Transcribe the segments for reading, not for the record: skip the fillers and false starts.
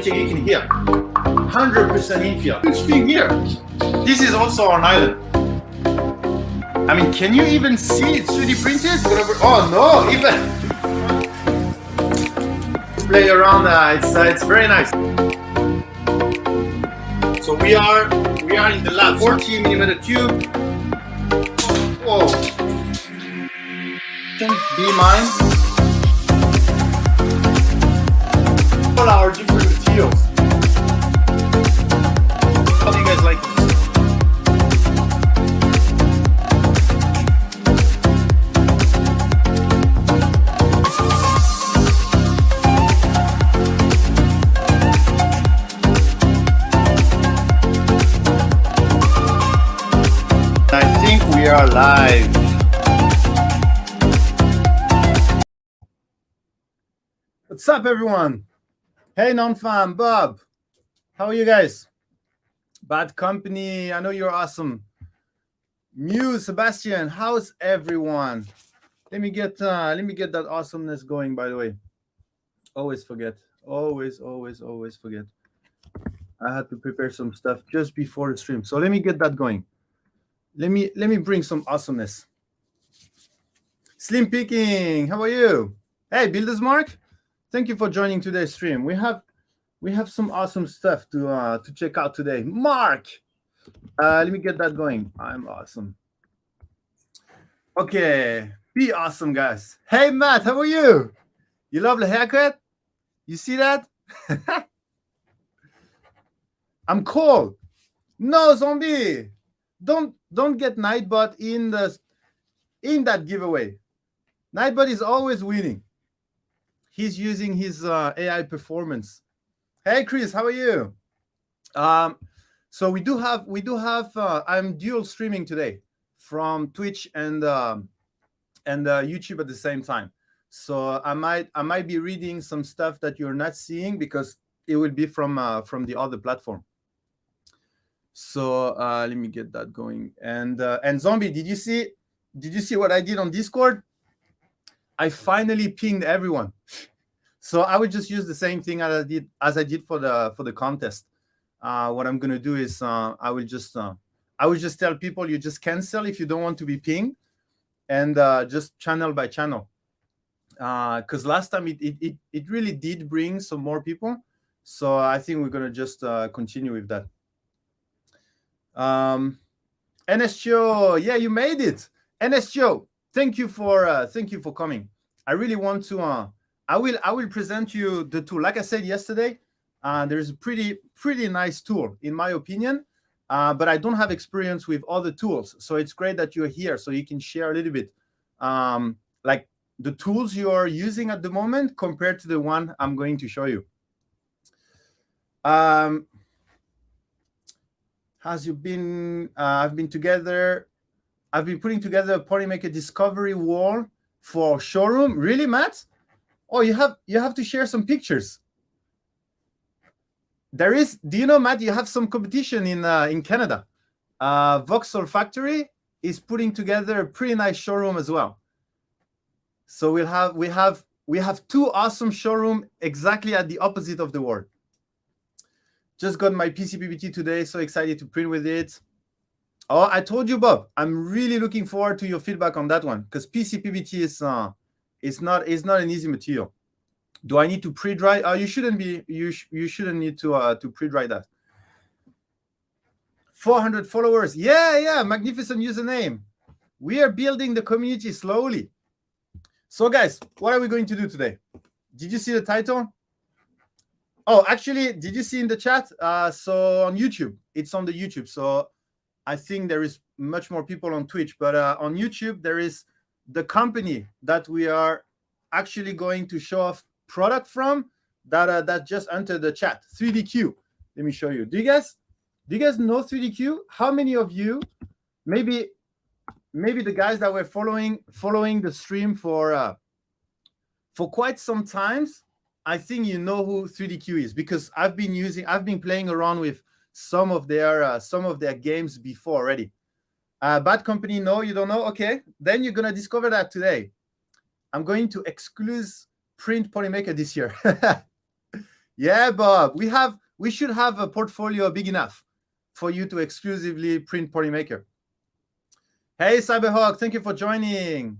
You can hear 100% in field. Huge thing here. This is also an island. I mean, can you even see it 3D printed? Oh no, even play around. It's very nice. So we are in the lab. 40mm tube. Whoa. Be mine. All our different materials. How do you guys like this? I think we are live. What's up, everyone? Hey, non-fam, Bob. How are you guys? Bad Company, I know you're awesome. Muse, Sebastian, how's everyone? Let me get that awesomeness going. By the way, always forget. Always forget. I had to prepare some stuff just before the stream, so let me get that going. Let me bring some awesomeness. Slim Picking, how are you? Hey, Builders Mark, thank you for joining today's stream. We have some awesome stuff to check out today. Mark, let me get that going. I'm awesome. Okay, be awesome, guys. Hey, Matt, how are you? You love the haircut? You see that? I'm cold. No, zombie. Don't get Nightbot in that giveaway. Nightbot is always winning. He's using his AI performance. Hey, Chris, how are you? So we do have. I'm dual streaming today from Twitch and YouTube at the same time. So I might be reading some stuff that you're not seeing because it will be from the other platform. So let me get that going. And Zombie, did you see what I did on Discord? I finally pinged everyone. So I would just use the same thing as I did for the contest. What I'm gonna do is I will just tell people you just cancel if you don't want to be pinged, and just channel by channel. Because last time it really did bring some more people, so I think we're gonna just continue with that. NSGO, yeah, you made it. NSGO, thank you for coming. I really want to. I will present you the tool. Like I said yesterday, there's a pretty nice tool in my opinion, but I don't have experience with other tools, so it's great that you're here so you can share a little bit, like the tools you are using at the moment compared to the one I'm going to show you. Has you been? I've been putting together a Polymaker discovery wall for showroom. Really, Matt? Oh, you have to share some pictures. There is. Do you know, Matt? You have some competition in Canada. Voxel Factory is putting together a pretty nice showroom as well. So we have two awesome showroom exactly at the opposite of the world. Just got my PCPBT today, so excited to print with it. Oh, I told you, Bob, I'm really looking forward to your feedback on that one because PCPBT is not an easy material. Do I need to pre-dry? You shouldn't be. You shouldn't need to pre-dry that. 400 followers. Yeah, magnificent username. We are building the community slowly. So, guys, what are we going to do today? Did you see the title? Oh, actually, did you see in the chat? So on YouTube, it's on the YouTube. So I think there is much more people on Twitch, but on YouTube, there is the company that we are actually going to show off product from that just entered the chat. 3DQ. Let me show you. Do you guys know 3DQ? How many of you, maybe the guys that were following the stream for quite some times, I think you know who 3DQ is because I've been playing around with some of their games before already. Bad Company, no, you don't know? Okay, then you're gonna discover that today. I'm going to print Polymaker this year. Yeah, Bob, we should have a portfolio big enough for you to exclusively print Polymaker. Hey, Cyberhawk, thank you for joining.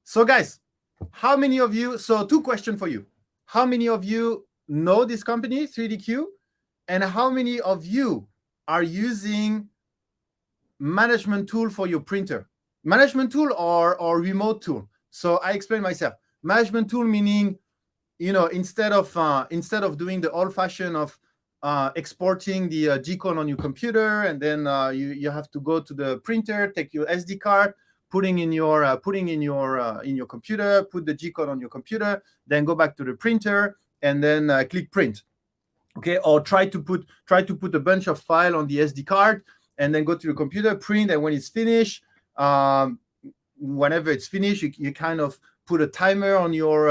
So, guys, how many of you? So, two questions for you. How many of you know this company, 3DQ, and how many of you are using management tool for your printer? Management tool or remote tool? So I explain myself. Management tool meaning, instead of doing the old-fashioned of exporting the G-code on your computer, and then you have to go to the printer, take your SD card, putting in your computer, put the G-code on your computer, then go back to the printer, and then click print. Okay, or try to put a bunch of file on the SD card, and then go to the computer, print, and when it's finished, whenever it's finished, you kind of put a timer on your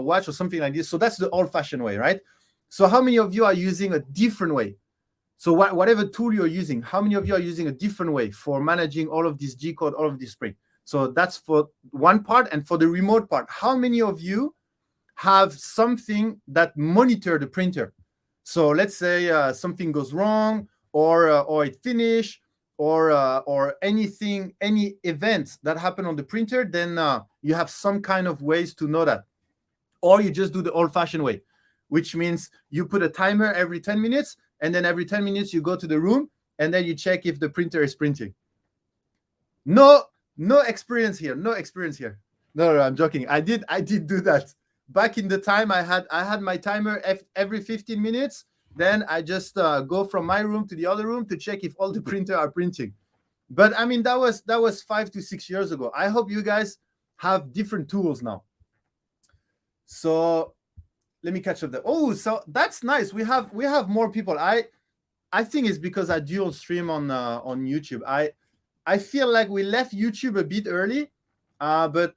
watch or something like this. So that's the old-fashioned way, right? So how many of you are using a different way? So whatever tool you're using, how many of you are using a different way for managing all of this G-code, all of this print? So that's for one part. And for the remote part, how many of you have something that monitor the printer? So let's say something goes wrong, or it finished, or anything, any event that happened on the printer, then you have some kind of ways to know that. Or you just do the old-fashioned way, which means you put a timer every 10 minutes, and then every 10 minutes you go to the room, and then you check if the printer is printing. No experience here. No, I'm joking. I did do that. Back in the time, I had my timer every 15 minutes. Then I just go from my room to the other room to check if all the printer are printing. But I mean, that was 5 to 6 years ago. I hope you guys have different tools now. So let me catch up there. Oh, so that's nice. We have more people. I think it's because I dual stream on YouTube. I feel like we left YouTube a bit early, but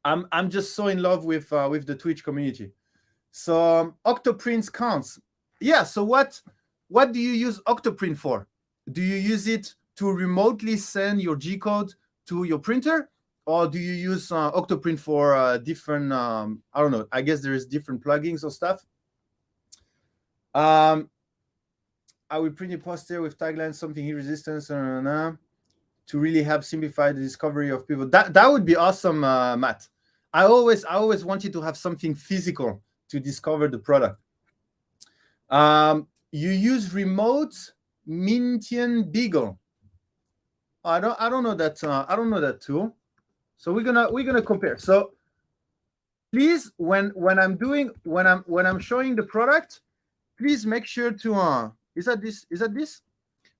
I'm just so in love with the Twitch community. So Octoprints counts. Yeah. So what do you use Octoprint for? Do you use it to remotely send your G code to your printer, or do you use Octoprint for different? I don't know. I guess there is different plugins or stuff. I will print a poster with tagline something heat resistance to really help simplify the discovery of people. That would be awesome, Matt. I always wanted to have something physical to discover the product. You use remote Mintian Beagle. I don't know that I don't know that tool. So we're gonna compare. So please, when I'm showing the product, please make sure to is that this?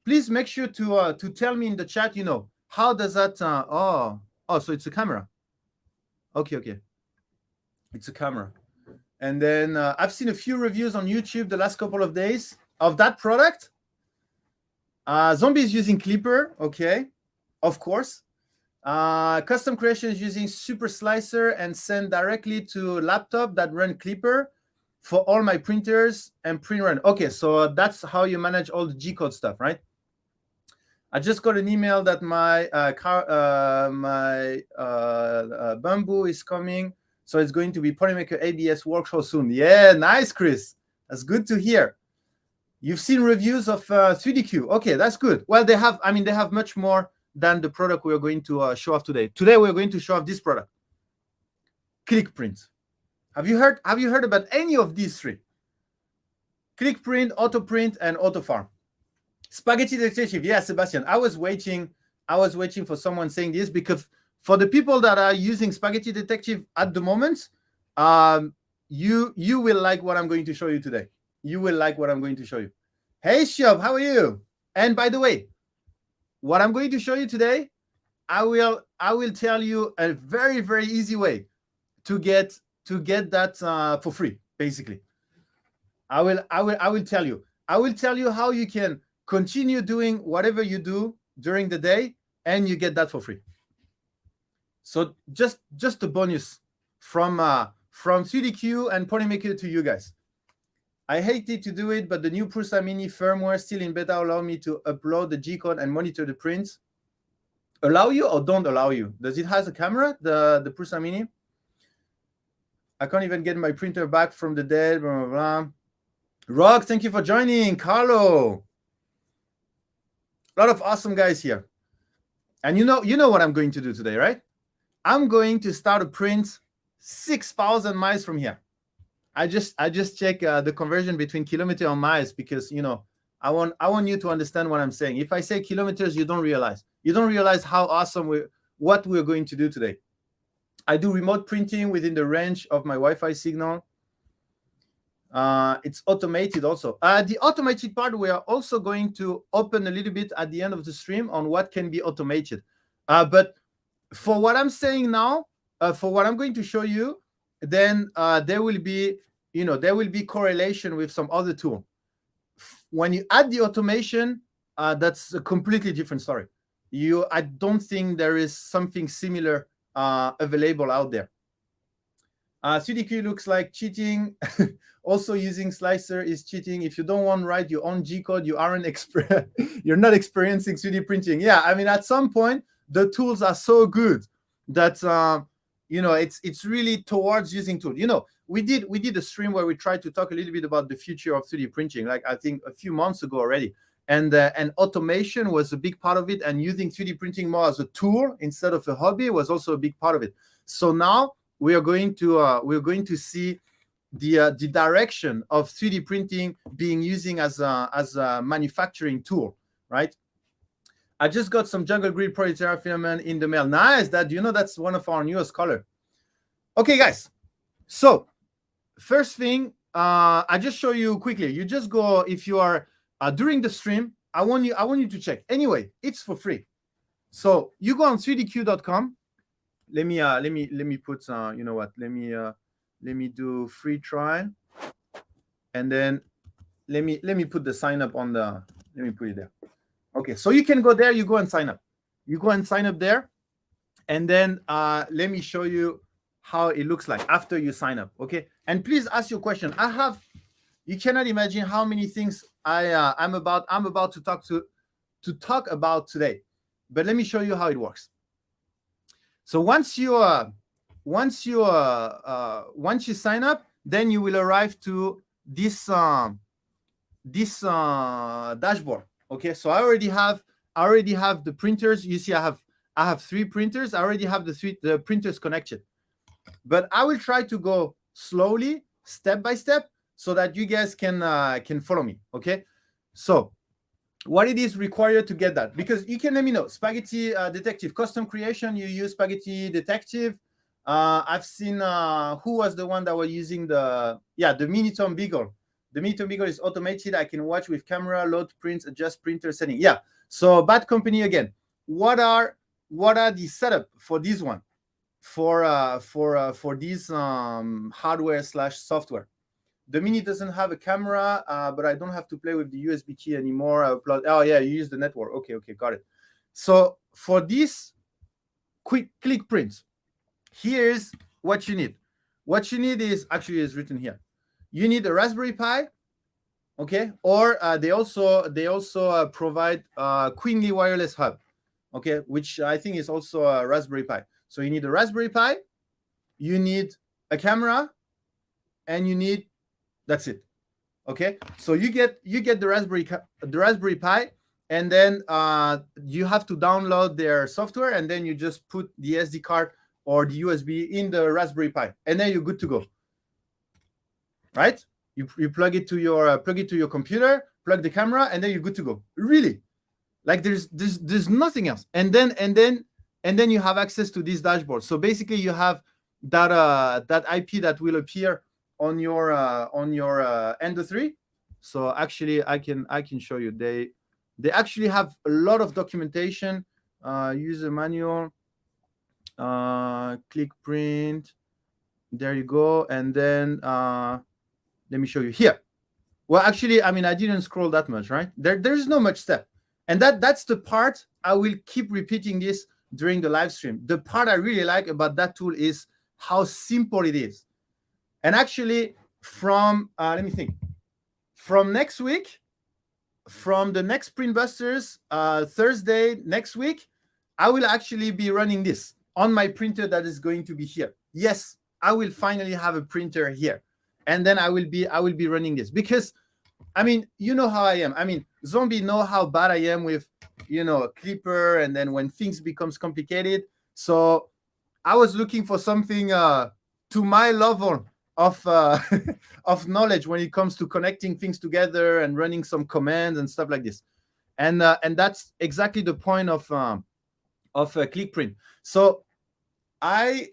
Please make sure to tell me in the chat. How does that? So it's a camera. Okay, it's a camera. And then I've seen a few reviews on YouTube the last couple of days of that product. Zombie is using Clipper, okay, of course. Custom Creation is using Super Slicer and send directly to laptop that run Clipper for all my printers and print run. Okay, so that's how you manage all the G-code stuff, right? I just got an email that my Bamboo is coming. So it's going to be Polymaker ABS workshop soon. Yeah, nice, Chris. That's good to hear. You've seen reviews of 3DQ. Okay, that's good. Well, they have much more than the product we're going to show off today. Today, we're going to show off this product, ClickPrint. Have you heard about any of these three? ClickPrint, AutoPrint, and AutoFarm. Spaghetti Detective. Yeah, Sebastian. I was waiting for someone saying this, because for the people that are using Spaghetti Detective at the moment, you will like what I'm going to show you today. You will like what I'm going to show you. Hey, Shop, how are you? And by the way, what I'm going to show you today, I will tell you a very, very easy way to get that for free. Basically, I will tell you. I will tell you how you can continue doing whatever you do during the day, and you get that for free. So just a bonus from 3DQ and Polymaker to you guys. I hated to do it, but the new Prusa Mini firmware still in beta allow me to upload the G-code and monitor the prints. Allow you or don't allow you? Does it have a camera, the Prusa Mini? I can't even get my printer back from the dead, blah, blah, blah. Rock, thank you for joining. Carlo. A lot of awesome guys here. And you know what I'm going to do today, right? I'm going to start a print 6,000 miles from here. I just check the conversion between kilometer and miles, because I want you to understand what I'm saying. If I say kilometers, you don't realize how awesome what we're going to do today. I do remote printing within the range of my Wi-Fi signal. It's automated also. The automated part, we are also going to open a little bit at the end of the stream on what can be automated. But for what I'm saying now, for what I'm going to show you, then there will be correlation with some other tool. When you add the automation, that's a completely different story. I don't think there is something similar available out there. 3DQ looks like cheating. Also, using Slicer is cheating. If you don't want to write your own G-code, you aren't you're not experiencing 3D printing. Yeah, I mean, at some point, the tools are so good that it's really towards using tools. We did a stream where we tried to talk a little bit about the future of 3D printing, like I think a few months ago already. And automation was a big part of it, and using 3D printing more as a tool instead of a hobby was also a big part of it. So now we are going to see the direction of 3D printing being using as a manufacturing tool, right? I just got some Jungle Grill Proletariat filament in the mail. Nice. That's one of our newest color. Okay, guys. So first thing, I just show you quickly. You just go, if you are during the stream, I want you to check. Anyway, it's for free. So you go on 3dq.com. Let me put you know what? Let me do free trial, and then let me put the sign up on the. Let me put it there. Okay, so you can go there. You go and sign up. You go and sign up there, and then let me show you how it looks like after you sign up. Okay, and please ask your question. You cannot imagine how many things I'm about to talk about today, but let me show you how it works. So once you sign up, then you will arrive to this dashboard. Okay, so I already have the printers. You see, I have 3 printers. I already have the printers connected, but I will try to go slowly, step by step, so that you guys can follow me. Okay, so what it is required to get that, because you can let me know. Spaghetti Detective custom creation, you use Spaghetti Detective. I've seen who was the one that was using the Miniton Beagle. The Miniton Beagle is automated. I can watch with camera, load prints, adjust printer setting. Yeah. So Bad Company again. What are the setup for this one? For this hardware/software. The Mini doesn't have a camera, but I don't have to play with the USB key anymore. Oh yeah, you use the network. Okay, got it. So for this quick click print, here's what you need. What you need is written here. You need a Raspberry Pi, okay, or they also provide Queenly Wireless Hub, okay, which I think is also a Raspberry Pi. So you need a Raspberry Pi, you need a camera, and you need, that's it. Okay, so you get the Raspberry Pi, and then you have to download their software, and then you just put the SD card or the USB in the Raspberry Pi, and then you're good to go. Right? You plug it to your computer, plug the camera, and then you're good to go. Really, like there's nothing else. And then you have access to this dashboard. So basically, you have that IP that will appear on your Ender 3. So actually, I can show you. They actually have a lot of documentation, user manual, click print. There you go. And then let me show you here. Well, actually, I mean, I didn't scroll that much, right? There's no much step. And that's the part I will keep repeating this during the live stream. The part I really like about that tool is how simple it is. And actually, from let me think. From next week, from the next Printbusters Thursday next week, I will actually be running this on my printer that is going to be here. Yes, I will finally have a printer here, and then I will be running this, because I mean, you know how I am. I mean, Zombie know how bad I am with, a clipper, and then when things becomes complicated. So I was looking for something to my level of of knowledge when it comes to connecting things together and running some commands and stuff like this. And that's exactly the point of ClickPrint. So I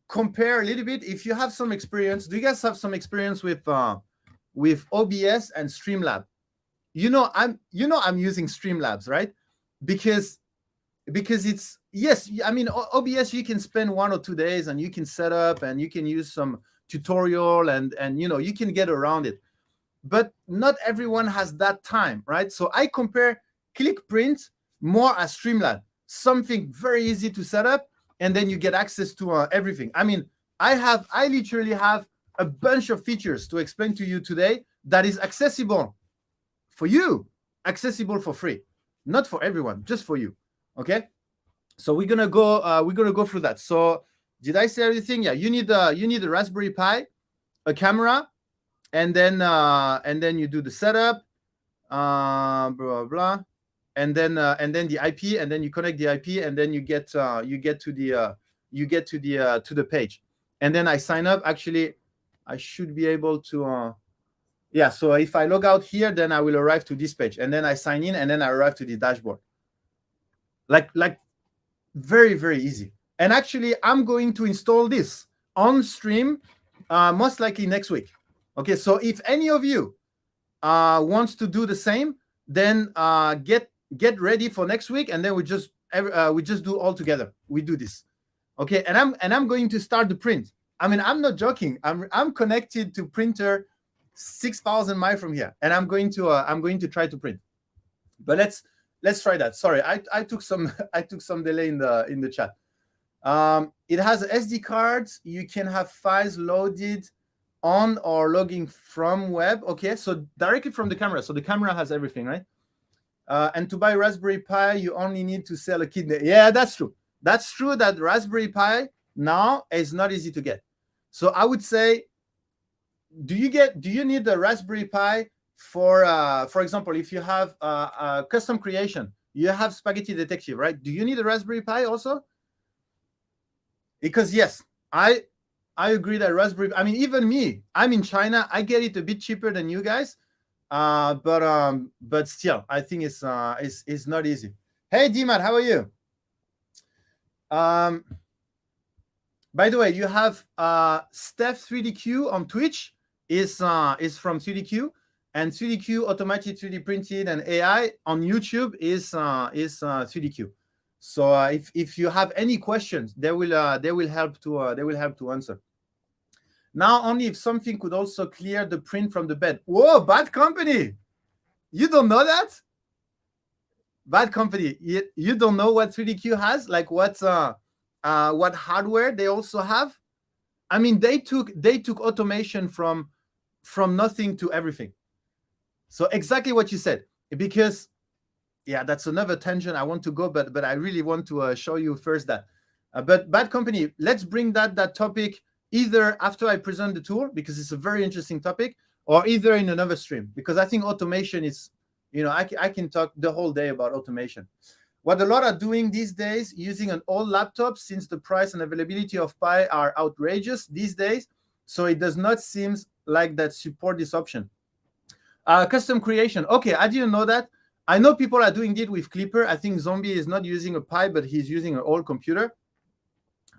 compare a little bit. If you have some experience, do you guys have some experience with OBS and Streamlabs? I'm using Streamlabs, right? Because it's, yes, I mean, OBS, you can spend 1 or 2 days and you can set up and you can use some tutorial and you can get around it, but not everyone has that time, right? So I compare ClickPrint more as Streamlabs, something very easy to set up, and then you get access to everything. I mean, I literally have a bunch of features to explain to you today that is accessible for you, accessible for free, not for everyone, just for you. Okay, so we're gonna go through that. So did I say everything? Yeah, you need a Raspberry Pi, a camera, and then you do the setup, blah blah blah, and then the IP, and then you connect the IP, and then you get to the page, and then I sign up. Actually, I should be able to. Yeah, so if I log out here, then I will arrive to this page, and then I sign in, and then I arrive to the dashboard. Like very, very easy. And actually, I'm going to install this on stream, most likely next week. Okay, so if any of you wants to do the same, then get ready for next week, and then we just do all together. We do this, okay? And I'm going to start the print. I mean, I'm not joking. I'm connected to printer 6,000 miles from here, and I'm going to try to print. But let's try that. Sorry, I took some delay in the chat. It has SD cards. You can have files loaded on or logging from web. Okay, so directly from the camera. So the camera has everything, right? And to buy Raspberry Pi, you only need to sell a kidney. Yeah, that's true. That's true that Raspberry Pi now is not easy to get. So I would say, do you need the Raspberry Pi for example, if you have a custom creation, you have Spaghetti Detective, right? Do you need a Raspberry Pi also? Because yes, I agree that Raspberry, I mean, even me, I'm in China, I get it a bit cheaper than you guys. But still, I think it's not easy. Hey, Dmat, how are you? By the way, you have Steph 3DQ on Twitch is from 3DQ, and 3DQ automatic 3D printed and AI on YouTube is 3DQ. So if you have any questions, they will help to answer. Now, only if something could also clear the print from the bed. Whoa, Bad Company! You don't know that? Bad Company, you don't know what 3DQ has? Like what hardware they also have? I mean, they took automation from nothing to everything. So exactly what you said. Because yeah, that's another tangent I want to go, but I really want to show you first that. But Bad Company, let's bring that topic either after I present the tool, because it's a very interesting topic, or either in another stream, because I think automation is, I can talk the whole day about automation. What a lot are doing these days, using an old laptop, since the price and availability of Pi are outrageous these days, so it does not seem like that support this option. Custom creation. Okay, I didn't know that. I know people are doing it with Clipper. I think Zombie is not using a Pi, but he's using an old computer.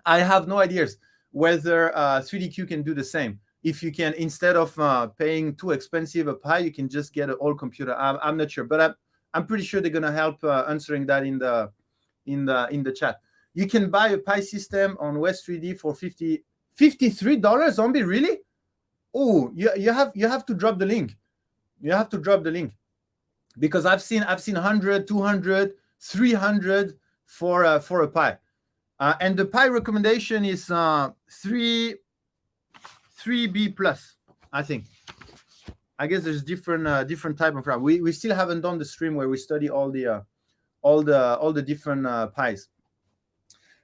I have no ideas whether 3DQ can do the same. If you can, instead of paying too expensive a Pi, you can just get an old computer. I'm not sure, but I'm pretty sure they're gonna help answering that in the chat. You can buy a Pi system on West 3D for $53. Zombie, really? Oh, you have to drop the link. You have to drop the link, because I've seen 100, 200, 300 for a Pi. And the Pi recommendation is 3B plus, I think. I guess there's different type of RAM. We still haven't done the stream where we study all the different Pis.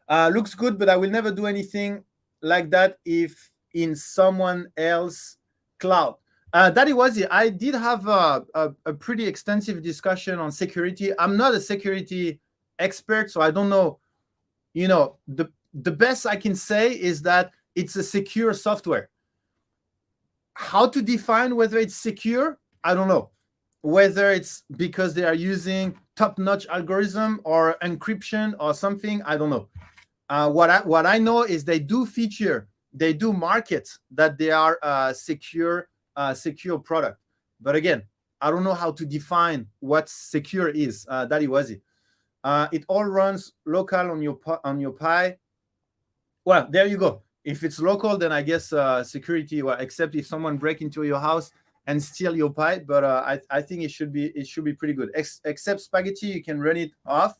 Looks good, but I will never do anything like that if in someone else cloud. That it was it. I did have a pretty extensive discussion on security. I'm not a security expert, so I don't know. The best I can say is that it's a secure software. How to define whether it's secure, I don't know. Whether it's because they are using top-notch algorithm or encryption or something, I don't know. What I know is they do market that they are secure product. But again, I don't know how to define what secure is. That it was it. It all runs local on your Pi. Well, there you go. If it's local, then I guess security. Well, except if someone break into your house and steal your Pi. But I think it should be pretty good. Except Spaghetti, you can run it off.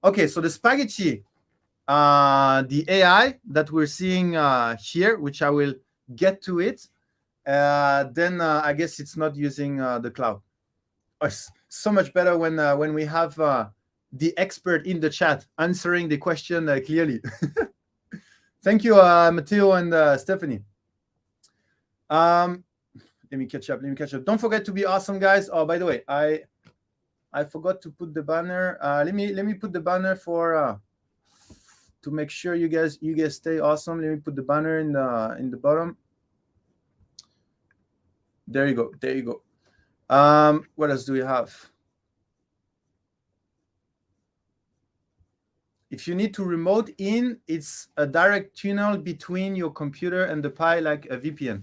Okay, so the Spaghetti, the AI that we're seeing here, which I will get to it. Then I guess it's not using the cloud. Oh, it's so much better when we have the expert in the chat answering the question clearly. Thank you, Matteo and Stephanie. Let me catch up. Don't forget to be awesome, guys. Oh, by the way, I forgot to put the banner. Let me put the banner for to make sure you guys stay awesome. Let me put the banner in the bottom. There you go. What else do we have? If you need to remote in, it's a direct tunnel between your computer and the Pi, like a VPN.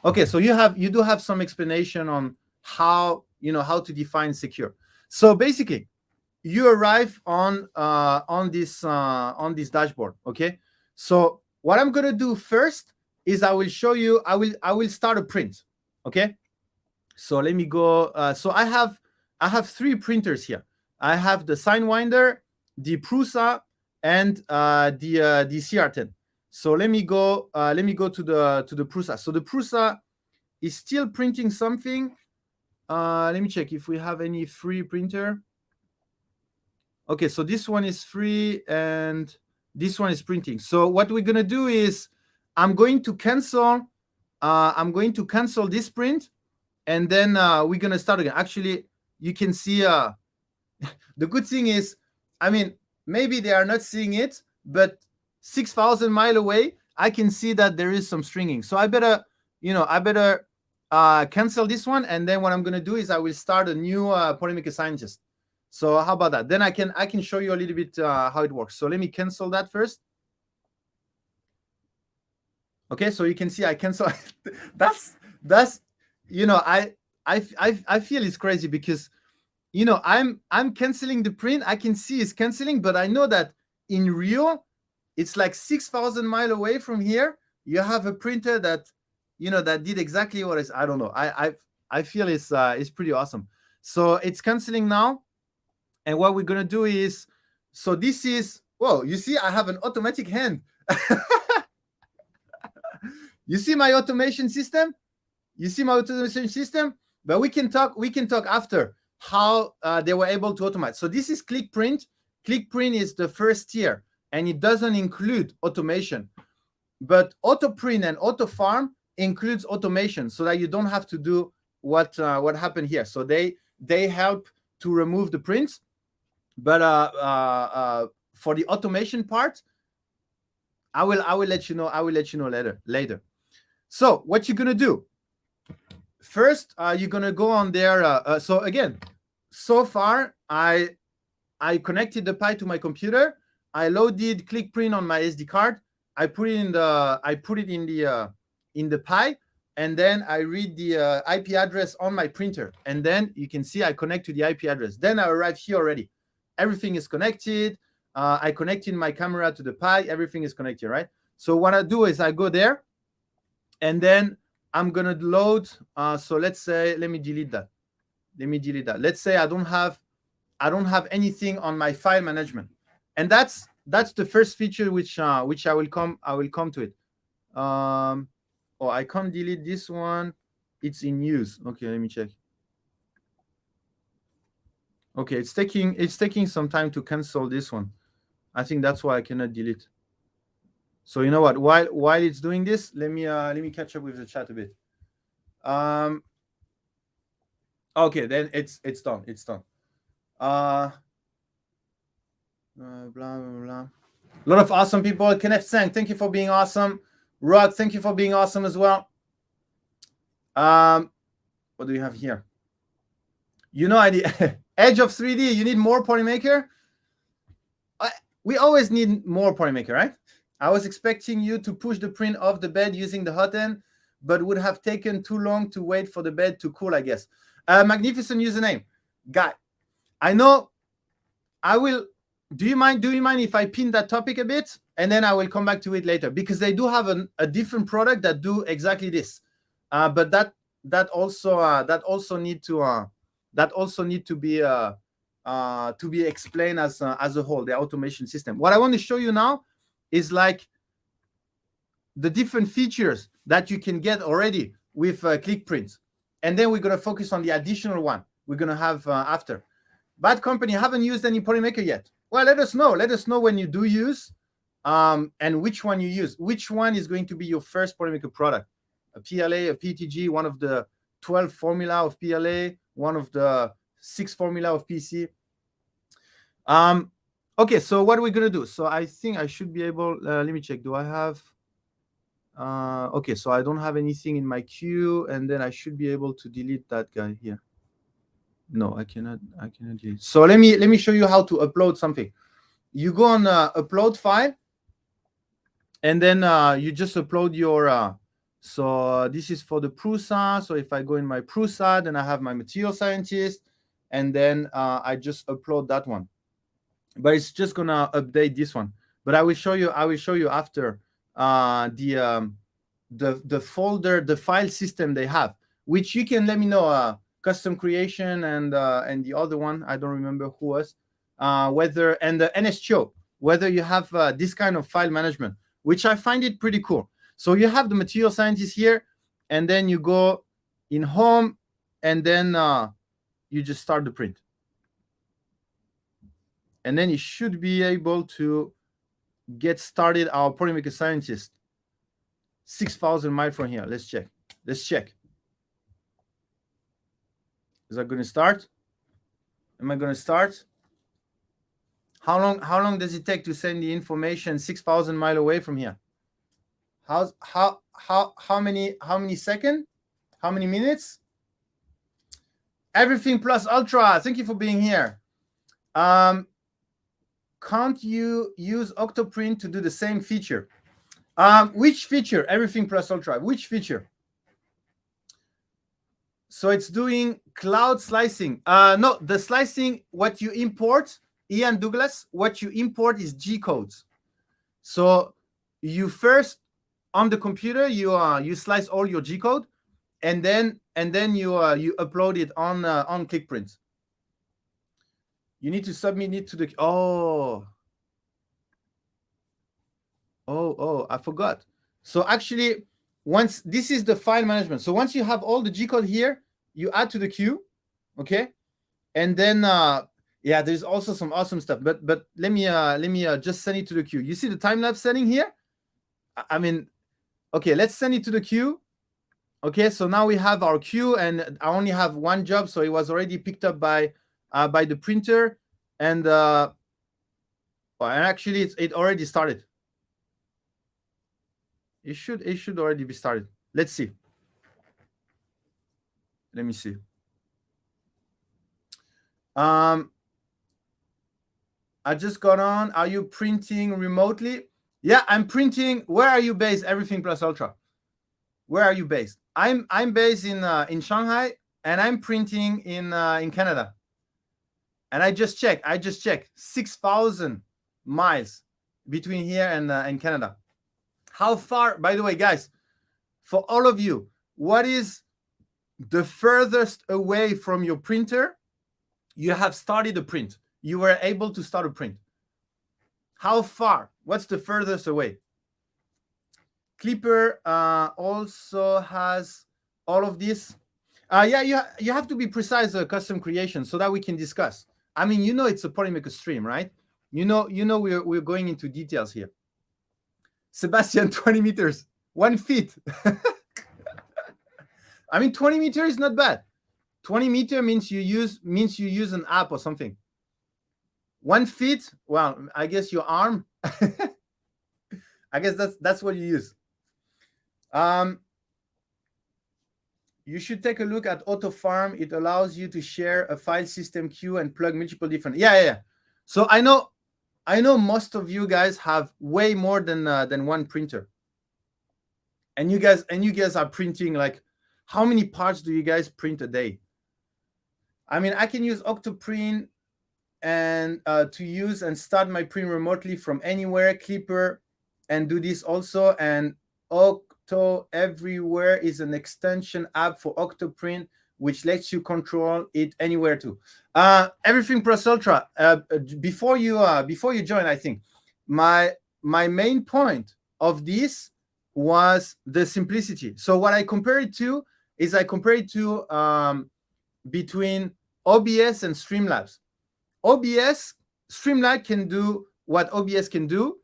Okay, so you do have some explanation on how to define secure. So basically, you arrive on this dashboard. Okay, so what I'm gonna do first is I will show you. I will start a print. Okay, so let me go. So I have 3 printers here. I have the Signwinder, the Prusa, and the CR10. So let me go to the Prusa. So the Prusa is still printing something. Let me check if we have any free printer. Okay, so this one is free and this one is printing. So what we're gonna do is I'm going to cancel this print, and then we're gonna start again. Actually, you can see the good thing is, I mean, maybe they are not seeing it, but 6,000 miles away, I can see that there is some stringing. So I better cancel this one, and then what I'm gonna do is I will start a new Polymaker Scientist. So how about that? Then I can show you a little bit how it works. So let me cancel that first. Okay, so you can see I cancel. that's I feel it's crazy because I'm canceling the print. I can see it's canceling, but I know that in real, it's like 6,000 miles away from here. You have a printer that that did exactly what is. I don't know. I feel it's pretty awesome. So it's canceling now. And what we're gonna do is, so this is, whoa, you see, I have an automatic hand. You see my automation system? But we can talk after how they were able to automate. So this is ClickPrint. ClickPrint is the first tier, and it doesn't include automation. But AutoPrint and AutoFarm includes automation, so that you don't have to do what happened here. So they help to remove the prints. But for the automation part, I will let you know. I will let you know later. So what you're gonna do first? You're gonna go on there. So again, so far I connected the Pi to my computer. I loaded ClickPrint on my SD card. I put it in the Pi, and then I read the IP address on my printer, and then you can see I connect to the IP address. Then I arrive here already. Everything is connected. I connected my camera to the Pi. Everything is connected, right? So what I do is I go there, and then I'm gonna load. So let's say, let me delete that. Let's say I don't have anything on my file management, and that's the first feature which I will come to it. Oh, I can't delete this one. It's in use. Okay, let me check. Okay, it's taking some time to cancel this one. I think that's why I cannot delete. So you know what? While it's doing this, let me catch up with the chat a bit. Okay, then it's done. Blah blah blah. A lot of awesome people. Kenneth Sang, thank you for being awesome. Rod, thank you for being awesome as well. What do you have here? Edge of 3D. You need more Polymaker. We always need more Polymaker, right? I was expecting you to push the print off the bed using the hot end, but would have taken too long to wait for the bed to cool, I guess. Magnificent username, guy. I know. I will. Do you mind if I pin that topic a bit, and then I will come back to it later, because they do have a different product that do exactly this, but that also need to be explained as a whole, the automation system. What I want to show you now is like the different features that you can get already with ClickPrint, and then we're gonna focus on the additional one we're gonna have after. Bad Company, haven't used any Polymaker yet. Well, let us know when you do use, and which one you use. Which one is going to be your first Polymaker product? A PLA, a PTG, one of the 12 formula of PLA, one of the 6 formula of PC. Okay, so what are we gonna do? So I think I should be able. Let me check. Do I have? Okay, so I don't have anything in my queue, and then I should be able to delete that guy here. No, I cannot delete. So let me show you how to upload something. You go on upload file, and then you just upload your. So this is for the Prusa. So if I go in my Prusa, then I have my Material Scientist, and then I just upload that one. But it's just gonna update this one. But I will show you after the folder, the file system they have, which you can let me know. Custom creation and the other one, I don't remember who was, whether, and the NSTO, whether you have this kind of file management, which I find it pretty cool. So you have the material scientist here, and then you go in home, and then you just start the print. And then you should be able to get started. Our polymaker scientist, 6,000 miles from here. Let's check. Let's check. Is that going to start? Am I going to start? How long does it take to send the information 6,000 miles away from here? How many seconds? How many minutes? Everything Plus Ultra. Thank you for being here. Can't you use Octoprint to do the same feature? Which feature? Everything Plus Ultra. Which feature? So it's doing cloud slicing. No, the slicing, what you import, Ian Douglas, what you import is G codes. So you first on the computer, you slice all your G code, and then you upload it on ClickPrint. You need to submit it to the I forgot. So actually, once this is the file management. So once you have all the G code here, you add to the queue, okay? And then yeah, there's also some awesome stuff. But let me just send it to the queue. You see the time lapse setting here? I mean, okay, let's send it to the queue. Okay, so now we have our queue, and I only have one job, so it was already picked up by the printer, and actually it already started. It should already be started. Let's see. Let me see. I just got on. Are you printing remotely? Yeah, I'm printing. Where are you based? Everything Plus Ultra. Where are you based? I'm based in Shanghai, and I'm printing in Canada. And I just checked 6,000 miles between here and Canada. How far, by the way, guys, for all of you, what is the furthest away from your printer you have started a print? You were able to start a print. How far? What's the furthest away? Clipper also has all of this. Yeah, you have to be precise, custom creation, so that we can discuss. I mean, it's a Polymaker stream, right? We're going into details here. Sebastian, 20 meters, 1 feet. I mean, 20 meters is not bad. 20 meter means you use an app or something. 1 feet, well, I guess your arm. I guess that's what you use. You should take a look at AutoFarm. It allows you to share a file system queue and plug multiple different. Yeah. So I know most of you guys have way more than one printer. And you guys are printing, like, how many parts do you guys print a day? I mean, I can use Octoprint and to use and start my print remotely from anywhere, Clipper, and do this also. And Octo Everywhere is an extension app for Octoprint, which lets you control it anywhere too. Everything Plus Ultra. Before you join, I think my main point of this was the simplicity. So what I compare it to is between OBS and Streamlabs. Streamlabs can do what OBS can do.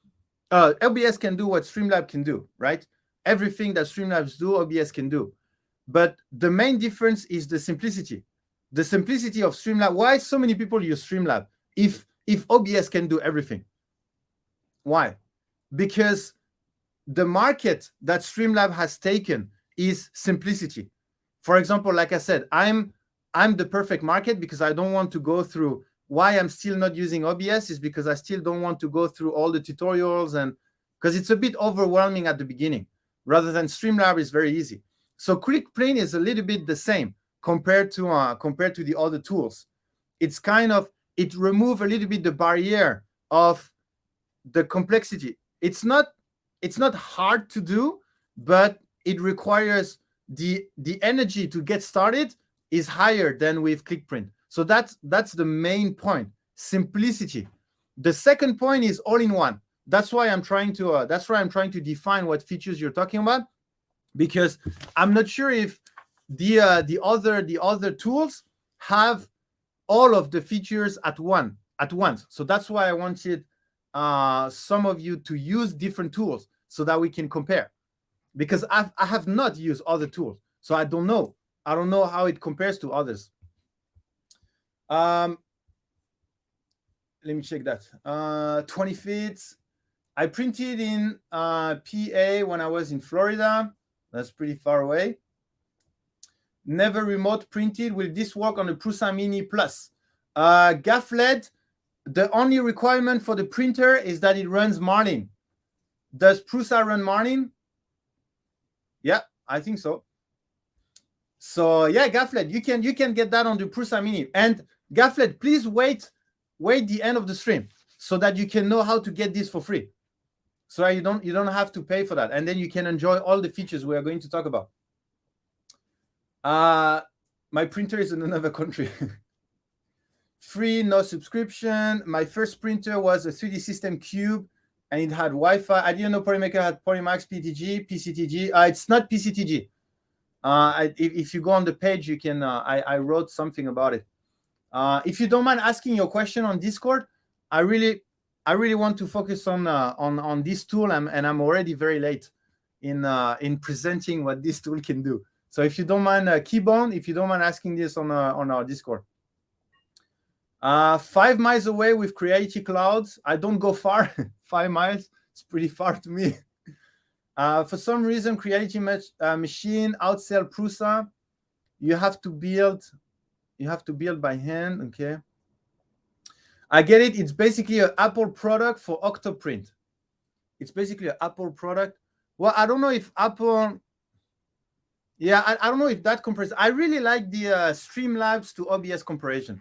OBS can do what Streamlabs can do, right? Everything that Streamlabs do, OBS can do. But the main difference is the simplicity. The simplicity of Streamlabs. Why so many people use Streamlabs if OBS can do everything? Why? Because the market that Streamlabs has taken is simplicity. For example, like I said, I'm the perfect market because I don't want to go through. Why I'm still not using OBS is because I still don't want to go through all the tutorials, and because it's a bit overwhelming at the beginning, rather than Streamlabs is very easy. So ClickPrint is a little bit the same compared to the other tools. It's it removes a little bit the barrier of the complexity. It's not hard to do, but it requires the energy to get started is higher than with ClickPrint. So that's the main point, simplicity. The second point is all-in-one. That's why I'm trying to define what features you're talking about, because I'm not sure if the other tools have all of the features at once. So that's why I wanted some of you to use different tools so that we can compare, because I have not used other tools, so I don't know how it compares to others. Let me check that. 20 feet. I printed in PA when I was in Florida. That's pretty far away. Never remote printed. Will this work on the Prusa Mini Plus? Gafled, the only requirement for the printer is that it runs Marlin. Does Prusa run Marlin? Yeah, I think so. So yeah, Gafled, you can get that on the Prusa Mini. And Gafled, please wait the end of the stream so that you can know how to get this for free. So you don't have to pay for that, and then you can enjoy all the features we are going to talk about. My printer is in another country. Free, no subscription. My first printer was a 3D System Cube, and it had Wi-Fi. I didn't know Polymaker had Polymax PCTG. It's not PCTG. If you go on the page, you can. I wrote something about it. If you don't mind asking your question on Discord, I really want to focus on this tool, and I'm already very late in presenting what this tool can do. So if you don't mind, Keybone, if you don't mind asking this on our Discord. 5 miles away with Creality Clouds. I don't go far. 5 miles, it's pretty far to me. For some reason, Creality machine outsell Prusa. You have to build by hand. Okay. I get it. It's basically an Apple product for Octoprint. It's basically an Apple product. Well, I don't know if Apple. Yeah, I don't know if that compares. I really like the Streamlabs to OBS comparison.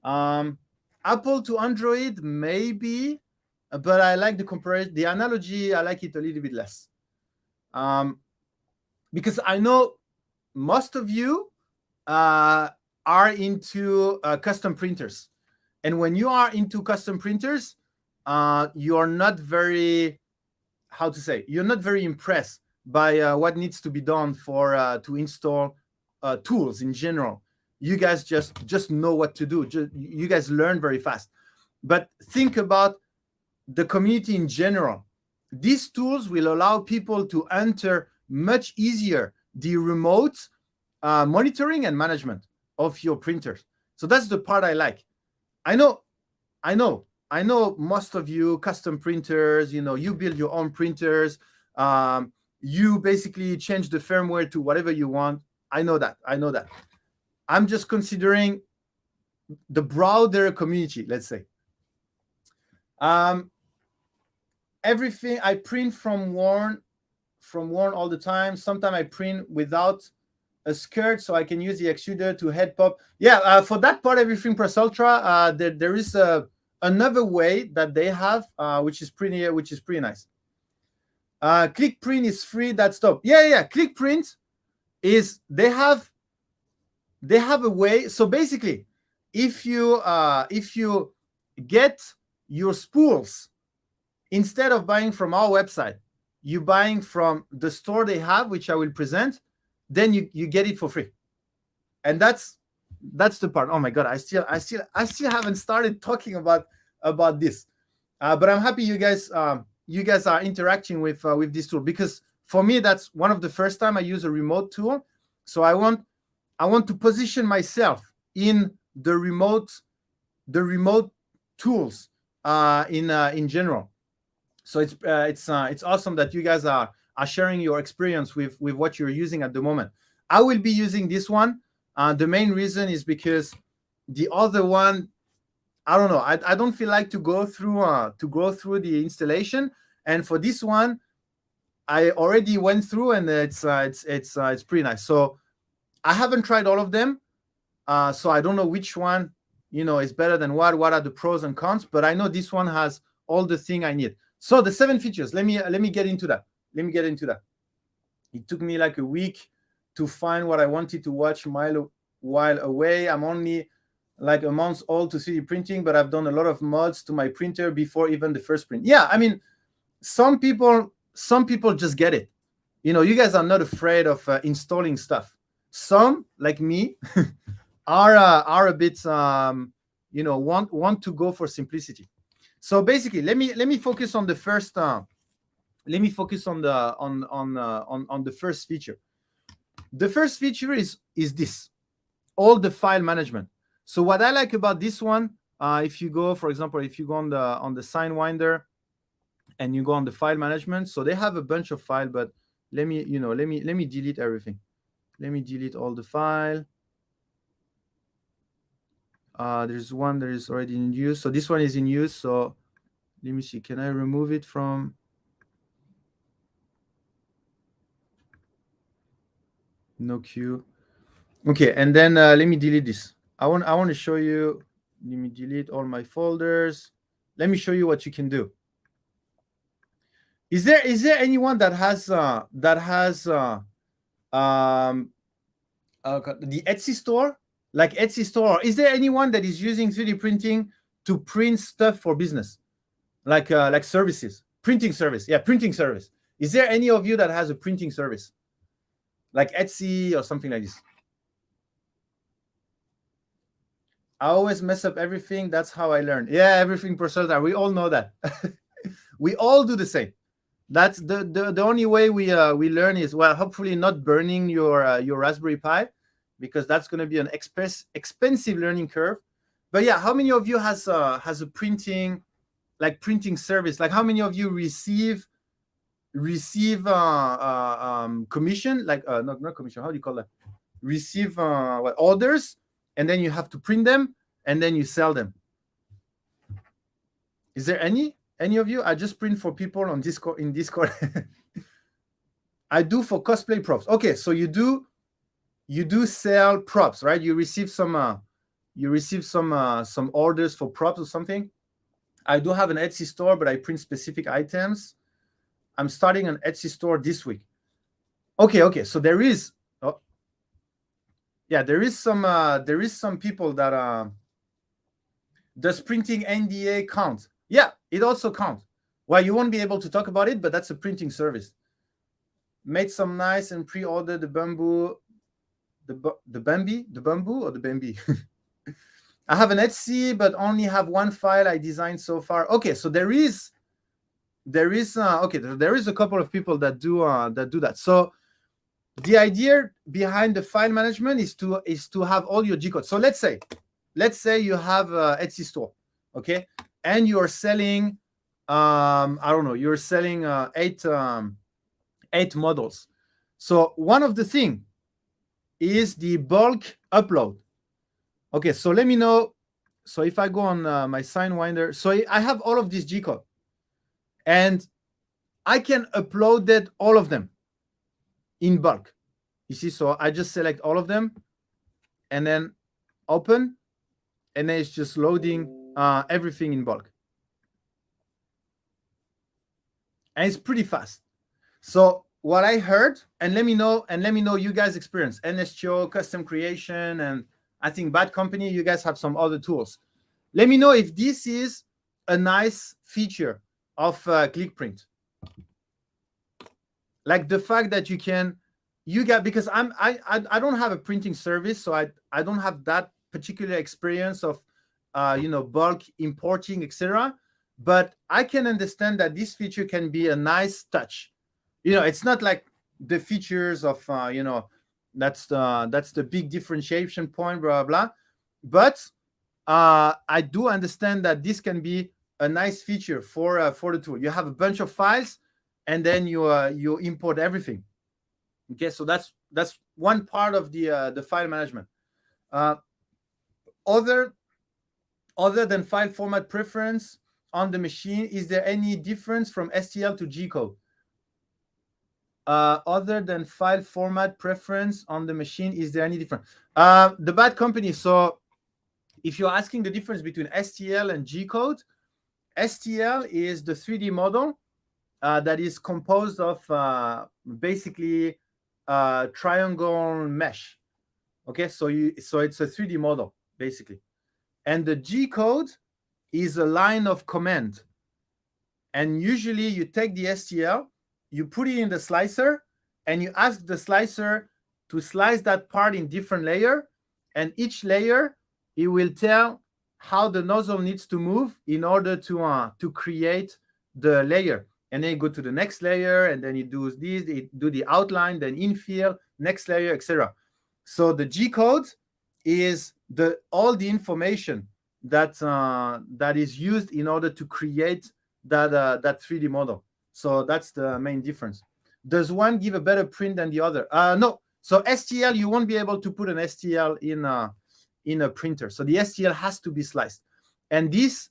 Apple to Android, maybe, but I like the comparison. The analogy, I like it a little bit less. Because I know most of you are into custom printers. And when you are into custom printers, you are not very, you're not very impressed by what needs to be done for to install tools in general. You guys just know what to do. You guys learn very fast. But think about the community in general. These tools will allow people to enter much easier the remote monitoring and management of your printers. So that's the part I like. I know most of you custom printers, you build your own printers. You basically change the firmware to whatever you want. I know that. I'm just considering the broader community, let's say. Everything I print from Warn all the time. Sometimes I print without a skirt, so I can use the extruder to head pop. Yeah, for that part, Everything Press Ultra, there is another way that they have, which is pretty nice. ClickPrint is free. That's top. Yeah. ClickPrint is they have a way. So basically, if you get your spools, instead of buying from our website, you buying from the store they have, which I will present, then you get it for free. And that's the part. Oh my God, I still haven't started talking about this. But I'm happy you guys are interacting with this tool, because for me that's one of the first time I use a remote tool. So I want to position myself in the remote tools in general. So it's awesome that you guys are sharing your experience with what you're using at the moment. I will be using this one. The main reason is because the other one, I don't know. I don't feel like to go through the installation. And for this one, I already went through, and it's pretty nice. So I haven't tried all of them, so I don't know which one is better than what. What are the pros and cons? But I know this one has all the thing I need. So the 7 features. Let me get into that. It took me like a week to find what I wanted to watch while away. I'm only like a month old to 3D printing, but I've done a lot of mods to my printer before even the first print. Yeah, I mean, some people just get it. You know, you guys are not afraid of installing stuff. Some, like me, are a bit you know, want to go for simplicity. So basically, let me focus on the first. Let me focus on the first feature. The first feature is this, all the file management. So what I like about this one, if you go, for example, if you go on the SignWinder and you go on the file management, so they have a bunch of files, but let me delete everything. Let me delete all the file. There's one that is already in use. So this one is in use. So let me see. Can I remove it from? No queue. Okay, and then let me delete this. I want to show you. Let me delete all my folders. Let me show you what you can do. Is there anyone that has the Etsy store? Like Etsy store, is there anyone that is using 3D printing to print stuff for business, like services, printing service? Yeah, printing service. Is there any of you that has a printing service, like Etsy or something like this? I always mess up everything. That's how I learn. Yeah, everything personal. We all know that. We all do the same. That's the only way we learn is, well, hopefully not burning your Raspberry Pi, because that's going to be an expensive learning curve. But yeah, how many of you has a printing service? Like, how many of you receive commission, like not commission, how do you call that? Receive orders, and then you have to print them and then you sell them. Is there any of you? I just print for people on Discord, in Discord. I do for cosplay props. Okay, so you do sell props, right? You receive some orders for props or something. I do have an Etsy store, but I print specific items. I'm starting an Etsy store this week. Okay. So there is, there is some people that does printing NDA count? Yeah, it also counts. Well, you won't be able to talk about it, but that's a printing service. Made some nice and pre-ordered the bamboo, the bamboo or the Bambi. I have an Etsy, but only have one file I designed so far. Okay, so there is a couple of people that do that. So the idea behind the file management is to have all your G codes. So let's say you have an Etsy store, okay, and you are selling I don't know, you're selling 8 models. So one of the thing is the bulk upload. Okay, so let me know. So if I go on my SignWinder, so I have all of this G code, and I can upload it, all of them, in bulk. You see, so I just select all of them, and then open, and then it's just loading everything in bulk, and it's pretty fast. So what I heard, and let me know you guys experience NSTO, custom creation, and I think Bad Company, you guys have some other tools. Let me know if this is a nice feature of ClickPrint. Like the fact that because I don't have a printing service, so I don't have that particular experience of bulk importing, etc. But I can understand that this feature can be a nice touch. It's not like the features of that's the big differentiation point, blah blah. But I do understand that this can be a nice feature for the tool. You have a bunch of files, and then you import everything. Okay, so that's one part of the file management. Other than file format preference on the machine, is there any difference from STL to G code? Other than file format preference on the machine, is there any difference? The Bad Company. So if you're asking the difference between STL and G code, STL is the 3D model that is composed of basically triangle mesh. Okay, so it's a 3D model basically. and the G code is a line of command. And usually you take the STL, you put it in the slicer, and you ask the slicer to slice that part in different layer, and each layer it will tell how the nozzle needs to move in order to create the layer. And then you go to the next layer, and then it does this, it do the outline, then infill, next layer, etc. So the G code is all the information that is used in order to create that 3D model. So that's the main difference. Does one give a better print than the other? No. So STL, you won't be able to put an STL in a printer. So the STL has to be sliced. And this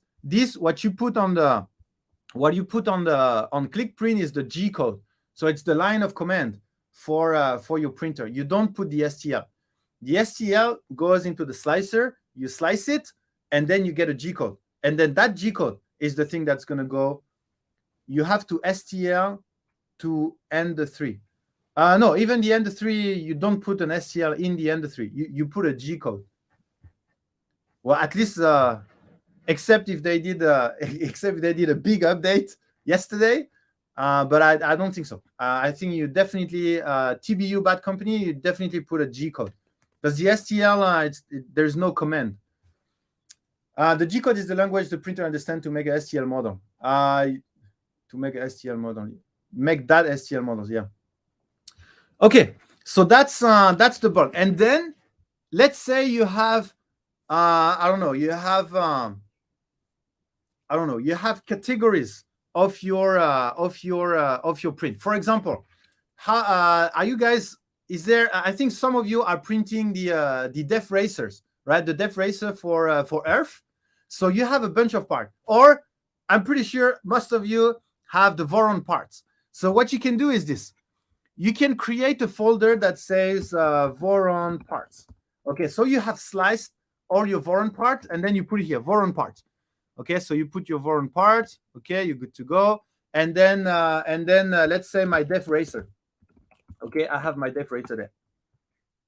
what you put on ClickPrint is the G code. So it's the line of command for your printer. You don't put the STL. The STL goes into the slicer, you slice it, and then you get a G code. And then that G code is the thing that's going to go. You have to STL to Ender3. No, even the Ender3, you don't put an STL in the Ender3. You put a G code. Well, at least, except if they did a big update yesterday. But I don't think so. I think you definitely, TBU Bad Company, you definitely put a G code. Because the STL, there's no command. The G code is the language the printer understands to make an STL model. Make that STL models, yeah. Okay, so that's the bulk. And then let's say you have, you have categories of your print. For example, how are you guys? Is there? I think some of you are printing the def racers, right? The def racer for Earth. So you have a bunch of parts, or I'm pretty sure most of you have the Voron parts. So what you can do is this: you can create a folder that says Voron parts. Okay, so you have sliced all your Voron parts, and then you put it here, Voron parts. Okay, so you put your Voron parts. Okay, you're good to go. And then let's say my def racer. Okay, I have my def racer there.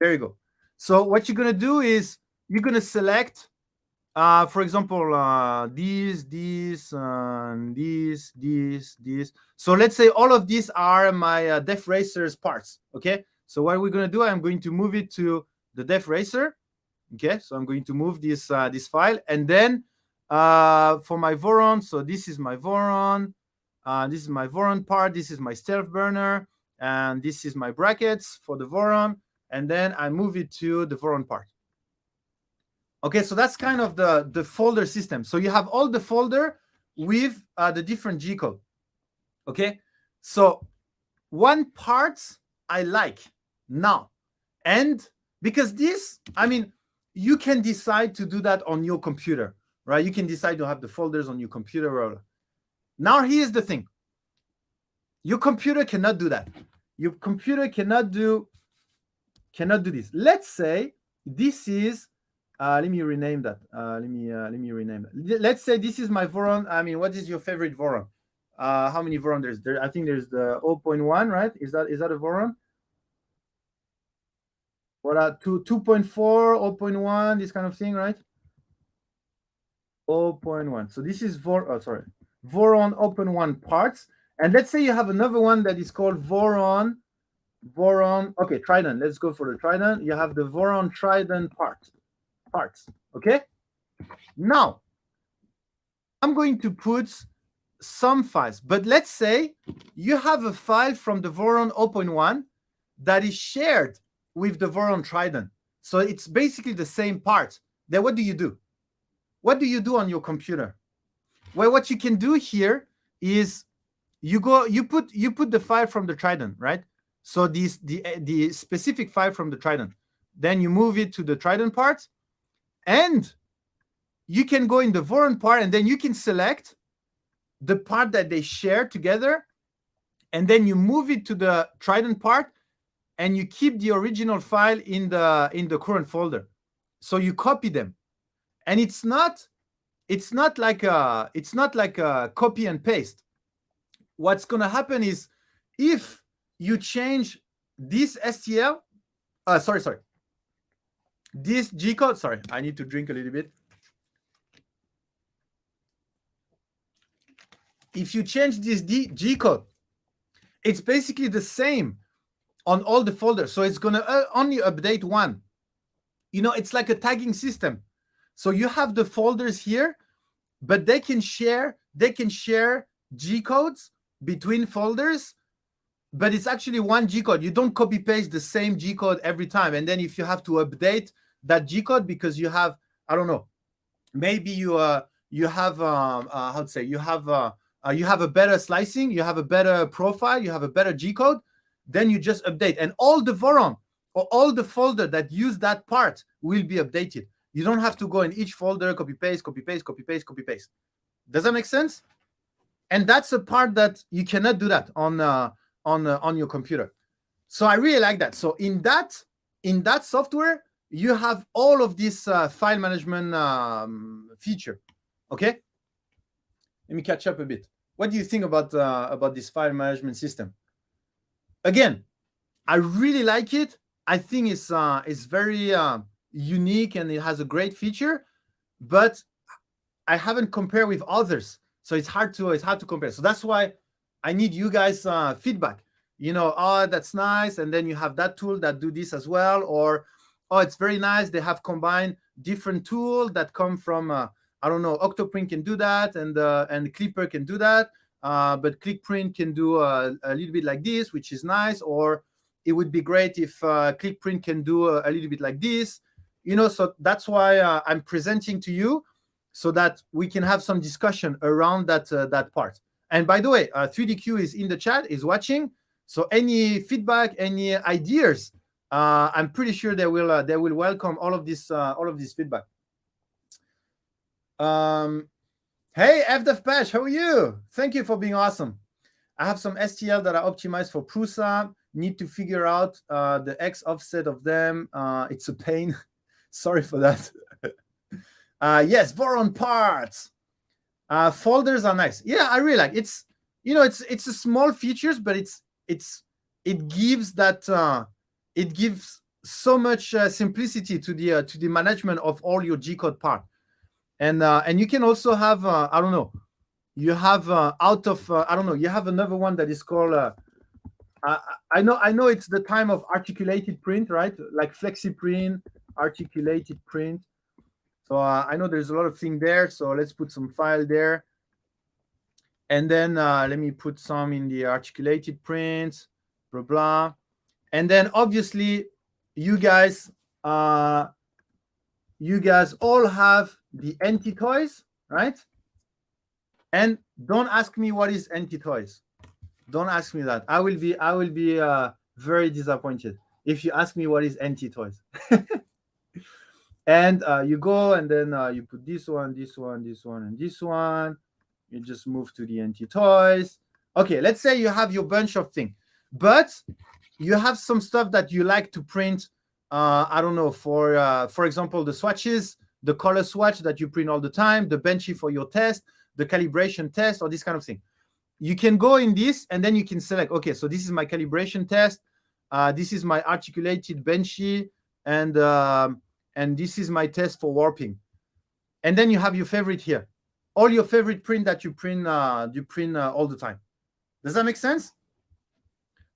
There you go. So what you're gonna do is you're gonna select, for example, these. So let's say all of these are my def racer's parts. Okay, so what we're gonna do, I'm going to move it to the def racer. Okay, so I'm going to move this file, and then for my Voron, so this is my Voron, this is my Voron part, this is my stealth burner, and this is my brackets for the Voron, and then I move it to the Voron part. Okay, so that's kind of the folder system. So you have all the folder with the different G code. Okay, so one part I like now, and because this, I mean, you can decide to do that on your computer, right? You can decide to have the folders on your computer. Now here's the thing: your computer cannot do that. Your computer cannot do this. Let's say this is. Let me rename that. Let me rename it. Let's say this is my Voron. I mean, what is your favorite Voron? How many Voron there's? I think there's the 0.1, right? Is that a Voron? What 2.4, 0.1, this kind of thing, right? 0.1. So this is Voron 0.1 parts. And let's say you have another one that is called Voron. Okay, Trident. Let's go for the Trident. You have the Voron Trident parts. Okay. Now I'm going to put some files, but let's say you have a file from the Voron 0.1 that is shared with the Voron Trident. So it's basically the same part. Then what do you do? What do you do on your computer? Well, what you can do here is you put the file from the Trident, right? So the specific file from the Trident. Then you move it to the Trident part, and you can go in the Voron part, and then you can select the part that they share together, and then you move it to the Trident part, and you keep the original file in the current folder. So you copy them, and it's not like a copy and paste. What's gonna happen is if you change this STL, this G code. Sorry, I need to drink a little bit. if you change this G code, it's basically the same on all the folders. So it's going to only update one. It's like a tagging system. So you have the folders here, but they can share G codes between folders, but it's actually one G code. You don't copy paste the same G code every time. And then if you have to update that G code because you have, I don't know, maybe you have you have a better slicing, you have a better profile, you have a better G code, then you just update, and all the Voron or all the folder that use that part will be updated. You don't have to go in each folder, copy paste, copy paste, copy paste, copy paste. Does that make sense? And that's a part that you cannot do that on your computer. So I really like that. So in that software, you have all of this file management feature. Okay. Let me catch up a bit. What do you think about this file management system? Again, I really like it. I think it's very unique and it has a great feature, but I haven't compared with others, so it's hard to compare. So that's why I need you guys feedback. Oh, that's nice, and then you have that tool that do this as well, or oh, it's very nice. They have combined different tools that come from I don't know, Octoprint can do that, and Clipper can do that, but ClickPrint can do a little bit like this, which is nice. Or it would be great if ClickPrint can do a little bit like this. So that's why I'm presenting to you, so that we can have some discussion around that part. And by the way, 3DQ is in the chat, is watching. So any feedback, any ideas, I'm pretty sure they will welcome all of this feedback. Hey, FDev Patch, how are you? Thank you for being awesome. I have some STL that are optimized for Prusa. Need to figure out the X offset of them. It's a pain. Sorry for that. Yes, Voron parts. Folders are nice. Yeah, I really like it's it's a small features, but it gives that it gives so much simplicity to the management of all your G code part. And you can also have I don't know, you have out of I don't know, you have another one that is called I know it's the time of articulated print, right? Like FlexiPrint, articulated print. So I know there's a lot of things there. So let's put some file there. And then let me put some in the articulated print, blah, blah. And then obviously you guys all have the NT-Toys, right? And don't ask me what is NT-Toys. Don't ask me that. I will be very disappointed if you ask me what is NT-Toys. And you go and then you put this one, this one, this one, and this one. You just move to the NT-Toys. Okay, let's say you have your bunch of things, but you have some stuff that you like to print. I don't know, for example, the swatches, the color swatch that you print all the time, the Benchy for your test, the calibration test, or this kind of thing. You can go in this and then you can select, okay, so this is my calibration test. This is my articulated Benchy, and this is my test for warping. And then you have your favorite here. All your favorite print that you print all the time. Does that make sense?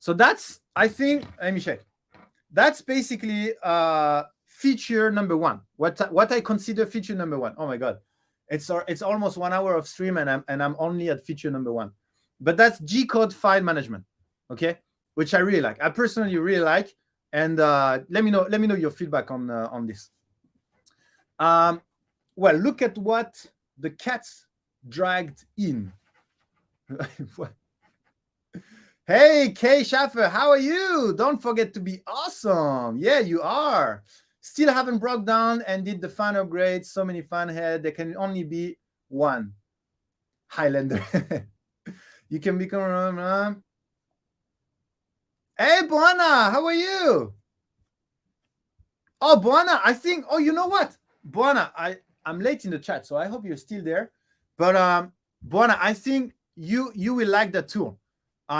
So that's, I think, let me check. That's basically feature number one. What I consider feature number one. Oh my God, it's almost 1 hour of stream and I'm only at feature number one. But that's G code file management, okay? Which I really like. I personally really like. And let me know your feedback on this. Well, look at what the cats dragged in. Hey, Kay Schaffer, how are you? Don't forget to be awesome. Yeah, you are. Still haven't broke down and did the fan upgrade. So many fan head. There can only be one. Highlander. You can become. Hey, Buana, how are you? Oh, Buana, I think. Oh, you know what, Buana, I'm late in the chat, so I hope you're still there. But Buana, I think you will like that tool.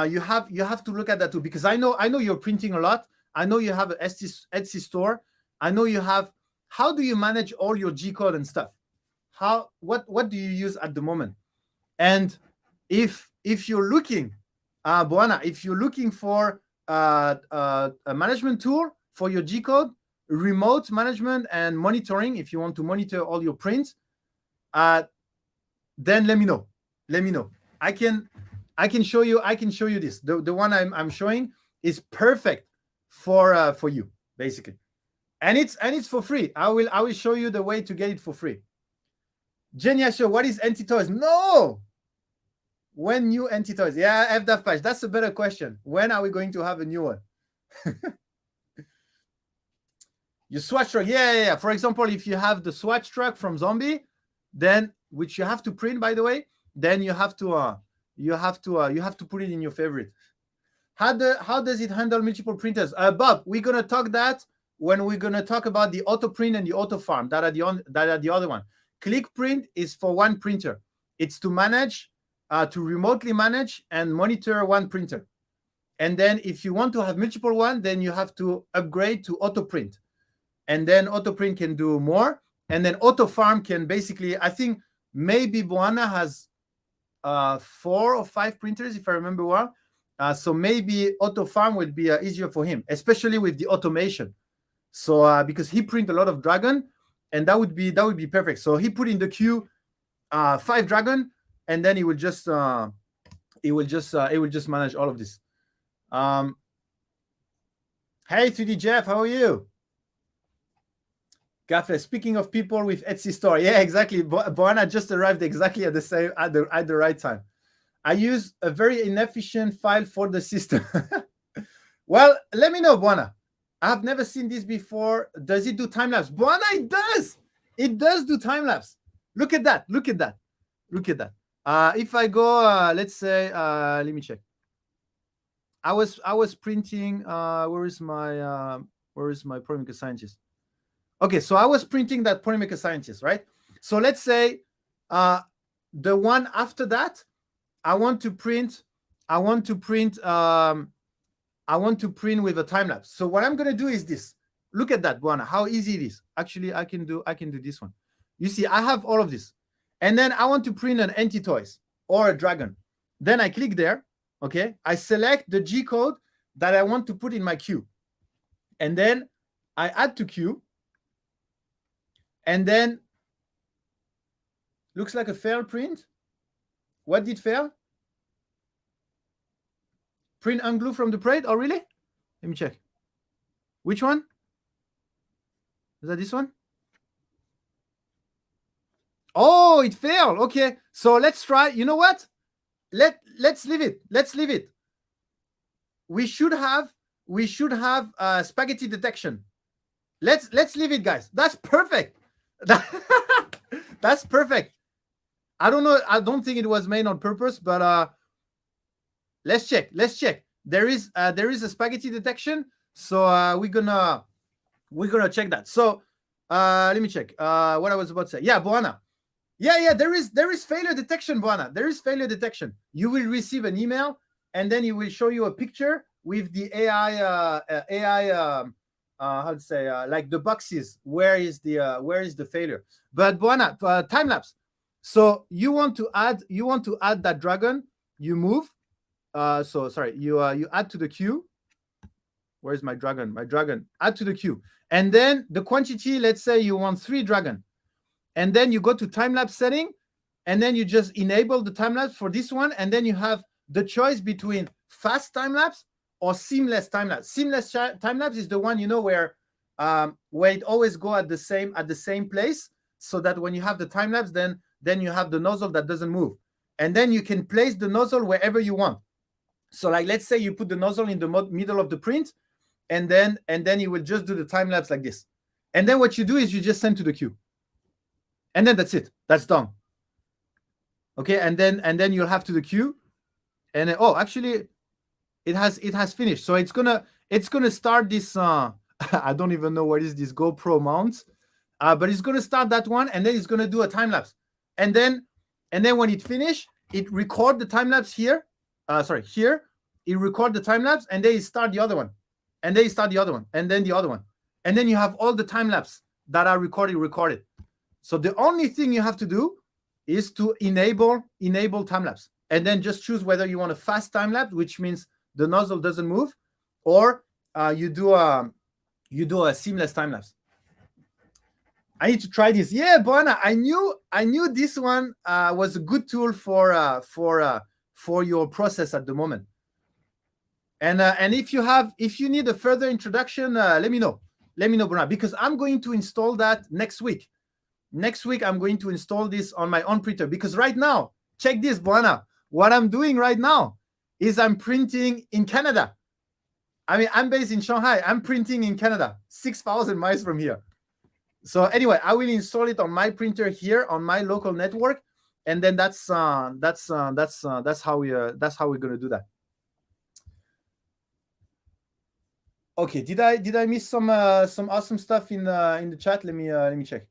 You have to look at that too, because I know you're printing a lot. I know you have an Etsy store. I know you have. How do you manage all your G code and stuff? What do you use at the moment? And if you're looking, Boana, if you're looking for a management tool for your G-code, remote management and monitoring, if you want to monitor all your prints, then let me know. I can show you this. The one I'm showing is perfect for you, basically. And it's for free. I will show you the way to get it for free. Genia Show, what is Antitoys? No! When new Antitoys? Yeah, FDAF patch. That's a better question. When are we going to have a new one? Your swatch truck. Yeah. For example, if you have the swatch truck from Zombie, then, which you have to print, by the way, then you have to put it in your favorite. How does it handle multiple printers? Bob, we're gonna talk that when we're gonna talk about the auto print and the auto farm. That are the other one. Click print is for one printer. It's to manage, to remotely manage and monitor one printer. And then if you want to have multiple one, then you have to upgrade to auto print. And then auto print can do more. And then auto farm can basically, I think maybe Boana has 4 or 5 printers, if I remember well. So maybe auto farm would be easier for him, especially with the automation. So because he print a lot of dragon, and that would be perfect. So he put in the queue 5 dragon, and then he will just manage all of this. Hey 3D Jeff, how are you? Gaffe, speaking of people with Etsy store, yeah, exactly. Boana just arrived exactly at the right time. I use a very inefficient file for the system. Well, let me know, Boana. I have never seen this before. Does it do time lapse? Boana, it does. It does do time lapse. Look at that. If I go, let's say, let me check. I was printing. Where is my Polymaker Scientist? Okay, so I was printing that Polymaker Scientist, right? So let's say the one after that, I want to print with a time lapse. So what I'm gonna do is this. Look at that, Boana, how easy it is. Actually, I can do this one. You see, I have all of this. And then I want to print an Antitoys or a dragon. Then I click there, okay? I select the G code that I want to put in my queue. And then I add to queue. And then looks like a failed print. What did fail? Print unglue from the parade? Oh, really? Let me check. Which one? Is that this one? Oh, it failed. Okay. So let's try. You know what? Let's leave it. We should have spaghetti detection. Let's leave it, guys. That's perfect. That's perfect. I don't know. I don't think it was made on purpose, but let's check. There is a spaghetti detection, so we're gonna check that. So let me check what I was about to say. Yeah, Boana. Yeah, there is failure detection, Boana. There is failure detection. You will receive an email, and then it will show you a picture with the AI how to say, like the boxes. Where is the failure? But Boana, time lapse. So you want to add that dragon. You move. So sorry, you add to the queue. Where's my dragon? Add to the queue, and then the quantity. Let's say you want 3 dragon, and then you go to time lapse setting, and then you just enable the time lapse for this one, and then you have the choice between fast time lapse or seamless time lapse. Seamless time lapse is the one, you know, where it always go at the same place, so that when you have the time lapse, then you have the nozzle that doesn't move, and then you can place the nozzle wherever you want. So like, let's say you put the nozzle in the middle of the print, and then you will just do the time lapse like this, and then what you do is you just send to the queue, and then that's it. That's done. Okay, and then you'll have to the queue, and then, oh, actually, it has finished. So it's gonna start this. I don't even know what is this GoPro mount, but it's gonna start that one, and then it's gonna do a time lapse, and then when it finish, it record the time lapse here. Here it record the time lapse, and then you start the other one, and then you start the other one, and then the other one, and then you have all the time lapse that are recorded. So the only thing you have to do is to enable time lapse, and then just choose whether you want a fast time lapse, which means the nozzle doesn't move, or you do a seamless time lapse. I need to try this. Yeah, Boana, I knew this one was a good tool for your process at the moment. And if you need a further introduction, let me know. Let me know, Boana, because I'm going to install that next week. Next week, I'm going to install this on my own printer, because right now, check this, Boana. What I'm doing right now is I'm printing in Canada. I mean, I'm based in Shanghai. I'm printing in Canada, 6,000 miles from here. So anyway, I will install it on my printer here on my local network, and then that's how we're gonna do that. Okay, did I miss some awesome stuff in the chat? Let me check.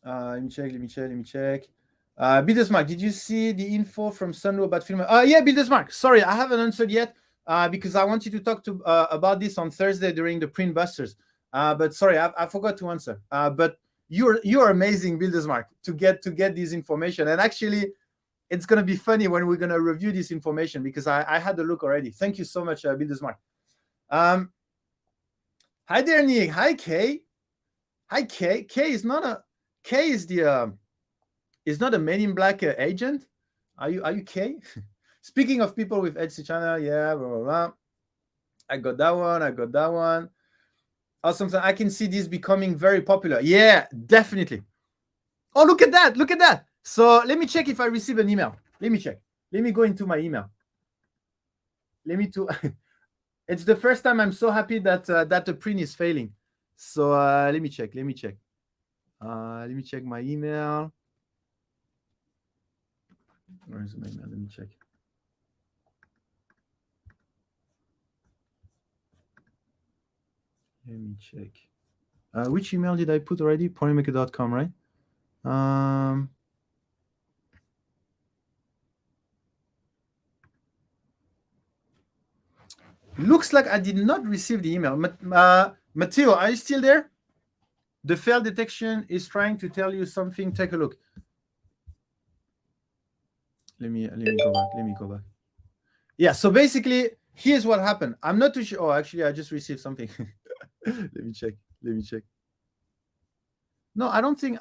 Let me check. Bildersmark, did you see the info from Sunro about film? Yeah, Bildersmark. Sorry, I haven't answered yet because I wanted to talk about this on Thursday during the Print Busters. But sorry, I forgot to answer. But you're amazing, Bildersmark, to get this information. And actually, it's gonna be funny when we're gonna review this information, because I had a look already. Thank you so much, Bildersmark. Hi there, Nick. Hi, Kay. Hi, Kay. Kay is not a Men in Black agent. Are you Kay? Speaking of people with Etsy channel, yeah, blah, blah, blah. I got that one. Awesome. So I can see this becoming very popular. Yeah, definitely. Oh, look at that. So let me check if I receive an email. Let me check. Let me go into my email. It's the first time I'm so happy that the print is failing. So let me check. Let me check my email. Where is my email? Let me check. Let me check. Which email did I put already? Polymaker.com, right? Looks like I did not receive the email. Matteo, are you still there? The fail detection is trying to tell you something. Take a look. Let me go back. Yeah, so basically, here's what happened. I'm not too sure. Oh, actually, I just received something. Let me check. No, I don't think.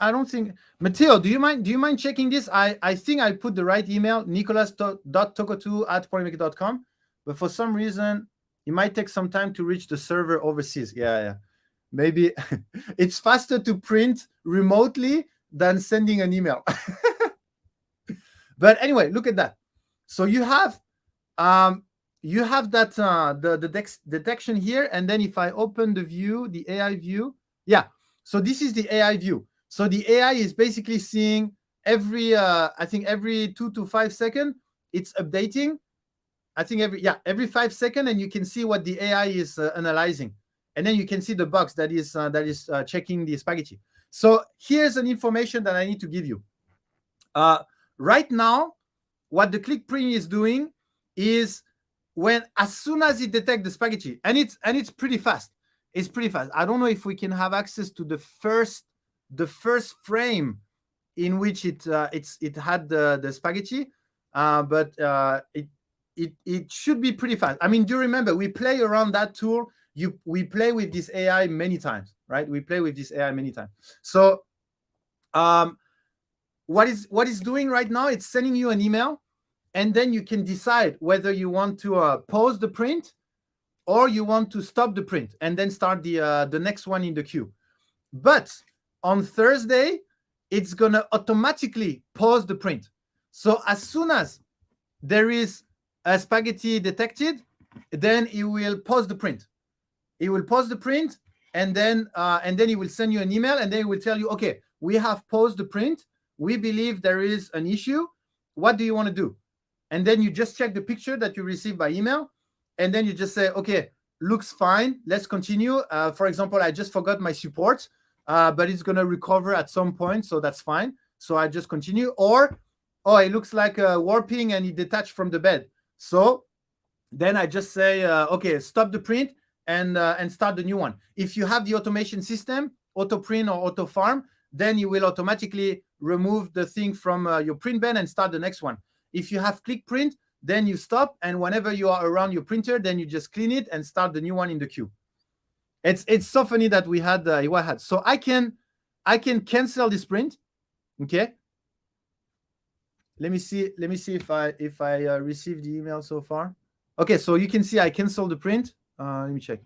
Matteo, do you mind checking this? I think I put the right email, nicolas.tokotu@polymaker.com, but for some reason, it might take some time to reach the server overseas. Yeah. Maybe it's faster to print remotely than sending an email. But anyway, look at that. So you have that the detection here, and then if I open the view, the AI view, yeah. So this is the AI view. So the AI is basically seeing every 2 to 5 seconds, it's updating. I think every 5 seconds, and you can see what the AI is analyzing, and then you can see the box that is checking the spaghetti. So here's an information that I need to give you. Right now, what the Click Print is doing is as soon as it detects the spaghetti, and it's pretty fast. It's pretty fast. I don't know if we can have access to the first frame in which it had the spaghetti, but it should be pretty fast. I mean, do you remember we play around that tool? We play with this AI many times, right? We play with this AI many times. So what is doing right now? It's sending you an email, and then you can decide whether you want to pause the print or you want to stop the print and then start the next one in the queue. But on Thursday, it's gonna automatically pause the print. So as soon as there is a spaghetti detected, then it will pause the print. It will pause the print, and then it will send you an email, and then it will tell you, okay, we have paused the print. We believe there is an issue. What do you want to do? And then you just check the picture that you received by email, and then you just say, okay, looks fine. Let's continue. For example, I just forgot my support, but it's going to recover at some point, so that's fine. So I just continue. Or, it looks like warping and it detached from the bed. So then I just say, okay, stop the print and start the new one. If you have the automation system, auto print or auto farm, then you will automatically remove the thing from your print bed and start the next one. If you have click print, then you stop, and whenever you are around your printer, then you just clean it and start the new one in the queue. It's so funny that we had so I can cancel this print. Okay. Let me see if I received the email so far. Okay, so you can see I canceled the print. Let me check.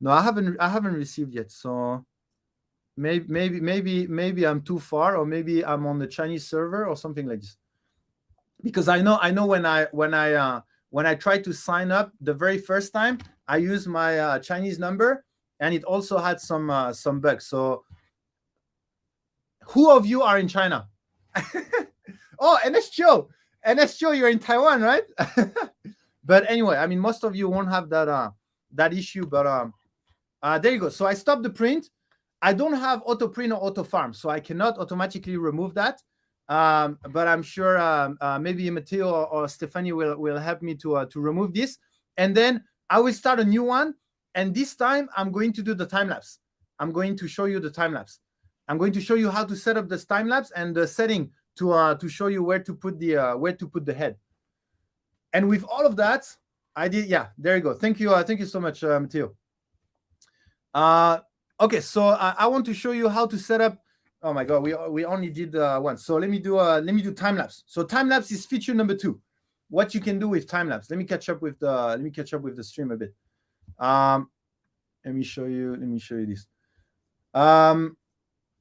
No, I haven't received yet. So maybe I'm too far, or maybe I'm on the Chinese server or something like this. Because I know when I tried to sign up the very first time, I used my Chinese number, and it also had some bugs. So who of you are in China? Oh, NSCHO, you're in Taiwan, right? But anyway, I mean, most of you won't have that issue, but there you go. So I stopped the print. I don't have auto print or auto farm, so I cannot automatically remove that. But I'm sure maybe Matteo or Stephanie will help me to remove this, and then I will start a new one. And this time I'm going to do the time lapse. I'm going to show you the time lapse. I'm going to show you how to set up this time lapse and the setting to show you where to put the head. And with all of that, I did. Yeah, there you go. Thank you so much, Matteo. Okay, so I want to show you how to set up. Oh my God, we only did one. So let me do time lapse. So time lapse is feature number 2. What you can do with time lapse. Let me catch up with the stream a bit. Let me show you this.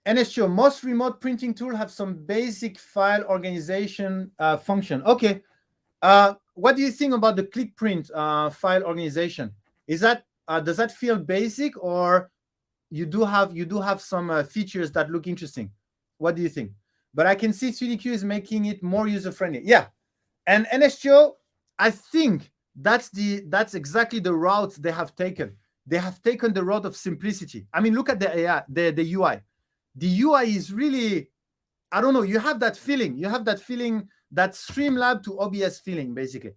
NSCHO, most remote printing tools have some basic file organization function. Okay. What do you think about the click print file organization? Is that does that feel basic, or you do have some features that look interesting? What do you think? But I can see 3DQ is making it more user friendly. Yeah, and NSCHO, I think that's exactly the route they have taken. They have taken the route of simplicity. I mean, look at the AI, the UI. The UI is really, I don't know. You have that feeling. That Streamlab to OBS feeling, basically.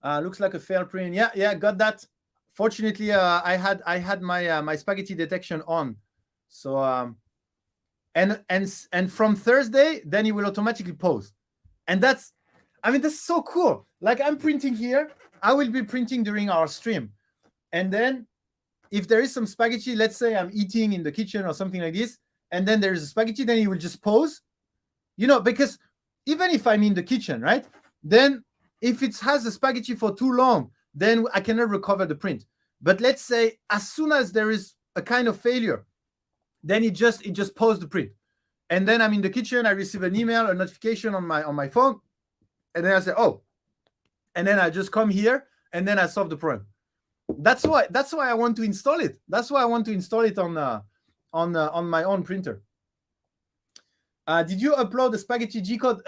Looks like a fail print. Yeah, got that. Fortunately, I had my spaghetti detection on. So and from Thursday, then it will automatically pause. And that's so cool. Like, I'm printing here. I will be printing during our stream. And then if there is some spaghetti, let's say I'm eating in the kitchen or something like this, and then there's a spaghetti, then it will just pause. Because even if I'm in the kitchen, right? Then if it has the spaghetti for too long, then I cannot recover the print. But let's say as soon as there is a kind of failure, then it just paused the print. And then I'm in the kitchen, I receive an email, a notification on my phone, and then I say, oh, and then I just come here, and then I solve the problem. That's why I want to install it. That's why I want to install it on my own printer. Did you upload the spaghetti G code?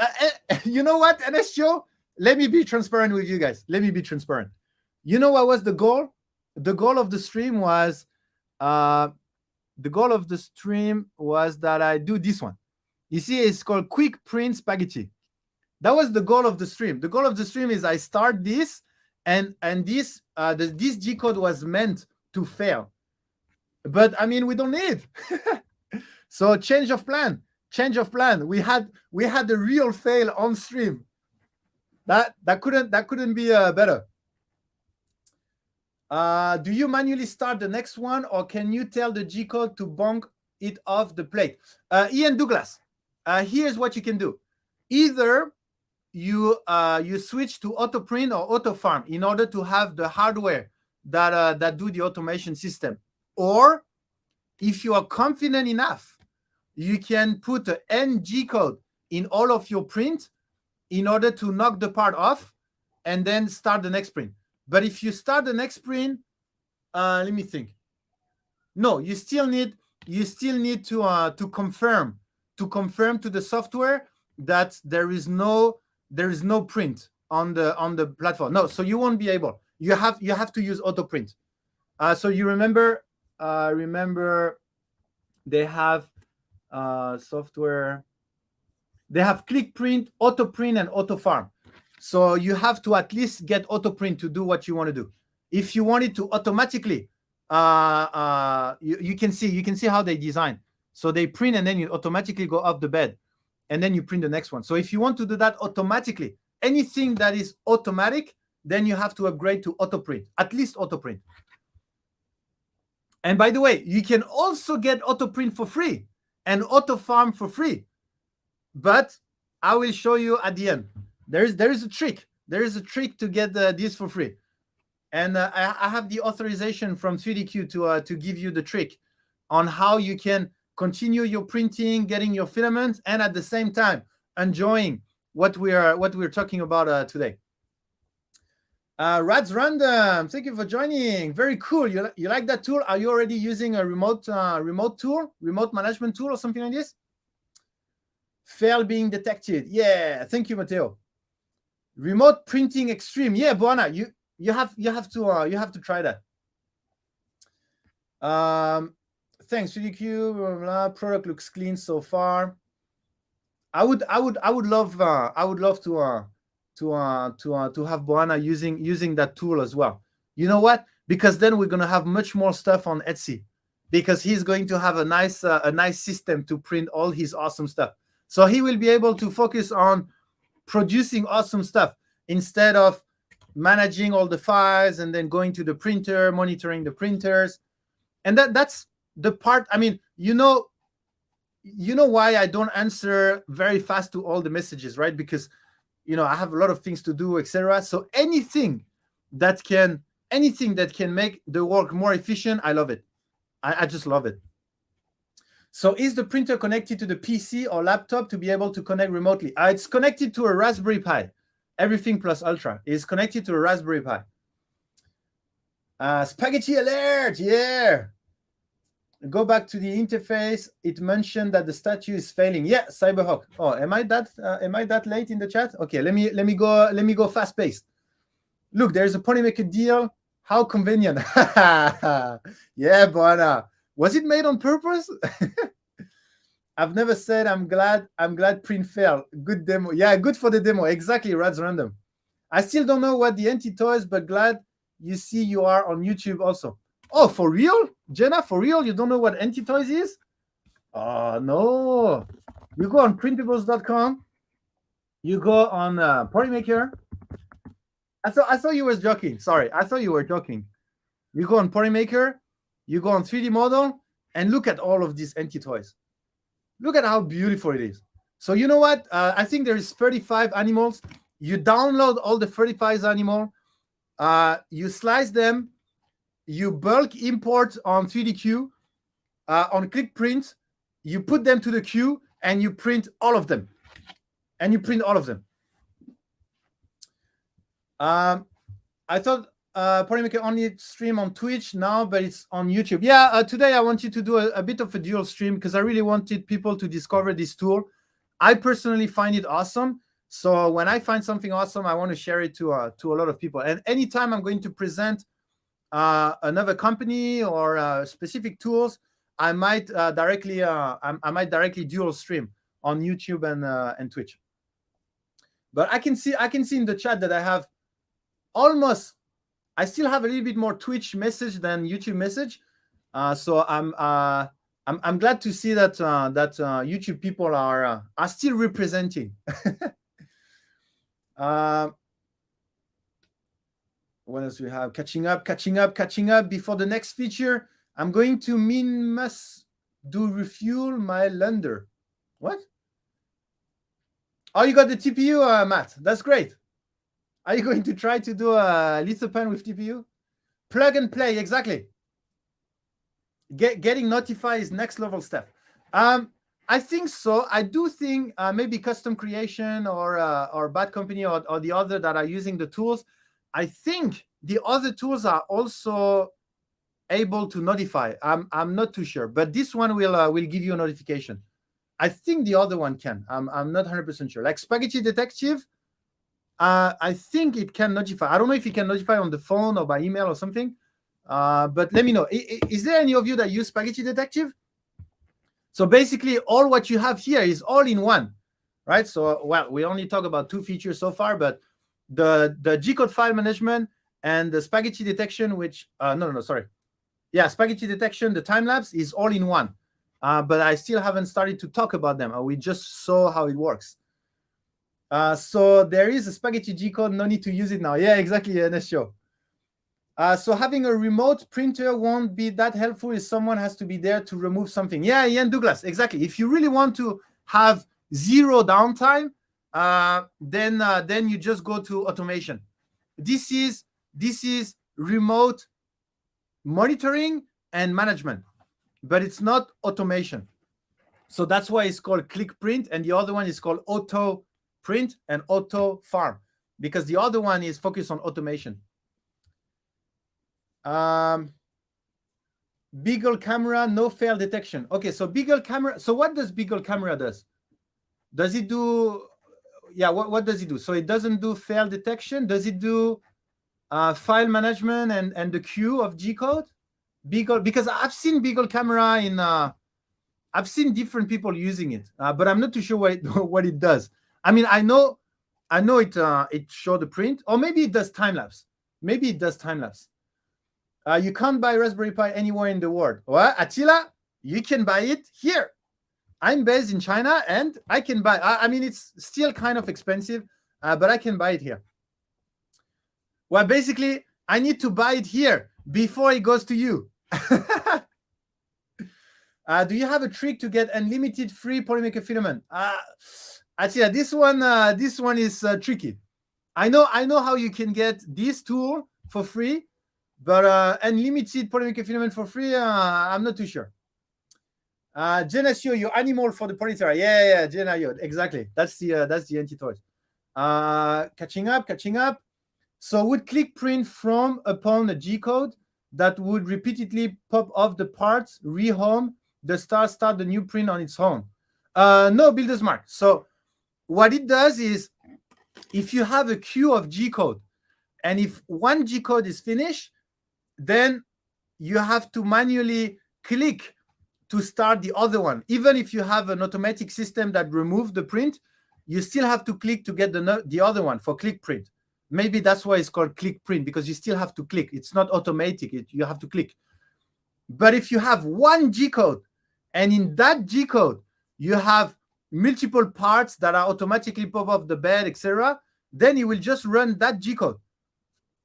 You know what, NSCHO? Let me be transparent with you guys. Let me be transparent. You know what was the goal? The goal of the stream was that I do this one. You see, it's called Quick Print Spaghetti. That was the goal of the stream. The goal of the stream is I start this, and this G code was meant to fail. But I mean, we don't need. So change of plan. We had the real fail on stream. That couldn't be better. Do you manually start the next one, or can you tell the G code to bonk it off the plate? Ian Douglas, here's what you can do. Either you switch to auto print or auto farm in order to have the hardware that do the automation system, or if you are confident enough, you can put an NG code in all of your print in order to knock the part off and then start the next print. But if you start the next print, let me think. No, you still need to confirm to the software that there is no print on the platform. No, so you won't be able. You have to use auto print. So you remember they have software. They have click print, auto print, and auto farm. So you have to at least get auto print to do what you want to do. If you want it to automatically, you can see how they design. So they print and then you automatically go off the bed. and then you print the next one. So if you want to do that automatically, anything that is automatic, then you have to upgrade to auto print, at least auto print. And by the way, you can also get auto print for free and auto farm for free. But I will show you at the end. There is a trick. There is a trick to get this for free. And I have the authorization from 3DQ to give you the trick on how you can continue your printing, getting your filaments, and at the same time enjoying what we're talking about today. Rats Random, thank you for joining. Very cool. You like that tool? Are you already using a remote tool, remote management tool, or something like this? Fail being detected. Yeah, thank you, Matteo. Remote printing extreme. Yeah, Buana, you have to try that. Thanks, 3DQ. Blah, blah, product looks clean so far. I would love to have Buana using that tool as well. You know what? Because then we're gonna have much more stuff on Etsy, because he's going to have a nice system to print all his awesome stuff. So he will be able to focus on producing awesome stuff instead of managing all the files and then going to the printer, monitoring the printers. And that's the part. I mean, you know why I don't answer very fast to all the messages, right? Because I have a lot of things to do, etc. So anything that can make the work more efficient, I love it. I just love it. So is the printer connected to the PC or laptop to be able to connect remotely? It's connected to a Raspberry Pi. Everything Plus Ultra is connected to a Raspberry Pi. Spaghetti alert, yeah. Go back to the interface. It mentioned that the statue is failing. Yeah, Cyberhawk. Oh, am I that late in the chat? Okay, let me go fast paced. Look, there's a Polymaker deal. How convenient. Yeah, Buana. Was it made on purpose? I've never said I'm glad print failed. Good demo. Yeah, good for the demo. Exactly, Rads Random. I still don't know what the anti-toys, but glad you see you are on YouTube also. Oh, for real? Jenna, for real? You don't know what anti-toys is? Oh, no. You go on printables.com. You go on Polymaker. I thought you were joking. Sorry, I thought you were joking. You go on Polymaker. You go on 3D Model and look at all of these anti-toys. Look at how beautiful it is. So you know what? I think there is 35 animals. You download all the 35 animals. You slice them. You bulk import on 3DQ. On Click Print, you put them to the queue and you print all of them. I thought Polymaker only stream on Twitch now, but it's on YouTube. Yeah, today I wanted to do a bit of a dual stream because I really wanted people to discover this tool. I personally find it awesome. So when I find something awesome, I want to share it to a lot of people. And anytime I'm going to present another company or specific tools, I might directly dual stream on YouTube and Twitch. But I can see in the chat that I have I still have a little bit more Twitch message than YouTube message. So I'm glad to see that YouTube people are still representing. What else we have? Catching up before the next feature. I'm going to must do refuel my Lunder. What? Oh, you got the TPU, Matt. That's great. Are you going to try to do a lithopen with TPU? Plug and play, exactly. Getting notified is next level step. I think so. I do think maybe Custom Creation or Bad Company or the other that are using the tools. I think the other tools are also able to notify. I'm not too sure, but this one will give you a notification. I think the other one can. I'm not 100% sure. Like Spaghetti Detective, I think it can notify. I don't know if it can notify on the phone or by email or something. But let me know. Is there any of you that use Spaghetti Detective? So basically, all what you have here is all in one, right? So, well, we only talk about 2 features so far, but the G-code file management and the Spaghetti detection, which Spaghetti detection, the time lapse is all in one. but I still haven't started to talk about them. We just saw how it works. So there is a spaghetti G-code, no need to use it now. Yeah, exactly, Nesho. So having a remote printer won't be that helpful if someone has to be there to remove something. Yeah, Ian Douglas, exactly. If you really want to have zero downtime, then you just go to automation. This is remote monitoring and management, but it's not automation. So that's why it's called Click Print, and the other one is called Auto Print and Auto Farm, because the other one is focused on automation. Beagle camera, no fail detection. Okay, so Beagle camera. So what does Beagle camera does? Does it do? Yeah, what does it do? So it doesn't do fail detection. Does it do file management and the queue of G-code? Beagle, because I've seen Beagle camera in. I've seen different people using it, but I'm not too sure what it does. I mean, I know it showed the print, or maybe it does time lapse. Maybe it does time lapse. You can't buy Raspberry Pi anywhere in the world. Well, Attila, you can buy it here. I'm based in China, and I can buy. I mean, it's still kind of expensive, but I can buy it here. Well, basically, I need to buy it here before it goes to you. Do you have a trick to get unlimited free polymaker filament? Actually, this one is tricky. I know how you can get this tool for free, but unlimited polymaker filament for free, I'm not too sure. Genasio, your animal for the polytera. Yeah, Genasio, exactly. That's the anti-toys. Catching up. So would Click Print from upon a G-code that would repeatedly pop off the parts, rehome the start the new print on its own? No, Builder's Mark. So what it does is, if you have a queue of G-code, and if one G-code is finished, then you have to manually click to start the other one. Even if you have an automatic system that removes the print, you still have to click to get the other one for Click Print. Maybe that's why it's called Click Print, because you still have to click. It's not automatic. You have to click. But if you have one G-code, and in that G-code, you have multiple parts that are automatically pop off the bed, etc., then it will just run that G-code.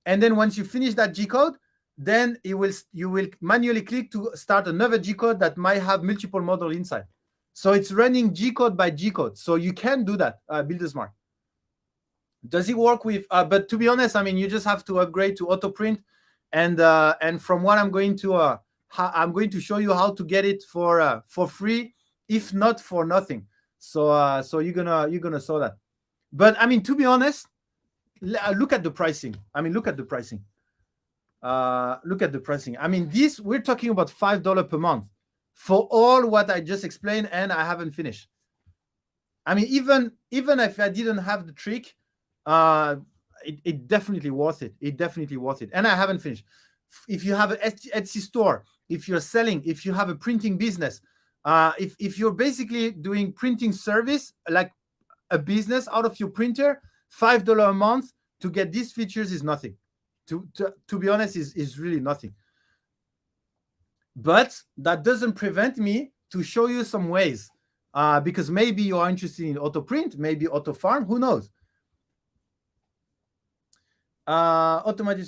And then once you finish that G-code, then you will manually click to start another G-code that might have multiple models inside. So it's running G-code by G-code. So you can do that, Builder's Mark. Does it work with? But to be honest, I mean, you just have to upgrade to auto print, and from what I'm going to show you how to get it for free, if not for nothing. So you're gonna saw that. But I mean, to be honest, look at the pricing. I mean, look at the pricing. I mean, this, we're talking about $5 per month for all what I just explained, and I haven't finished. I mean, even if I didn't have the trick, it definitely worth it. It definitely worth it. And I haven't finished. If you have an Etsy store, if you're selling, if you have a printing business, if you're basically doing printing service, like a business out of your printer, $5 a month to get these features is nothing. To be honest, is really nothing. But that doesn't prevent me to show you some ways, because maybe you are interested in auto print, maybe auto farm, who knows? Automatic.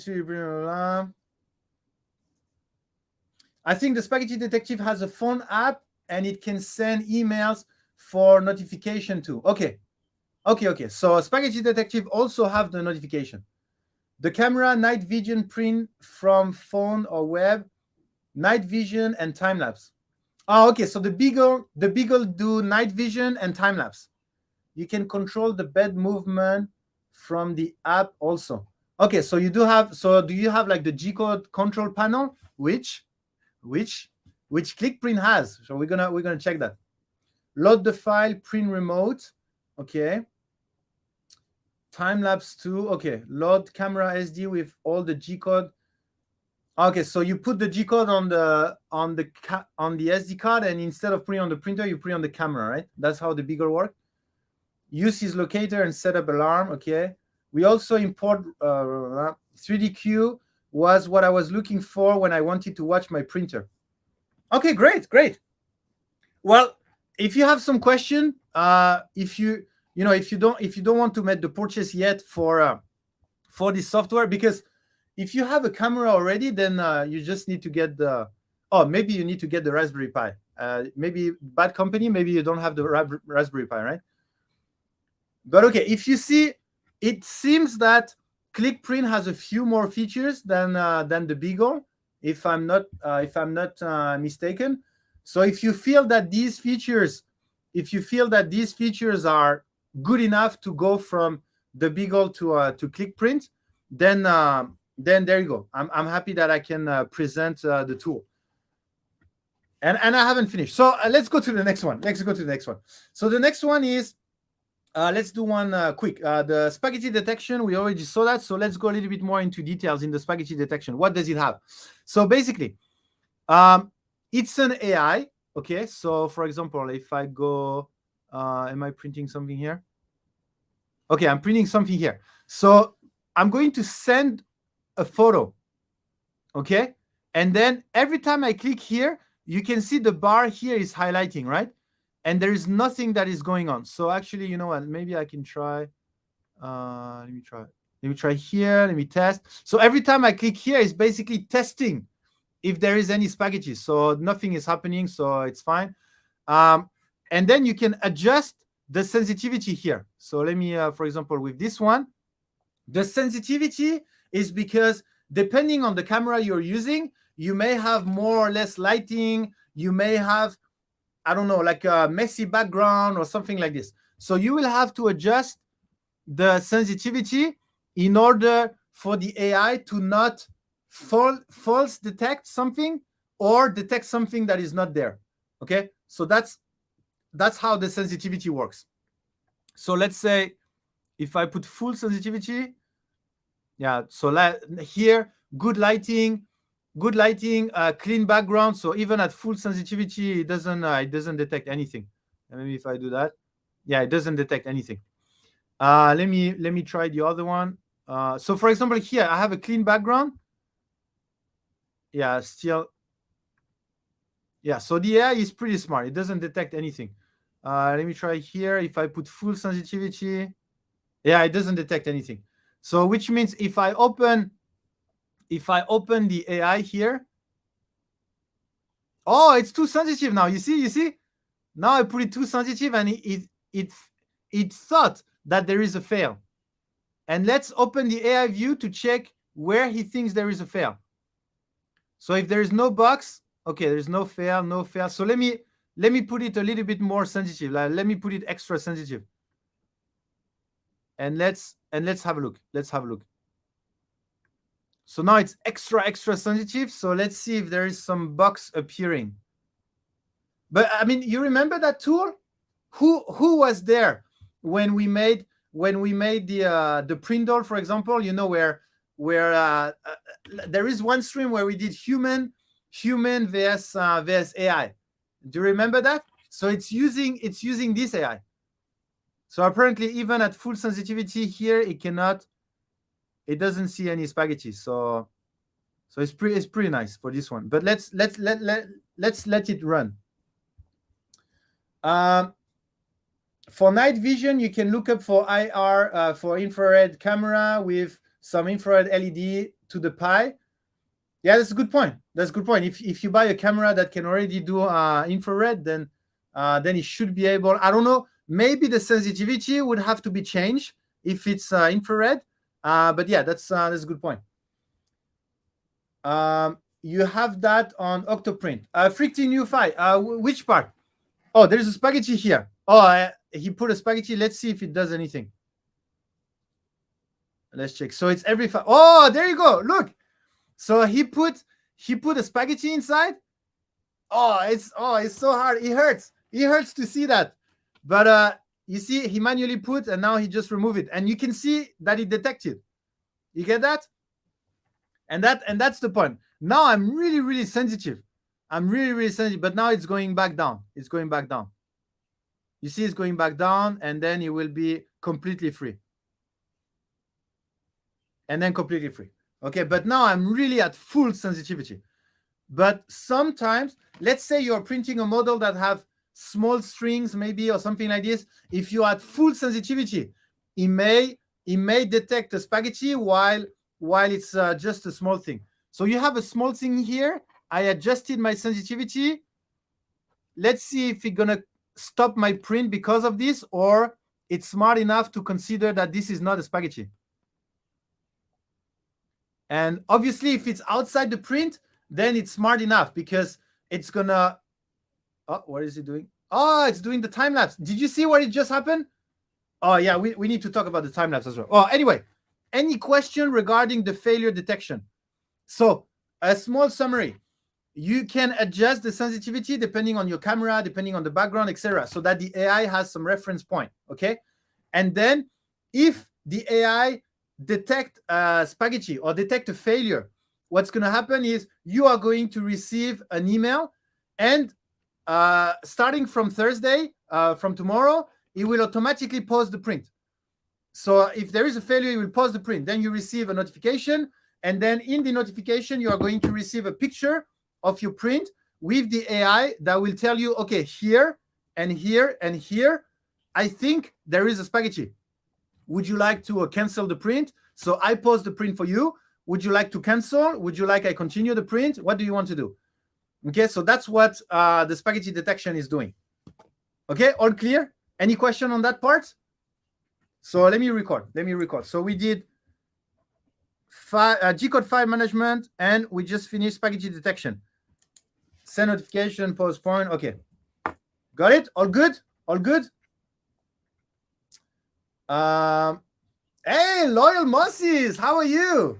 I think the Spaghetti Detective has a phone app, and it can send emails for notification too. Okay. So Spaghetti Detective also have the notification. The camera, night vision print from phone or web, night vision and time lapse. Oh, okay. So the Beagle do night vision and time lapse. You can control the bed movement from the app also. Okay, so you do have. So do you have like the G-code control panel, which Click Print has? So we're gonna check that. Load the file, print remote. Okay. Time lapse too. Okay. Load camera SD with all the G-code. Okay, so you put the G-code on the SD card, and instead of putting on the printer, you put it on the camera, right? That's how the Beagle works. Use his locator and set up alarm. Okay. We also import 3DQ was what I was looking for when I wanted to watch my printer. Okay, great. Well, if you have some question, if you don't want to make the purchase yet for this software, because if you have a camera already, then you just need to get maybe you need to get the Raspberry Pi. Maybe bad company, maybe you don't have the Raspberry Pi, right? But okay, if you see, it seems that ClickPrint has a few more features than the Beagle, if I'm not mistaken. So if you feel that these features are good enough to go from the Beagle to ClickPrint, then there you go. I'm happy that I can present the tool. And I haven't finished. So let's go to the next one. So the next one is, let's do one quick. The spaghetti detection, we already saw that. So let's go a little bit more into details in the spaghetti detection. What does it have? So basically, it's an AI. Okay. So for example, if I go, am I printing something here? Okay, I'm printing something here. So I'm going to send a photo. Okay. And then every time I click here, you can see the bar here is highlighting, right? And there is nothing that is going on. So actually, you know what? Maybe I can try. Let me try here. Let me test. So every time I click here, it's basically testing if there is any spaghetti. So nothing is happening. So it's fine. And then you can adjust the sensitivity here. So let me, for example, with this one, the sensitivity is because depending on the camera you're using, you may have more or less lighting. You may have, I don't know, like a messy background or something like this. So you will have to adjust the sensitivity in order for the AI to not false detect something or detect something that is not there. Okay, so that's how the sensitivity works. So let's say if I put full sensitivity, yeah, so here, good lighting, clean background. So even at full sensitivity, it doesn't detect anything. And maybe if I do that, yeah, it doesn't detect anything. Let me try the other one. So for example, here I have a clean background. Yeah, still. Yeah, so the AI is pretty smart. It doesn't detect anything. Let me try here. If I put full sensitivity, yeah, it doesn't detect anything. So which means if I open the AI here, oh, it's too sensitive now. You see? Now I put it too sensitive and it thought that there is a fail. And let's open the AI view to check where he thinks there is a fail. So if there is no box, okay, there's no fail. So let me put it a little bit more sensitive. Let me put it extra sensitive. And let's have a look. So now it's extra sensitive. So let's see if there is some box appearing. But I mean, you remember that tool? Who was there when we made the Prindle, for example? You know, where there is one stream where we did human vs AI. Do you remember that? So it's using this AI. So apparently, even at full sensitivity here, it doesn't see any spaghetti. So it's pretty nice for this one. But let's let it run. For night vision, you can look up for IR, for infrared camera with some infrared LED to the Pi. Yeah, that's a good point. If you buy a camera that can already do infrared, then it should be able. I don't know. Maybe the sensitivity would have to be changed if it's infrared. But yeah, that's a good point. You have that on Octoprint. FreakTinUFi. Which part? Oh, there's a spaghetti here. Oh, he put a spaghetti. Let's see if it does anything. Let's check. So it's every oh, there you go. Look. So he put a spaghetti inside. Oh, it's so hard. It hurts. It hurts to see that. But you see, he manually put, and now he just removed it, and you can see that it detected. You get that? And that's the point. Now I'm really sensitive. But now it's going back down. You see, it's going back down, and then it will be completely free. And then completely free. Okay, but now I'm really at full sensitivity. But sometimes, let's say you're printing a model that have small strings maybe or something like this, if you add full sensitivity, it may detect a spaghetti while it's just a small thing. So you have a small thing here. I adjusted my sensitivity. Let's see if it's gonna stop my print because of this, or it's smart enough to consider that this is not a spaghetti. And obviously, if it's outside the print, then it's smart enough because it's gonna. Oh, what is it doing? Oh, it's doing the time lapse. Did you see what it just happened? Oh, yeah, we need to talk about the time lapse as well. Oh, anyway, any question regarding the failure detection? So, a small summary. You can adjust the sensitivity depending on your camera, depending on the background, etc., so that the AI has some reference point, okay? And then if the AI detect spaghetti or detect a failure, what's going to happen is you are going to receive an email, and starting from Thursday, from tomorrow, it will automatically pause the print. So if there is a failure, it will pause the print. Then you receive a notification, and then in the notification, you are going to receive a picture of your print with the AI that will tell you, okay, here and here and here, I think there is a spaghetti. Would you like to cancel the print? So I pause the print for you. Would you like to cancel? Would you like I continue the print? What do you want to do? Okay, so that's what the spaghetti detection is doing. Okay, all clear? Any question on that part? So let me record. So we did G-code file management, and we just finished spaghetti detection. Send notification, pause point. Okay, got it. All good. Hey, loyal Mosses, how are you?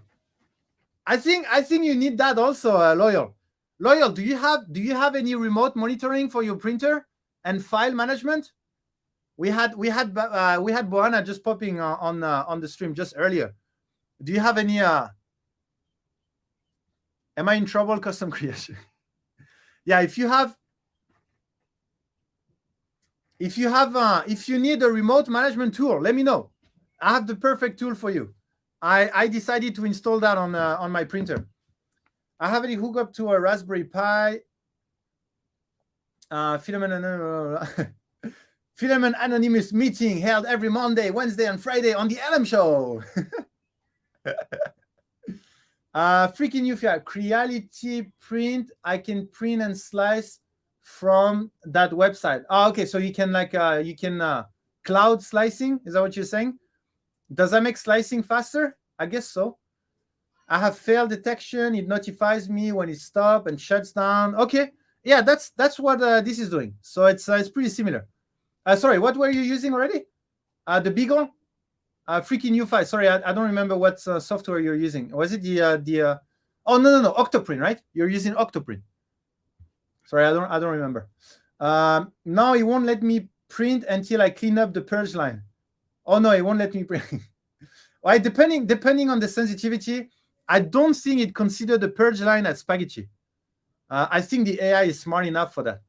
I think you need that also, loyal. Loyal, do you have any remote monitoring for your printer and file management? We had Boana just popping on the stream just earlier. Do you have any? Am I in trouble? Custom creation. Yeah, if you need a remote management tool, let me know. I have the perfect tool for you. I decided to install that on my printer. I have it hooked up to a Raspberry Pi. Filament Anonymous meeting held every Monday, Wednesday, and Friday on the LM Show. Freaking you, Creality Print. I can print and slice from that website. Oh, okay. So you can cloud slicing. Is that what you're saying? Does that make slicing faster? I guess so. I have fail detection. It notifies me when it stops and shuts down. Okay. Yeah, that's what this is doing. So it's pretty similar. Sorry, what were you using already? The Beagle? Freaking U5. Sorry, I don't remember what software you're using. Was it the oh no, Octoprint, right? You're using Octoprint. Sorry, I don't remember. Now it won't let me print until I clean up the purge line. Oh no, it won't let me print. Right, depending on the sensitivity, I don't think it considered the purge line as spaghetti. I think the AI is smart enough for that.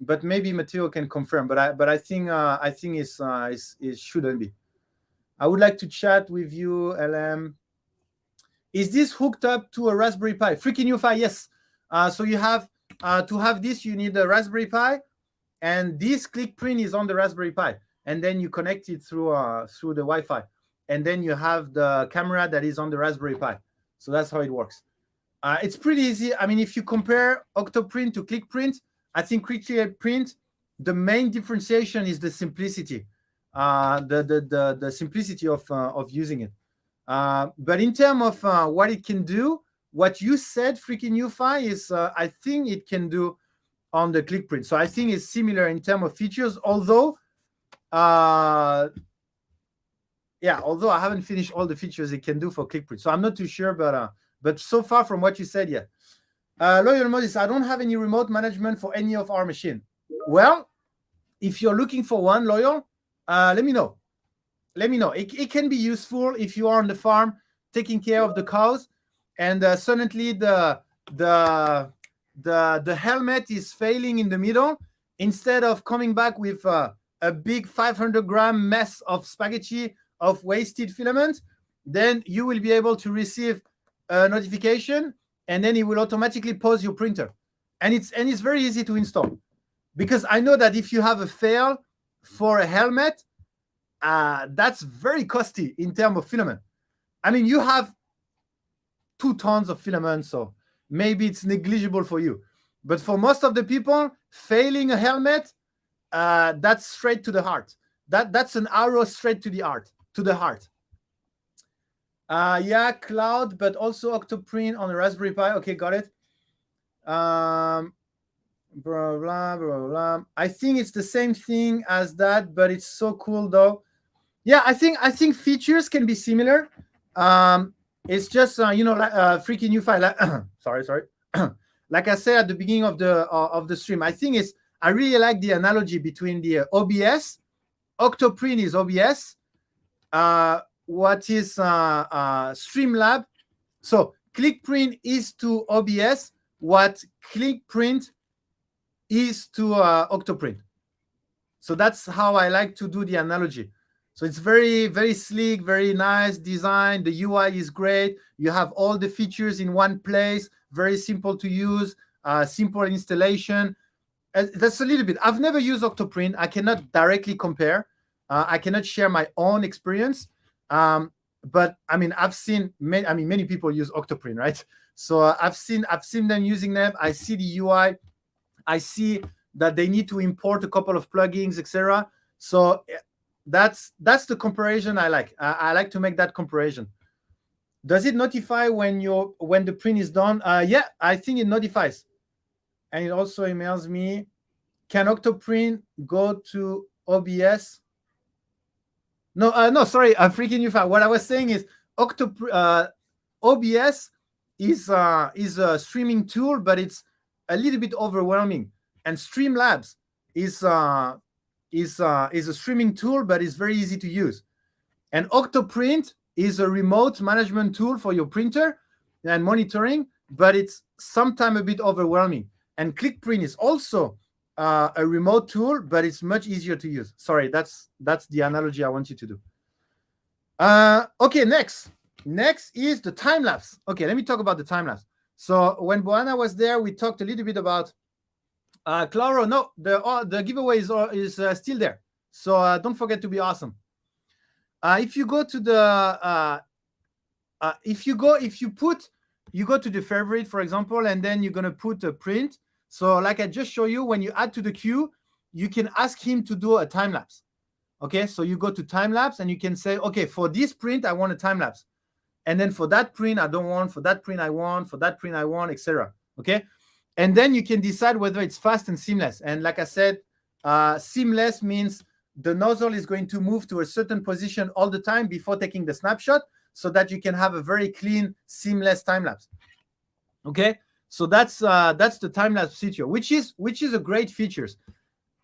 But maybe Matteo can confirm. But I think it shouldn't be. I would like to chat with you, LM. Is this hooked up to a Raspberry Pi? Freaking U5, yes. So you have to have this, you need a Raspberry Pi, and this click print is on the Raspberry Pi, and then you connect it through the Wi-Fi, and then you have the camera that is on the Raspberry Pi. So that's how it works. It's pretty easy. I mean, if you compare Octoprint to ClickPrint, I think ClickPrint, the main differentiation is the simplicity, the simplicity of using it. But in terms of what it can do, what you said, freaking U5, is I think it can do on the ClickPrint. So I think it's similar in terms of features, although I haven't finished all the features it can do for ClickPrint. So I'm not too sure, but so far from what you said, yeah. Loyal Moses, I don't have any remote management for any of our machine. Well, if you're looking for one, Loyal, let me know. It can be useful if you are on the farm taking care of the cows, and suddenly the helmet is failing in the middle. Instead of coming back with a big 500-gram mess of spaghetti of wasted filament, then you will be able to receive a notification, and then it will automatically pause your printer. And it's very easy to install. because I know that if you have a fail for a helmet, that's very costly in terms of filament. I mean, you have 2 tons of filament, so maybe it's negligible for you. But for most of the people, failing a helmet, that's straight to the heart. That's an arrow straight to the heart. Yeah, cloud, but also Octoprint on the Raspberry Pi. Okay, got it. Blah, blah, blah, blah. I think it's the same thing as that, but it's so cool though. Yeah, I think features can be similar. It's just like freaking UFI. Sorry. Like I said at the beginning of the stream, I really like the analogy between the OBS. Octoprint is OBS. What is Streamlab? So ClickPrint is to OBS what ClickPrint is to Octoprint. So that's how I like to do the analogy. So it's very, very sleek, very nice design. The UI is great. You have all the features in one place. Very simple to use, simple installation. That's a little bit. I've never used Octoprint. I cannot directly compare. I cannot share my own experience. But I mean, I've seen many people use Octoprint, right? So I've seen them using them. I see the UI. I see that they need to import a couple of plugins, etc. So that's the comparison I like. I like to make that comparison. Does it notify when the print is done? Yeah, I think it notifies, and it also emails me. Can Octoprint go to OBS? No, sorry, I'm freaking you out. What I was saying is OBS is a streaming tool, but it's a little bit overwhelming. And Streamlabs is a streaming tool, but it's very easy to use. And Octoprint is a remote management tool for your printer and monitoring, but it's sometimes a bit overwhelming. And ClickPrint is also a remote tool, but it's much easier to use. Sorry, that's the analogy I want you to do. Okay, next is the time lapse. Okay, let me talk about the time lapse. So when Boana was there, we talked a little bit about Claro. No, the giveaway is still there. So don't forget to be awesome. If you go to the you go to the favorite, for example, and then you're gonna put a print. So like I just showed you, when you add to the queue, you can ask him to do a time lapse. Okay, so you go to time lapse and you can say, okay, for this print, I want a time lapse. And then for that print, I don't want, for that print, I want, for that print, I want, etc. Okay, and then you can decide whether it's fast and seamless. And like I said, seamless means the nozzle is going to move to a certain position all the time before taking the snapshot, so that you can have a very clean, seamless time lapse. Okay, so that's the time lapse feature, which is a great feature.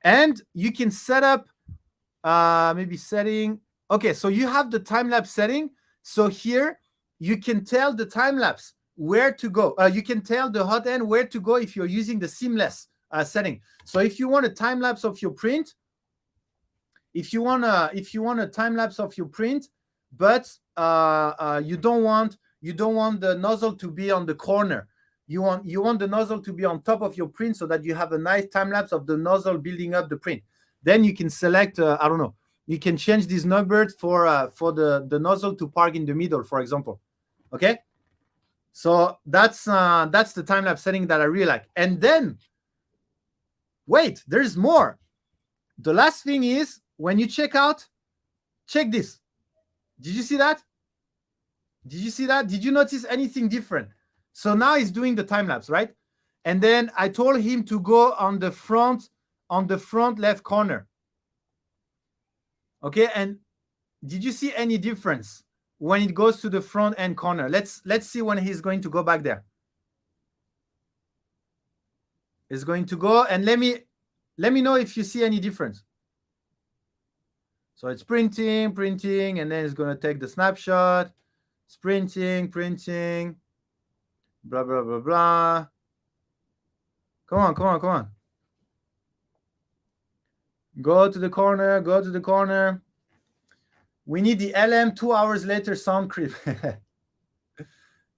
And you can set up maybe setting. Okay, so you have the time lapse setting. So here you can tell the time lapse where to go. You can tell the hot end where to go if you're using the seamless setting. So if you want a time lapse of your print, if you want a time lapse of your print, but you don't want the nozzle to be on the corner. You want the nozzle to be on top of your print, so that you have a nice time lapse of the nozzle building up the print. Then you can select, I don't know, you can change this number for the nozzle to park in the middle, for example. Okay, so that's the time lapse setting that I really like. And then, wait, there's more. The last thing is, when you check out, check this. Did you see that? Did you see that? Did you notice anything different? So now he's doing the time lapse, right? And then I told him to go on the front left corner. Okay, and did you see any difference when it goes to the front end corner? Let's see when he's going to go back there. He's going to go, and let me know if you see any difference. So it's printing, and then it's going to take the snapshot. It's printing, blah, blah, blah, blah. Come on. Go to the corner. We need the LM 2 hours later sound creep.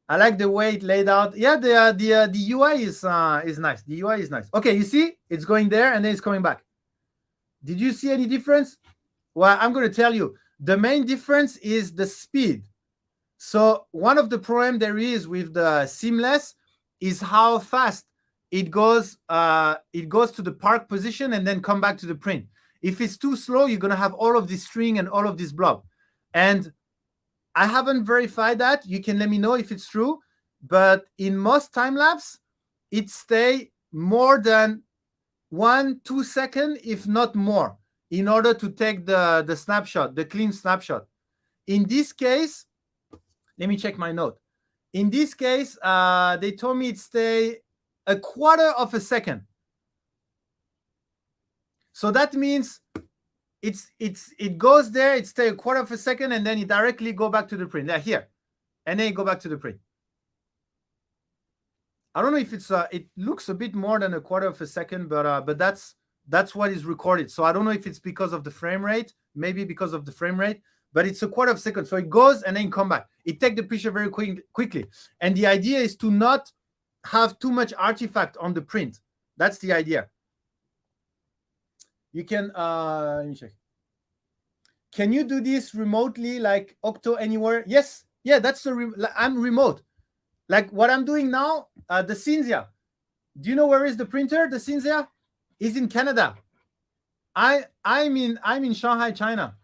I like the way it laid out. Yeah, the UI is nice. The UI is nice. Okay, you see, it's going there and then it's coming back. Did you see any difference? Well, I'm going to tell you. The main difference is the speed. So one of the problem there is with the seamless is how fast it goes. It goes to the park position and then come back to the print. If it's too slow, you're going to have all of this string and all of this blob. And I haven't verified that. You can let me know if it's true. But in most time lapse, it stay more than 1-2 seconds, if not more, in order to take the snapshot, the clean snapshot. In this case, let me check my note. In this case, they told me it stay 1/4 of a second. So that means it goes there, it stay 1/4 of a second, and then it directly go back to the print. Yeah, here, and then it go back to the print. I don't know if it's it looks a bit more than 1/4 of a second, but that's what is recorded. So I don't know if it's because of the frame rate, maybe because of the frame rate, but it's 1/4 of a second. So it goes and then come back. It takes the picture very quickly. And the idea is to not have too much artifact on the print. That's the idea. You can, let me check. Can you do this remotely, like Octo Anywhere? Yes. Yeah, that's I'm remote. Like what I'm doing now, the Cinzia. Do you know where is the printer? The Cinzia is in Canada. I'm in Shanghai, China.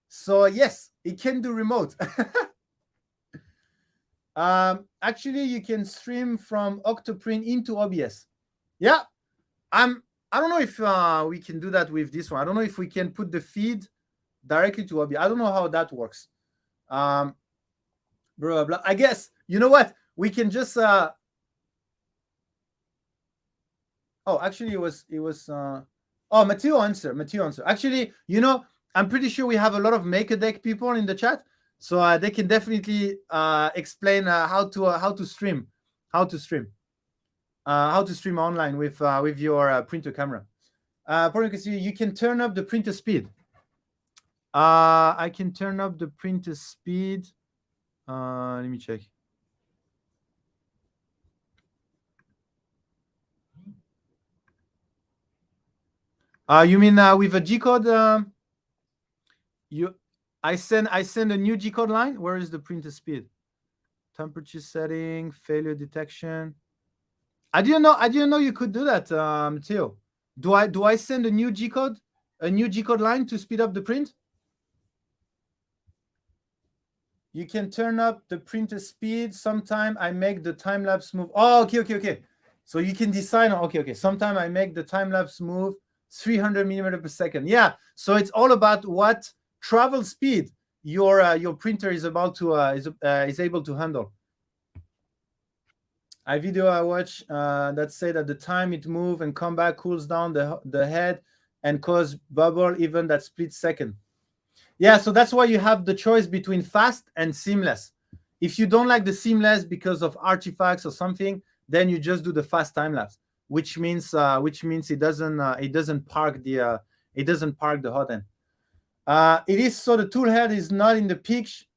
So yes, it can do remote. Actually, you can stream from Octoprint into OBS. Yeah, I don't know if we can do that with this one. I don't know if we can put the feed directly to OBS. I don't know how that works. Blah, blah, blah. I guess, you know what? We can just oh, actually it was oh, Matteo answer. Actually, you know, I'm pretty sure we have a lot of MakerDeck people in the chat, so they can definitely explain how to stream online with your printer camera. You can turn up the printer speed. I can turn up the printer speed. Let me check. You mean with a G-code? I send a new G-code line. Where is the printer speed? Temperature setting, failure detection. I didn't know you could do that, Matteo. Do I send a new G-code line to speed up the print? You can turn up the printer speed. Sometime I make the time lapse move. Oh, okay. So you can decide. Okay. Sometime I make the time lapse move 300 millimeter per second. Yeah. So it's all about what travel speed your printer is about to is able to handle. I watch that say that the time it move and come back cools down the head and cause bubble even that split second. Yeah, so that's why you have the choice between fast and seamless. If you don't like the seamless because of artifacts or something, then you just do the fast time lapse, which means it doesn't park the hot end. It is so the tool head is not in the peak,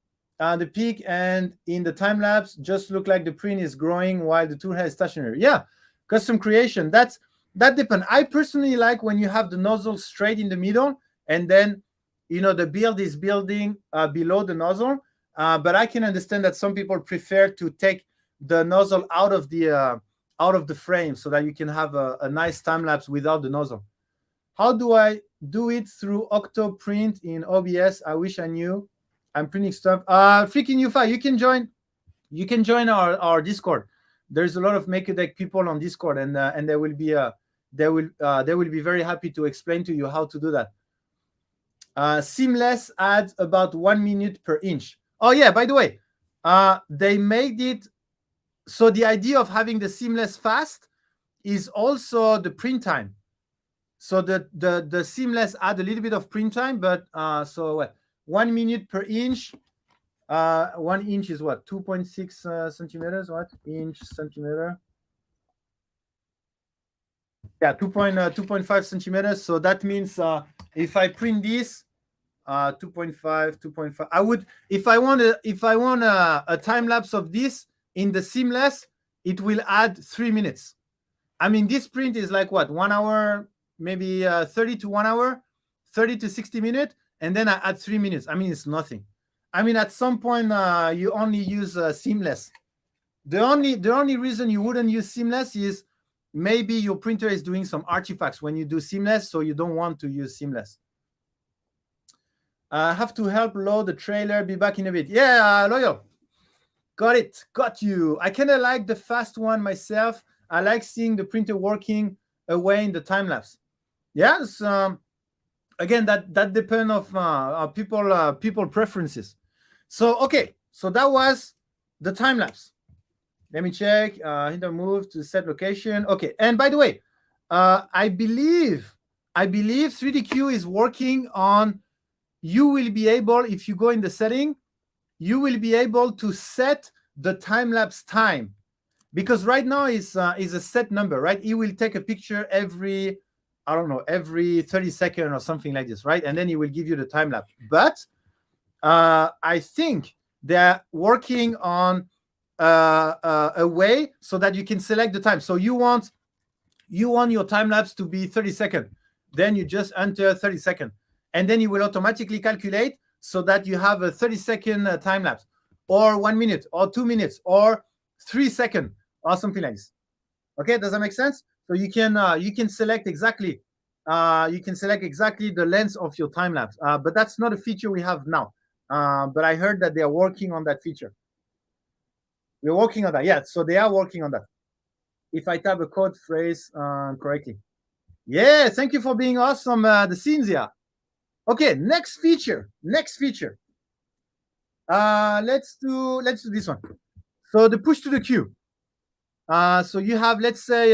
and in the time lapse just look like the print is growing while the tool head is stationary. Yeah, custom creation. That depends. I personally like when you have the nozzle straight in the middle, and then the build is building below the nozzle. But I can understand that some people prefer to take the nozzle out of the frame so that you can have a nice time lapse without the nozzle. How do I do it through Octoprint in OBS? I wish I knew. I'm printing stuff. Freaking UFI, you can join our Discord. There's a lot of MakerDeck people on Discord, and they will be very happy to explain to you how to do that. Seamless adds about 1 minute per inch. Oh yeah, by the way, they made it so the idea of having the seamless fast is also the print time. So the seamless add a little bit of print time, but so what? 1 minute per inch. 1 inch is what? 2.6 centimeters. What? Inch centimeter. Yeah, 2.5 centimeters. So that means if I print this 2.5. I would, if I want a time lapse of this, in the seamless, it will add 3 minutes. I mean, this print is like what, 1 hour, maybe 30 to 1 hour, 30 to 60 minutes, and then I add 3 minutes. I mean, it's nothing. I mean, at some point, you only use seamless. The only reason you wouldn't use seamless is maybe your printer is doing some artifacts when you do seamless, so you don't want to use seamless. I have to help load the trailer. Be back in a bit. Yeah, Loyal. Got it. Got you. I kind of like the fast one myself. I like seeing the printer working away in the time lapse. Yes. Again, that depends of people preferences. So okay. So that was the time lapse. Let me check. Hit the move to set location. Okay. And by the way, I believe 3DQ is working on. You will be able, if you go in the setting, you will be able to set the time-lapse time, because right now is a set number, right? It will take a picture every 30 seconds or something like this, right? And then it will give you the time-lapse. But I think they're working on a way so that you can select the time. So you want your time-lapse to be 30 seconds. Then you just enter 30 seconds. And then it will automatically calculate so that you have a 30-second time lapse, or 1 minute, or 2 minutes, or 3 seconds, or something like this. Okay, does that make sense? So you can select exactly the length of your time lapse. But that's not a feature we have now. But I heard that they are working on that feature. We're working on that. Yeah, so they are working on that. If I type a code phrase correctly. Yeah, thank you for being awesome, the Cynthia. Okay, next feature. Let's do this one. So the push to the queue. So you have, let's say,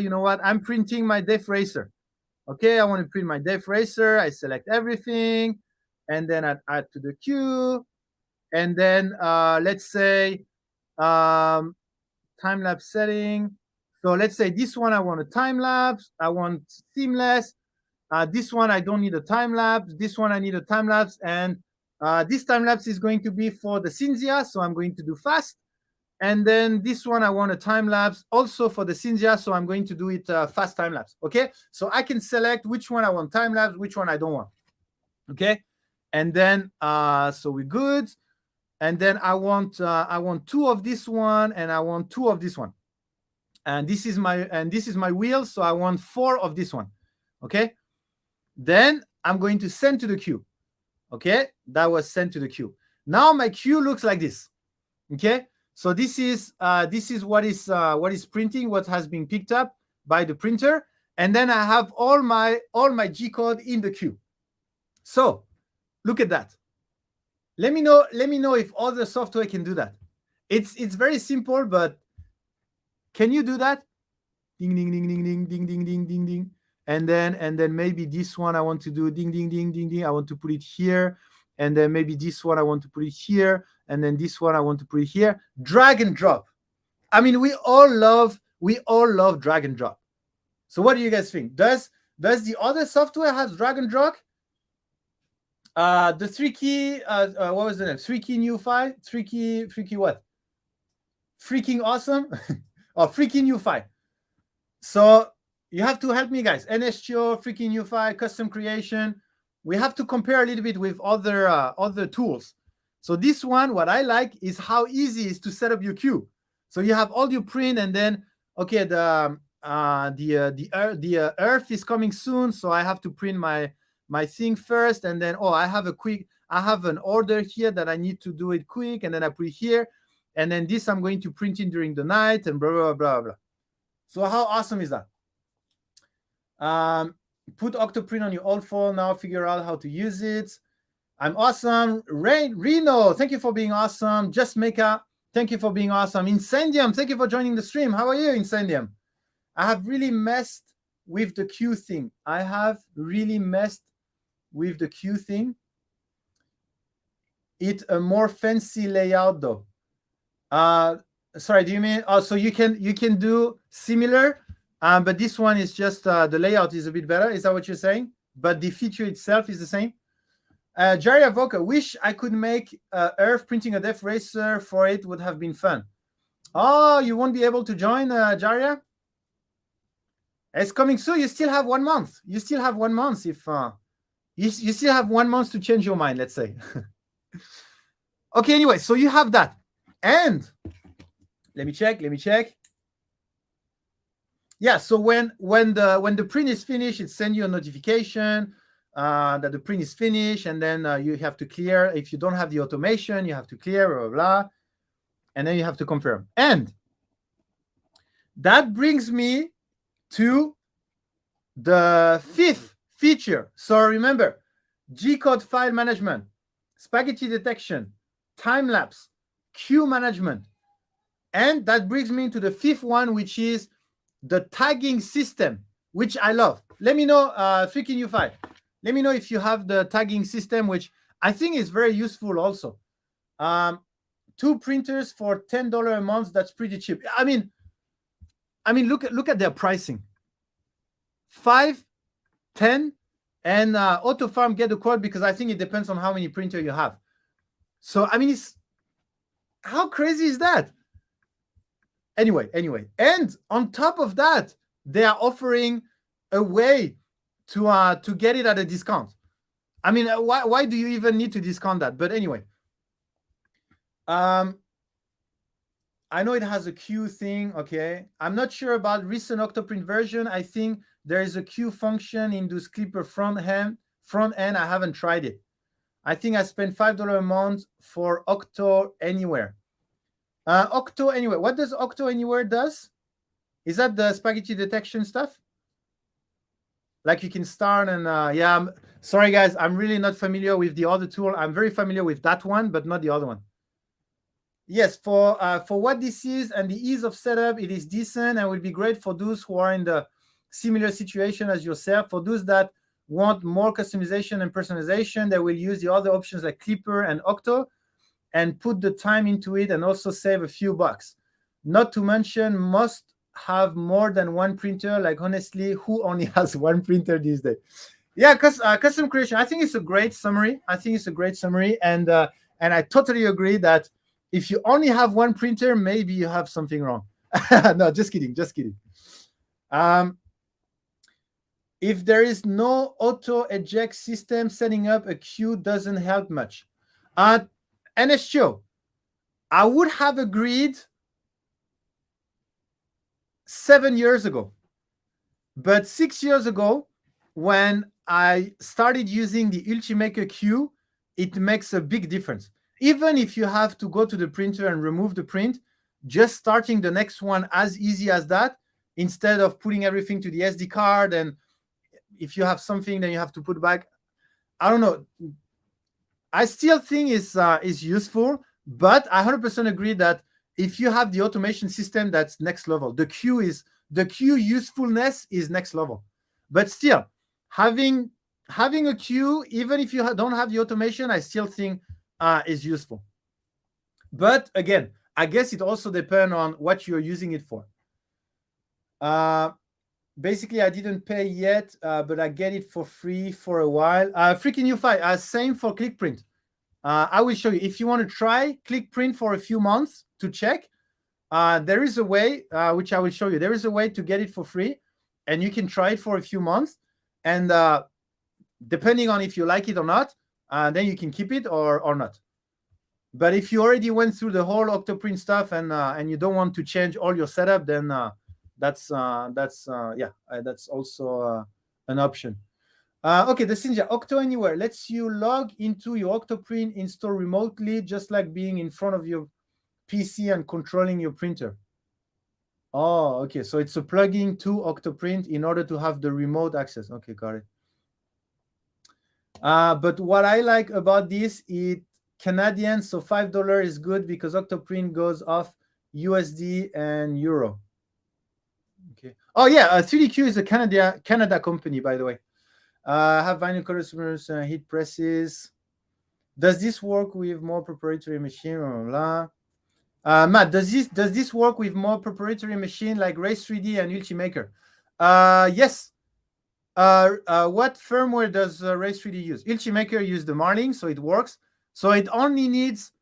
you know what? I'm printing my def racer. Okay, I want to print my def racer. I select everything, and then I add to the queue. And then let's say time lapse setting. So let's say this one I want a time lapse. I want seamless. This one, I don't need a time lapse. This one, I need a time lapse. And this time lapse is going to be for the Cynthia. So I'm going to do fast. And then this one, I want a time lapse also for the Cynthia. So I'm going to do it fast time lapse. Okay. So I can select which one I want time lapse, which one I don't want. Okay. And then, so we're good. And then I want 2 of this one, and I want 2 of this one. And this is my wheel. So I want 4 of this one. Okay. Then I'm going to send to the queue. Okay, that was sent to the queue. Now my queue looks like this. Okay, so this is what is printing, what has been picked up by the printer, and then I have all my G code in the queue. So look at that. Let me know if other software can do that. It's very simple, but can you do that? Ding ding ding ding ding ding ding ding ding ding. And then maybe this one I want to do ding ding ding ding ding. I want to put it here, and then maybe this one I want to put it here, and then this one I want to put it here. Drag and drop. I mean, we all love drag and drop. So what do you guys think? Does the other software have drag and drop? The 3-key, what was the name? 3-key new file? 3-key what? Freaking awesome, or freaking new file. So you have to help me, guys. NSGO, freaking new file, custom creation. We have to compare a little bit with other tools. So this one, what I like is how easy it is to set up your queue. So you have all your print, and then okay, the Earth is coming soon, so I have to print my thing first, and then I have an order here that I need to do it quick, and then I put it here, and then this I'm going to print in during the night, and blah blah blah blah. So how awesome is that? Put Octoprint on your old file now. Figure out how to use it. I'm awesome. Reno, thank you for being awesome. Just Mecca, thank you for being awesome. Incendium, thank you for joining the stream. How are you, Incendium? I have really messed with the queue thing. It's a more fancy layout though. Sorry, do you mean? Oh, so you can do similar, but this one is just the layout is a bit better. Is that what you're saying? But the feature itself is the same. Jerry Avoca, wish I could make Earth printing a def racer for it would have been fun. Oh, you won't be able to join, Jaria? It's coming soon. You still have 1 month. You still have 1 month. If you still have 1 month to change your mind, let's say. Okay, anyway, so you have that. And let me check. Yeah, so when the print is finished, it sends you a notification that the print is finished, and then you have to clear. If you don't have the automation, you have to clear, blah, blah, blah, and then you have to confirm. And that brings me to the fifth feature. So remember, G-code file management, spaghetti detection, time lapse, queue management. And that brings me to the fifth one, which is the tagging system, which I love. Let me know, FreakinU5. Let me know if you have the tagging system, which I think is very useful also. 2 printers for $10 a month. That's pretty cheap. I mean, look at their pricing. 5, 10, and AutoFarm get a quote because I think it depends on how many printer you have. So I mean, how crazy is that? Anyway, and on top of that, they are offering a way to get it at a discount. I mean, why do you even need to discount that? But anyway, I know it has a queue thing. Okay, I'm not sure about recent Octoprint version. I think there is a queue function in this Clipper front end. I haven't tried it. I think I spent $5 a month for Octo Anywhere. Octo Anywhere. What does Octo Anywhere does? Is that the spaghetti detection stuff? Like you can start and yeah. Sorry guys, I'm really not familiar with the other tool. I'm very familiar with that one, but not the other one. Yes, for what this is and the ease of setup, it is decent and will be great for those who are in the similar situation as yourself. For those that want more customization and personalization, they will use the other options like Clipper and Octo and put the time into it and also save a few bucks. Not to mention, must have more than one printer. Like honestly, who only has one printer these days? Yeah, because custom creation, I think it's a great summary. And I totally agree that if you only have one printer, maybe you have something wrong. No, just kidding. If there is no auto eject system, setting up a queue doesn't help much. NSGO, I would have agreed 7 years ago, but 6 years ago, when I started using the Ultimaker queue, it makes a big difference. Even if you have to go to the printer and remove the print, just starting the next one as easy as that, instead of putting everything to the SD card, and if you have something, then you have to put back. I don't know. I still think is useful, but I 100% agree that if you have the automation system, that's next level. The queue usefulness is next level. But still, having a queue, even if you don't have the automation, I still think is useful. But again, I guess it also depends on what you're using it for. Basically, I didn't pay yet, but I get it for free for a while. FreakinU5, same for ClickPrint. I will show you. If you want to try ClickPrint for a few months to check, there is a way, which I will show you. There is a way to get it for free, and you can try it for a few months. And depending on if you like it or not, then you can keep it or not. But if you already went through the whole Octoprint stuff and you don't want to change all your setup, then that's also an option. Okay, the Cynthia, Octo Anywhere lets you log into your Octoprint install remotely, just like being in front of your PC and controlling your printer. Oh, okay. So it's a plugin to Octoprint in order to have the remote access. Okay, got it. But what I like about this, it Canadian, so $5 is good because Octoprint goes off USD and Euro. Okay. Oh yeah, 3DQ is a Canada company, by the way. Have vinyl customers, heat presses. Does this work with more proprietary machine? Blah, blah. Matt, does this work with more proprietary machine like Race3D and Ultimaker? Yes. What firmware does Race3D use? Ultimaker use the Marlin, so it works. So it only needs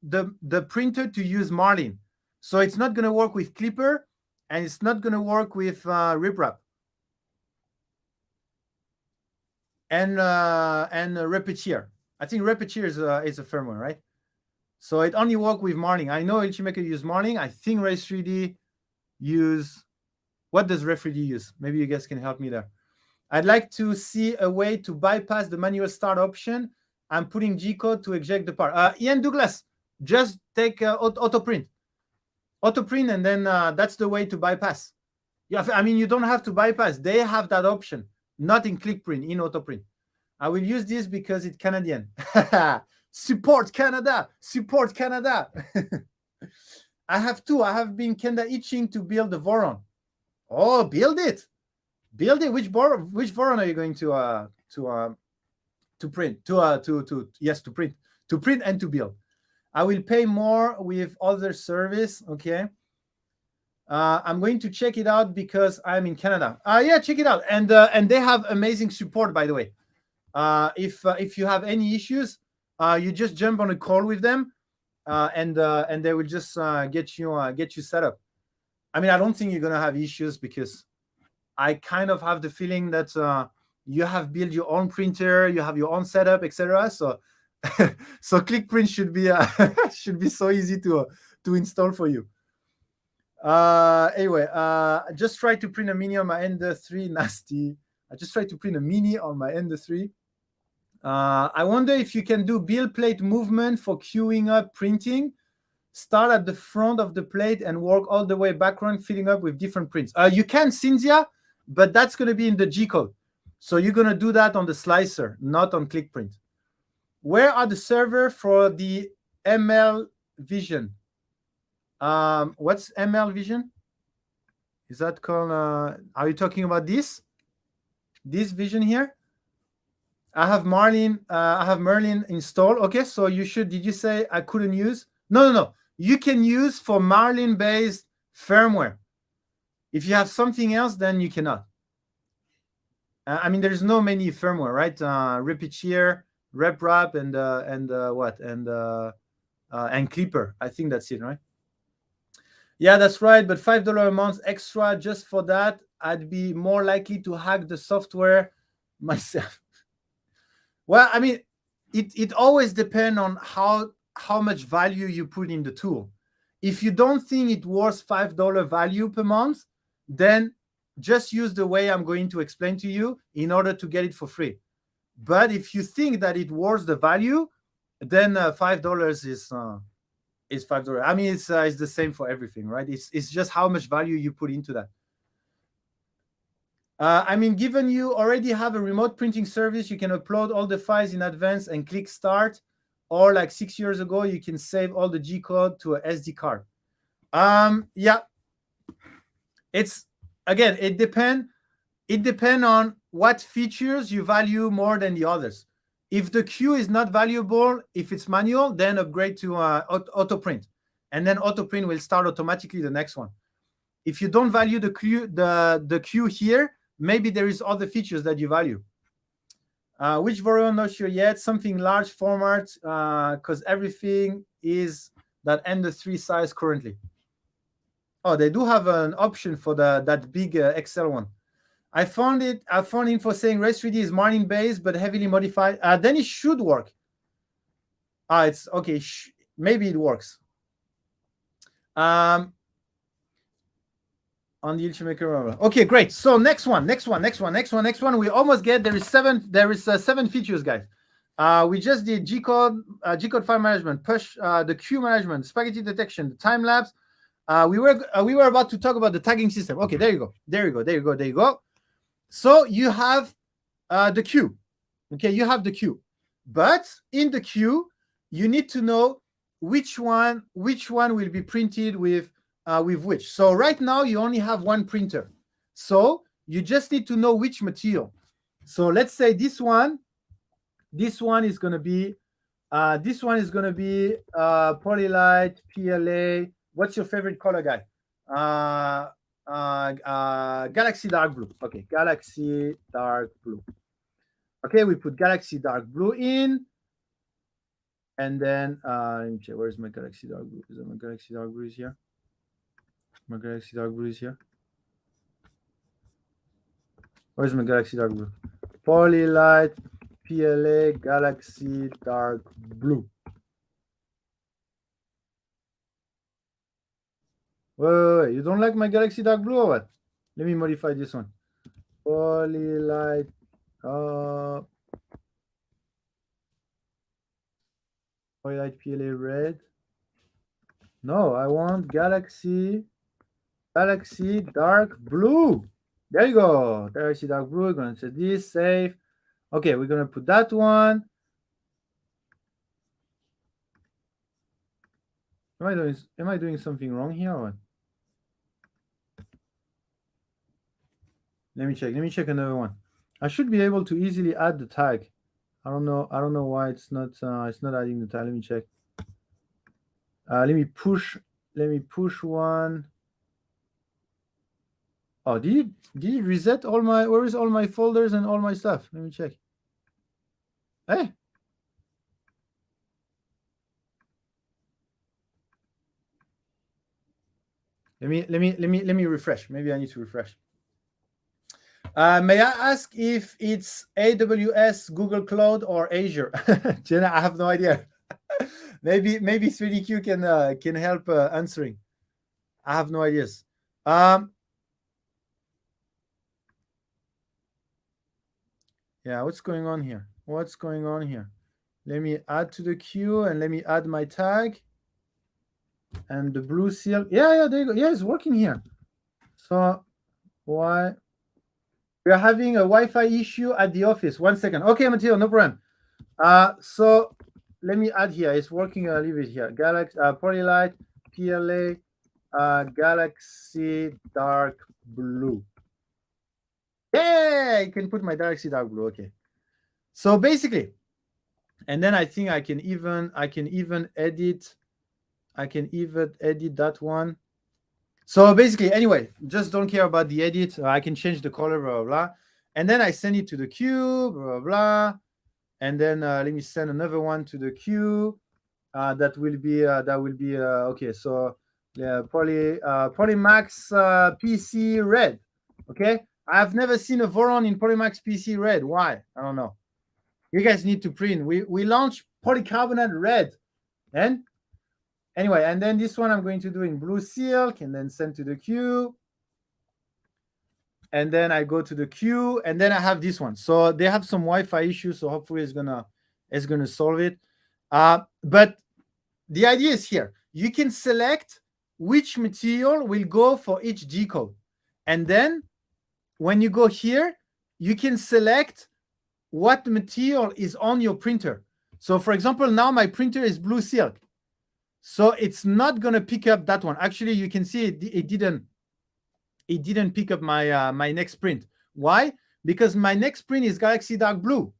the printer to use Marlin. So it's not going to work with Klipper, and it's not going to work with RipWrap and Repetier. I think Repetier is a firmware, right? So it only works with Marlin. I know Ultimaker use Marlin. I think Race 3D use, what does Ref 3D use? Maybe you guys can help me there. I'd like to see a way to bypass the manual start option. I'm putting G-code to eject the part. Ian Douglas, just take auto print, and then that's the way to bypass. Yeah, I mean, you don't have to bypass. They have that option, not in ClickPrint, in auto print. I will use this because it's Canadian. Support Canada, support Canada. I have two. I have been kinda itching to build the Voron. Oh, build it. Build it. Which Voron are you going to print? To print. To print and to build. I will pay more with other service. Okay. I'm going to check it out because I'm in Canada. Yeah, check it out. And they have amazing support, by the way. If you have any issues, you just jump on a call with them, and they will just get you set up. I mean, I don't think you're gonna have issues because I kind of have the feeling that you have built your own printer, you have your own setup, etc. So, so ClickPrint should be so easy to install for you. Anyway, I just tried to print a mini on my Ender 3. Nasty. I just tried to print a mini on my Ender 3. I wonder if you can do build plate movement for queuing up printing. Start at the front of the plate and work all the way background, filling up with different prints. You can, Cynthia, but that's going to be in the G-code. So you're going to do that on the slicer, not on ClickPrint. Where are the server for the ML Vision? What's ML Vision? Is that called, are you talking about this? This Vision here? I have Marlin installed. Okay, so you should, did you say I couldn't use? No. You can use for Marlin-based firmware. If you have something else, then you cannot. I mean, there's no many firmware, right? Repetier, RepWrap, and Klipper. I think that's it, right? Yeah, that's right. But $5 a month extra just for that, I'd be more likely to hack the software myself. Well, I mean, it always depends on how much value you put in the tool. If you don't think it worth $5 value per month, then just use the way I'm going to explain to you in order to get it for free. But if you think that it worth the value, then $5 is $5. I mean, it's the same for everything, right? It's just how much value you put into that. I mean, given you already have a remote printing service, you can upload all the files in advance and click start. Or like 6 years ago, you can save all the G-code to a SD card. Yeah. It's, again, it depends on what features you value more than the others. If the queue is not valuable, if it's manual, then upgrade to auto print. And then auto print will start automatically the next one. If you don't value the queue here, maybe there is other features that you value. Which Voron, not sure yet. Something large format, because everything is that Ender 3 size currently. Oh, they do have an option for that big Excel one. I found info saying Race 3D is Marlin based but heavily modified. Then it should work. It's okay. Maybe it works. On the Ultimaker. Okay, great. So next one. We almost get, there is seven features, guys. We just did G-code file management, push the queue management, spaghetti detection, the time lapse. We were about to talk about the tagging system. Okay, there you go. So you have the queue. Okay, you have the queue. But in the queue, you need to know which one will be printed with which. So right now you only have one printer. So you just need to know which material. So let's say this one is going to be Polylite, PLA. What's your favorite color, guy? Galaxy Dark Blue. Okay, Galaxy Dark Blue. Okay, we put Galaxy Dark Blue in. And then let me check. Where's my Galaxy Dark Blue? Is that my Galaxy Dark Blue is here? My Galaxy Dark Blue is here. Where's my Galaxy Dark Blue? Polylight PLA Galaxy Dark Blue. Wait. You don't like my Galaxy Dark Blue or what? Let me modify this one. Polylight. Polylight PLA red. No, I want Galaxy Dark Blue. There you go. Galaxy Dark Blue. We're gonna set this, save. Okay, we're gonna put that one. Am I doing something wrong here or what? Let me check another one. I should be able to easily add the tag. I don't know why it's not adding the tag. Let me check. Let me push one. Oh, did it reset all my, where is all my folders and all my stuff? Let me check. Hey. Let me refresh. Maybe I need to refresh. May I ask if it's AWS, Google Cloud, or Azure? Jenna, I have no idea. maybe 3DQ can help answering. I have no ideas. Yeah, what's going on here? Let me add to the queue and let me add my tag and the blue seal. Yeah, there you go. Yeah, it's working here. So why? We are having a Wi-Fi issue at the office. 1 second. Okay, Matteo, no problem. So let me add here. It's working a little bit here. Galaxy Polylight PLA Galaxy Dark Blue. Yeah, I can put my Galaxy Dark Blue. Okay. So basically, and then I think I can even edit. I can even edit that one. So basically, anyway, just don't care about the edit. I can change the color, blah, blah, blah. And then I send it to the queue, blah, blah, blah. And then let me send another one to the queue. That will be okay. So yeah, Polymax PC red. Okay, I've never seen a Voron in Polymax PC red. Why? I don't know. You guys need to print. We launched polycarbonate red, and anyway, and then this one I'm going to do in blue silk and then send to the queue. And then I go to the queue, and then I have this one. So they have some Wi-Fi issues, so hopefully it's gonna solve it. But the idea is here. You can select which material will go for each G code. And then when you go here, you can select what material is on your printer. So for example, now my printer is blue silk. So it's not going to pick up that one. Actually, you can see it didn't pick up my my next print. Why? Because my next print is Galaxy Dark Blue.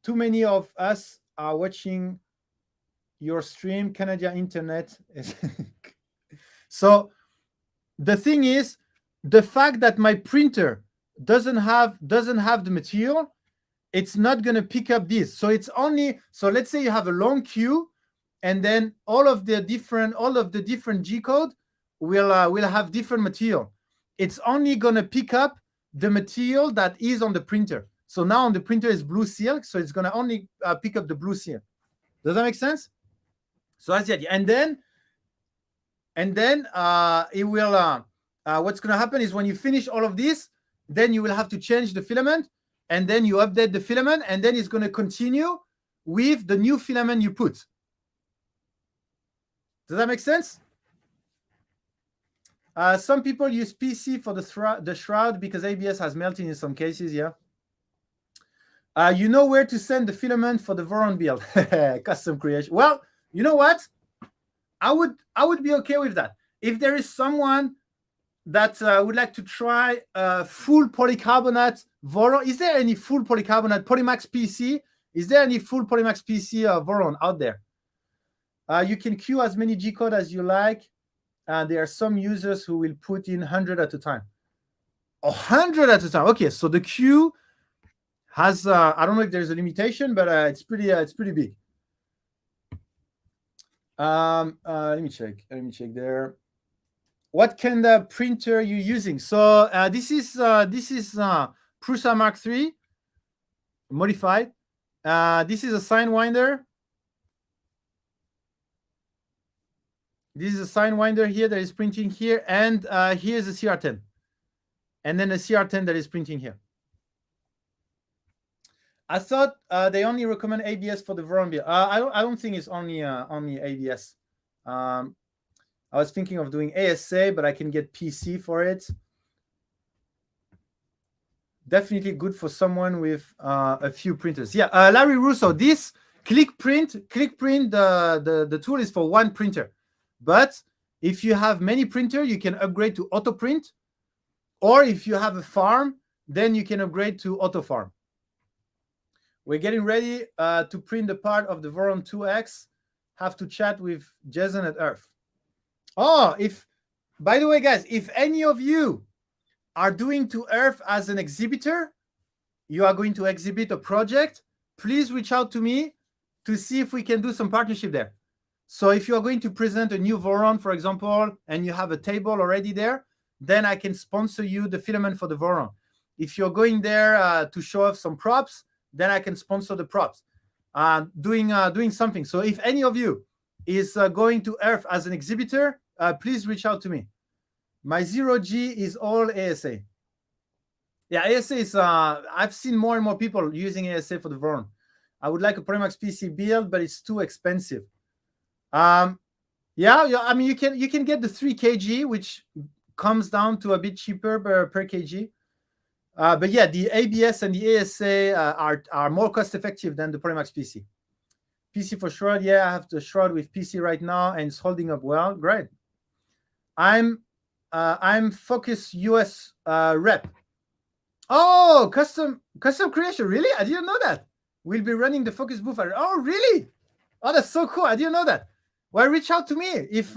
Too many of us are watching your stream, Canadian internet. So the thing is, the fact that my printer doesn't have the material, it's not going to pick up this. So it's only, so let's say you have a long queue, and then all of the different G code will have different material. It's only going to pick up the material that is on the printer. So now on the printer is blue silk, so it's going to only pick up the blue silk. Does that make sense? So that's the idea. And then it will what's going to happen is when you finish all of this, then you will have to change the filament, and then you update the filament, and then it's going to continue with the new filament you put. Does that make sense? Some people use PC for the shroud because ABS has melting in some cases. Yeah. You know where to send the filament for the Voron build. Custom creation. Well, you know what? I would be okay with that. If there is someone that would like to try full polycarbonate Voron, is there any full polycarbonate Polymax PC? Is there any full Polymax PC Voron out there? You can queue as many G code as you like. There are some users who will put in 100 at a time. 100 at a time. Okay, so the queue has I don't know if there's a limitation, but it's pretty big. Let me check there. What kind of printer you using? So this is Prusa Mark III modified. This is a Signwinder. This is a Signwinder here that is printing here, and here's a CR10, and then a CR10 that is printing here. I thought they only recommend ABS for the Voron build. I don't think it's only ABS. I was thinking of doing ASA, but I can get PC for it. Definitely good for someone with a few printers. Yeah, Larry Russo, this ClickPrint, the tool is for one printer. But if you have many printers, you can upgrade to AutoPrint. Or if you have a farm, then you can upgrade to AutoFarm. We're getting ready to print the part of the Voron 2X. Have to chat with Jason at Earth. Oh, by the way, guys, if any of you are doing to Earth as an exhibitor, you are going to exhibit a project, please reach out to me to see if we can do some partnership there. So if you are going to present a new Voron, for example, and you have a table already there, then I can sponsor you the filament for the Voron. If you're going there to show off some props, then I can sponsor the props. Doing something. So if any of you is going to Earth as an exhibitor, please reach out to me. My 0G is all ASA. Yeah, ASA is, I've seen more and more people using ASA for the Voron. I would like a Polymax PC build, but it's too expensive. Yeah, I mean, you can get the 3 kg, which comes down to a bit cheaper per kg. But yeah, the ABS and the ASA are more cost effective than the Polymax PC. PC for Shroud, yeah, I have the Shroud with PC right now, and it's holding up well. Great. I'm Focus US rep. Oh, custom creation, really? I didn't know that. We'll be running the Focus booth. Oh, really? Oh, that's so cool. I didn't know that. Well, reach out to me if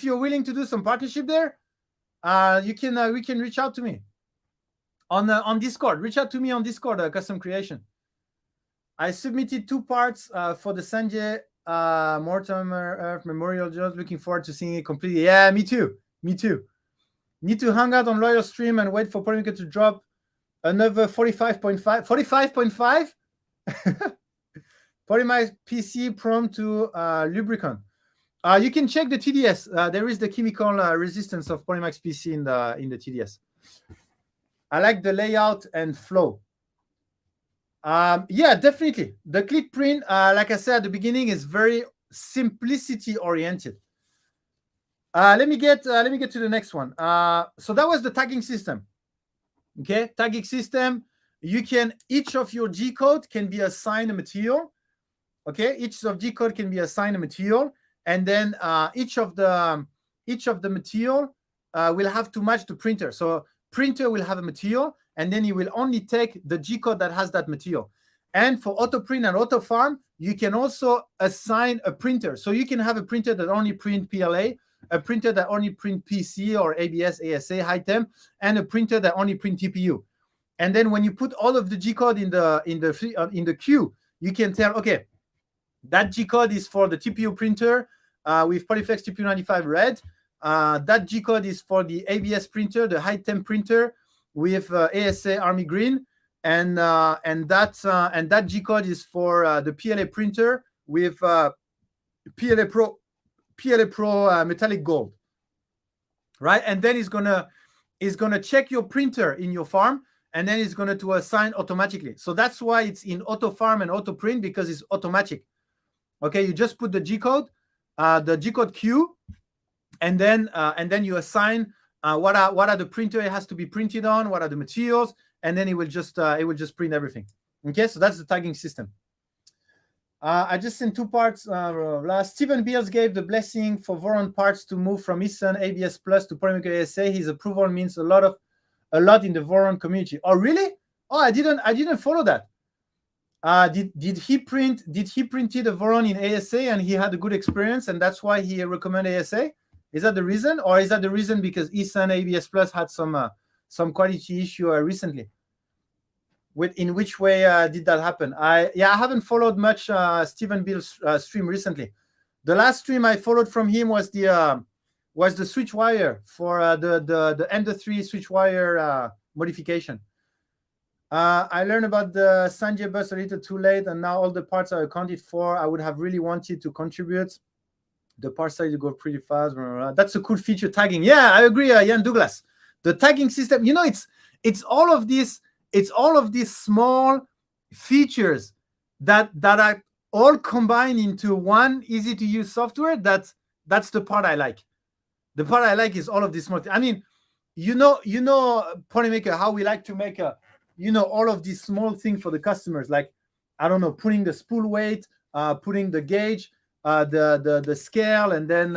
you're willing to do some partnership there. We can reach out to me on Discord. Reach out to me on Discord. Custom creation. I submitted 2 parts for the Sanjay Mortimer Earth Memorial. Just looking forward to seeing it completely. Yeah, me too. Need to hang out on Loyal Stream and wait for Polymaker to drop another 45.5. 45.5. Polymax PC prone to lubricant. You can check the TDS. There is the chemical resistance of Polymax PC in the TDS. I like the layout and flow. Yeah, definitely. The ClickPrint, like I said at the beginning, is very simplicity oriented. Let me get to the next one. So that was the tagging system. Okay, tagging system. Each of your G code can be assigned a material. Okay, each of G code can be assigned a material, and then each of the material will have to match the printer. So printer will have a material, and then you will only take the G code that has that material. And for AutoPrint and AutoFarm, you can also assign a printer. So you can have a printer that only print PLA, a printer that only print PC or ABS, ASA, high temp, and a printer that only print TPU. And then when you put all of the G code in the queue, you can tell, okay, that G code is for the TPU printer with Polyflex TPU95 red. That G code is for the ABS printer, the high temp printer with ASA Army Green, and that G code is for the PLA printer with PLA Pro metallic gold, right? And then it's gonna check your printer in your farm, and then it's going to assign automatically. So that's why it's in AutoFarm and AutoPrint, because it's automatic. Okay, you just put the G code queue, and then you assign what are the printer it has to be printed on, what are the materials, and then it will just print everything. Okay, so that's the tagging system. I just sent 2 parts. Stephen Beals gave the blessing for Voron parts to move from Eason ABS Plus to Polymaker ASA. His approval means a lot in the Voron community. Oh, really? Oh, I didn't follow that. Did he printed a Voron in ASA and he had a good experience, and that's why he recommended ASA? Is that the reason, or is that the reason because Eason ABS Plus had some quality issue recently? In which way did that happen? I haven't followed much Stephen Beal's stream recently, The last stream I followed from him was the switch wire for the Ender 3 switch wire modification. I learned about the Sanjay bus a little too late, and now all the parts are accounted for. I would have really wanted to contribute. The parts started to go pretty fast. Blah, blah, blah. That's a cool feature, tagging. Yeah, I agree, Jan Douglas. The tagging system, it's all of these small features that are all combined into one easy to use software. That's the part I like. The part I like is all of this small. I mean, Polymaker, how we like to make all of these small things for the customers, like, I don't know, putting the spool weight, putting the gauge, the scale, and then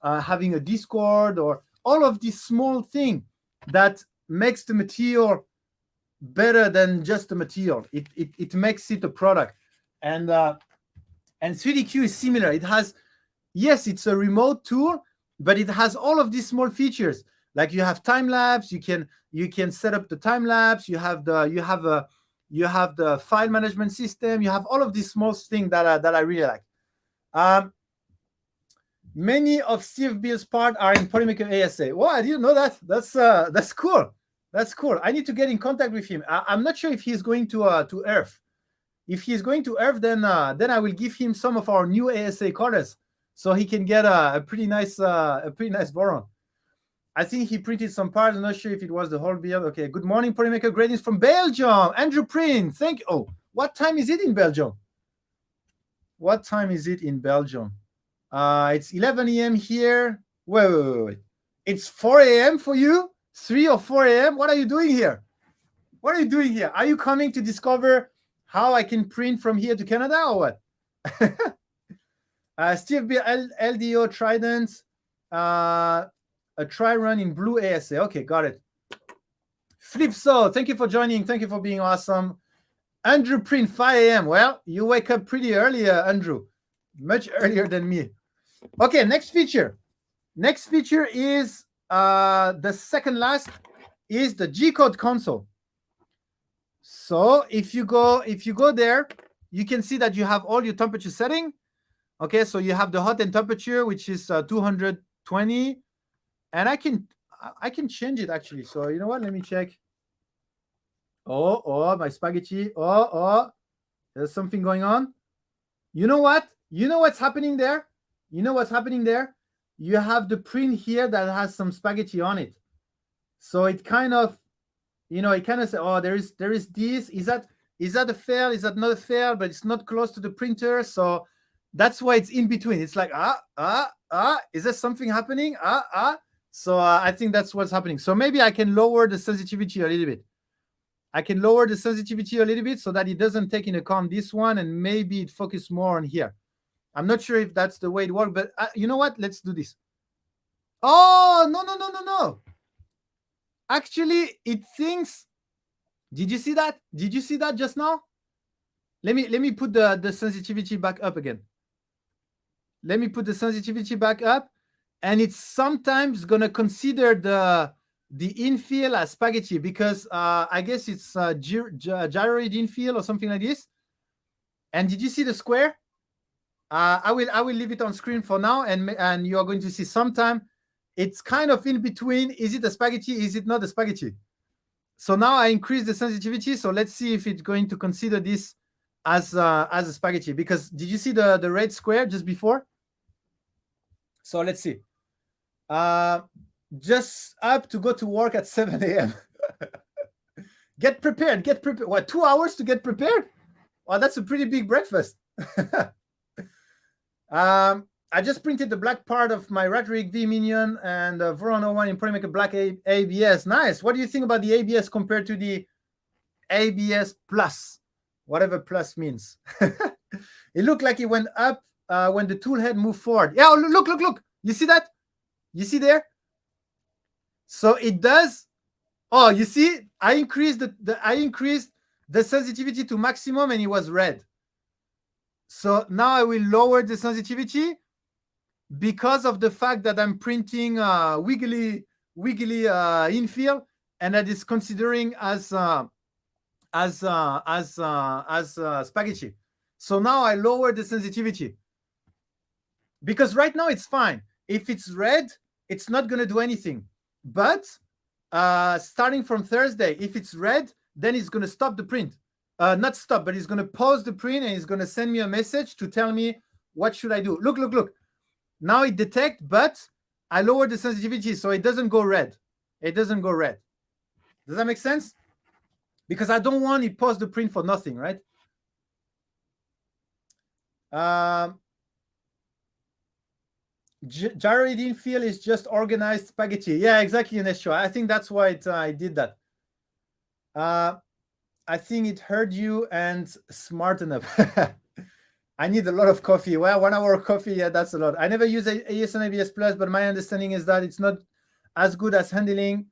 having a Discord, or all of these small things that makes the material better than just the material. It makes it a product. And 3DQ is similar. It has, yes, it's a remote tool, but it has all of these small features. Like, you have time lapse, you can set up the time lapse, you have the file management system, you have all of these small things that I really like. Many of Steve Bill's parts are in Polymaker ASA. Well, I didn't know that. That's cool. That's cool. I need to get in contact with him. I'm not sure if he's going to Earth. If he's going to Earth, then I will give him some of our new ASA colors, so he can get a pretty nice Voron. I think he printed some parts. I'm not sure if it was the whole build. Okay. Good morning, Polymaker. Greetings from Belgium. Andrew Print. Thank you. Oh, what time is it in Belgium? What time is it in Belgium? It's 11 a.m. here. Wait. It's 4 a.m. for you? 3 or 4 a.m.? What are you doing here? What are you doing here? Are you coming to discover how I can print from here to Canada, or what? Steve B. LDO Trident. A try run in blue ASA. Okay, got it. Flipso, thank you for joining. Thank you for being awesome. Andrew Print, 5 a.m. Well, you wake up pretty early, Andrew. Much earlier than me. Okay, next feature. Next feature is the second last is the G-code console. So if you go there, you can see that you have all your temperature setting. Okay, so you have the hot end temperature, which is 220. And I can change it, actually. So you know what? Let me check. Oh, my spaghetti. Oh, there's something going on. You know what? You know what's happening there? You know what's happening there? You have the print here that has some spaghetti on it. So it kind of, it kind of says, oh, there is this. Is that a fail? Is that not a fail? But it's not close to the printer. So that's why it's in between. It's like, is there something happening? So I think that's what's happening. So maybe I can lower the sensitivity a little bit. I can lower the sensitivity a little bit so that it doesn't take into account this one, and maybe it focuses more on here. I'm not sure if that's the way it works, but you know what? Let's do this. Oh, no. Actually, it thinks. Did you see that? Did you see that just now? Let me put the sensitivity back up again. Let me put the sensitivity back up. And it's sometimes going to consider the infill as spaghetti, because I guess it's gyroid infill or something like this. And did you see the square? I will leave it on screen for now, and you are going to see sometime it's kind of in between. Is it a spaghetti? Is it not a spaghetti? So now I increase the sensitivity. So let's see if it's going to consider this as a spaghetti. Because did you see the red square just before? So let's see. Just up to go to work at 7 a.m. Get prepared. What, 2 hours to get prepared? Well, that's a pretty big breakfast. I just printed the black part of my Ratric V Minion and Voron 01 in Polymaker Black ABS. Nice. What do you think about the ABS compared to the ABS Plus? Whatever plus means. It looked like it went up when the tool head moved forward. Yeah, look. You see that? You see there? So it does. Oh, you see? I increased the sensitivity to maximum, and it was red. So now I will lower the sensitivity because of the fact that I'm printing wiggly infill, and that is considering as spaghetti. So now I lower the sensitivity. because right now it's fine. If it's red, it's not going to do anything. But starting from Thursday, if it's red, then it's going to stop the print. Not stop, but it's going to pause the print and it's going to send me a message to tell me what should I do. Look. Now it detects, but I lowered the sensitivity so it doesn't go red. It doesn't go red. Does that make sense? Because I don't want it pause the print for nothing, right? Gyrating field is just organized spaghetti. Yeah, exactly, Nesho. I think that's why I did that. I think it heard you and smart enough. I need a lot of coffee. Well, 1 hour of coffee, yeah, that's a lot. I never use ASN ABS Plus, but my understanding is that it's not as good as handling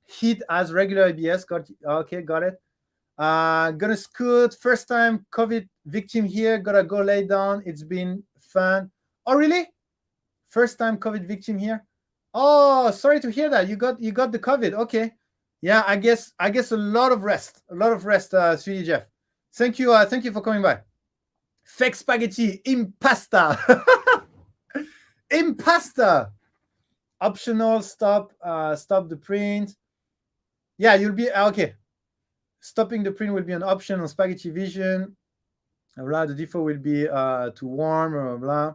heat as regular ABS. Got it. Gonna scoot. First time COVID victim here. Gotta go lay down. It's been fun. Oh, really? First time COVID victim here. Oh, sorry to hear that. You got the COVID. Okay. Yeah, I guess a lot of rest. Sweetie Jeff. Thank you for coming by. Fake spaghetti, impasta. Impasta. Optional, stop the print. Yeah, you'll be okay. Stopping the print will be an option on Spaghetti Vision. Blah, the default will be to warm or blah.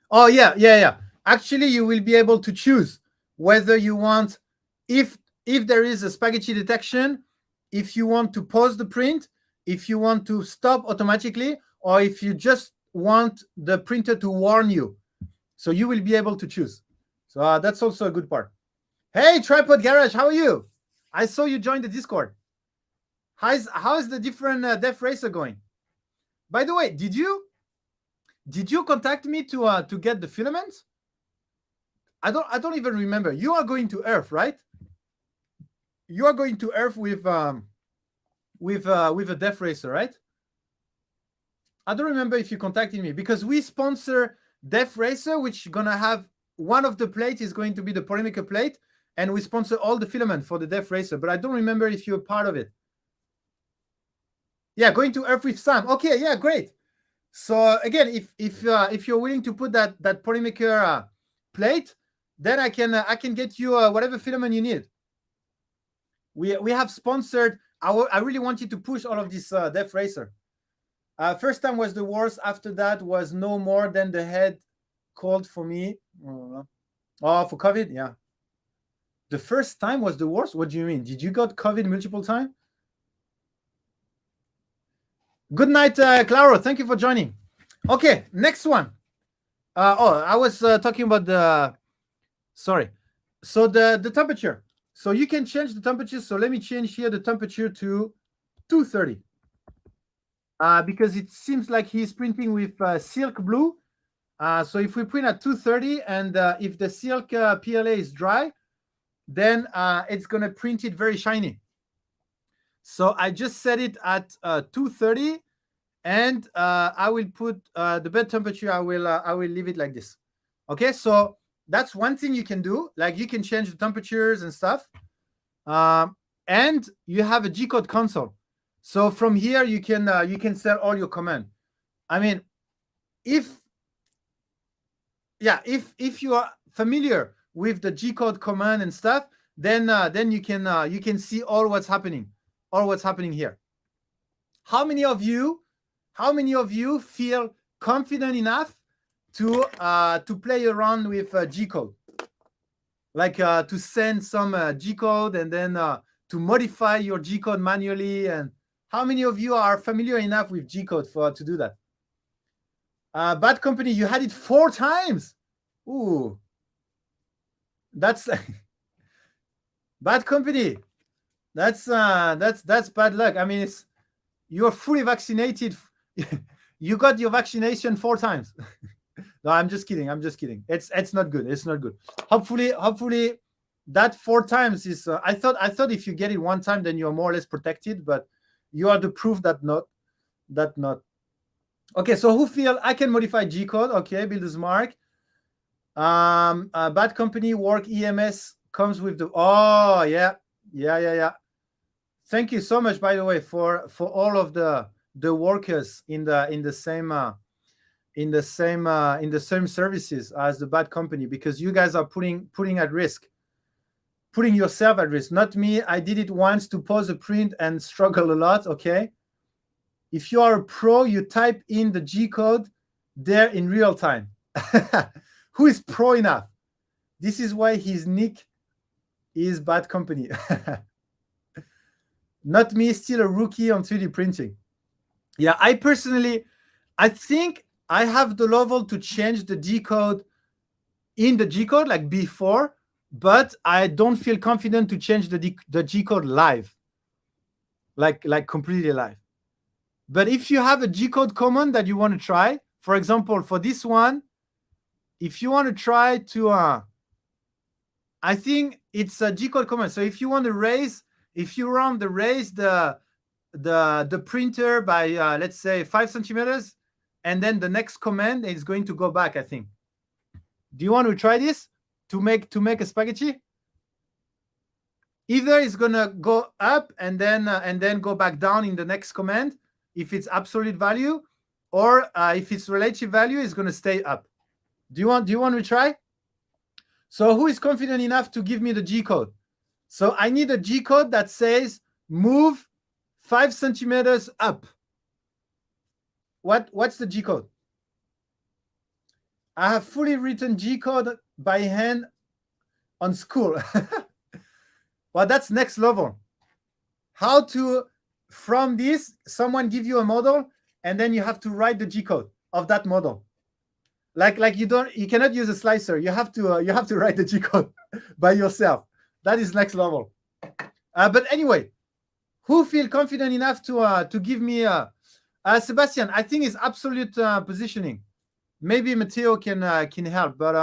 Oh yeah. Actually, you will be able to choose whether you want, if there is a spaghetti detection, if you want to pause the print, if you want to stop automatically, or if you just want the printer to warn you. So you will be able to choose. So that's also a good part. Hey, Tripod Garage, how are you? I saw you join the Discord. How's the different Def Racer going? By the way, did you contact me to get the filaments? I don't even remember. You are going to Earth, right? You are going to Earth with a Def Racer, right? I don't remember if you contacted me, because we sponsor Def Racer, which is gonna have one of the plates is going to be the Polymaker plate, and we sponsor all the filament for the Def Racer. But I don't remember if you're part of it. Yeah, going to Earth with Sam. Okay, yeah, great. So again, if you're willing to put that Polymaker plate, then I can get you whatever filament you need. We have sponsored. I really wanted to push all of this Def Racer. First time was the worst. After that was no more than the head cold for me. Oh, for COVID, yeah. The first time was the worst. What do you mean? Did you got COVID multiple times? Good night, Claro. Thank you for joining. Okay, next one. I was talking about the. Sorry. So the temperature. So you can change the temperature. So let me change here the temperature to 230. Because it seems like he's printing with silk blue. So if we print at 230, and if the silk PLA is dry, then it's going to print it very shiny. So I just set it at 230, and I will put the bed temperature. I will leave it like this. Okay, so that's one thing you can do. Like, you can change the temperatures and stuff. And you have a G-code console. So from here you can set all your command. I mean, if you are familiar with the G-code command and stuff, then you can see all what's happening here. How many of you feel confident enough to play around with G-code, like to send some G-code and then to modify your G-code manually? And how many of you are familiar enough with G-code to do that? Bad Company, you had it 4 times. Ooh, that's Bad Company. That's bad luck. I mean, you're fully vaccinated. You got your vaccination 4 times. No, I'm just kidding. It's not good. It's not good. Hopefully that 4 times is. I thought if you get it 1 time, then you're more or less protected. But you are the proof that not. Okay, so who feel I can modify G-code? Okay, Builder's Mark. Bad Company work EMS comes with the. Oh yeah. Thank you so much, by the way, for all of the workers in the in the same services as the bad company, because you guys are putting at risk, putting yourself at risk. Not me. I did it once to pause a print and struggle a lot. Okay. If you are a pro, you type in the G code there in real time. Who is pro enough? This is why his nick is bad company. Not me, still a rookie on 3D printing. Yeah, I think I have the level to change the G code in the G code like before, but I don't feel confident to change the G code live, like completely live. But if you have a G code command that you want to try, for example, for this one, if you want to try to, I think it's a G code command. So if you want to raise, if you want to raise the printer by let's say 5 centimeters, and then the next command is going to go back, I think. Do you want to try this to make a spaghetti? Either it's gonna go up and then go back down in the next command if it's absolute value, or if it's relative value, it's gonna stay up. Do you want to try? So who is confident enough to give me the G code? So I need a G code that says move 5 centimeters up. What's the G code? I have fully written G code by hand on school. Well, that's next level. How to, from this, someone give you a model, and then you have to write the G code of that model. Like you cannot use a slicer. You have to write the G code by yourself. That is next level. But anyway, who feel confident enough to give me Sebastian? I think it's absolute positioning. Maybe Matteo can help, but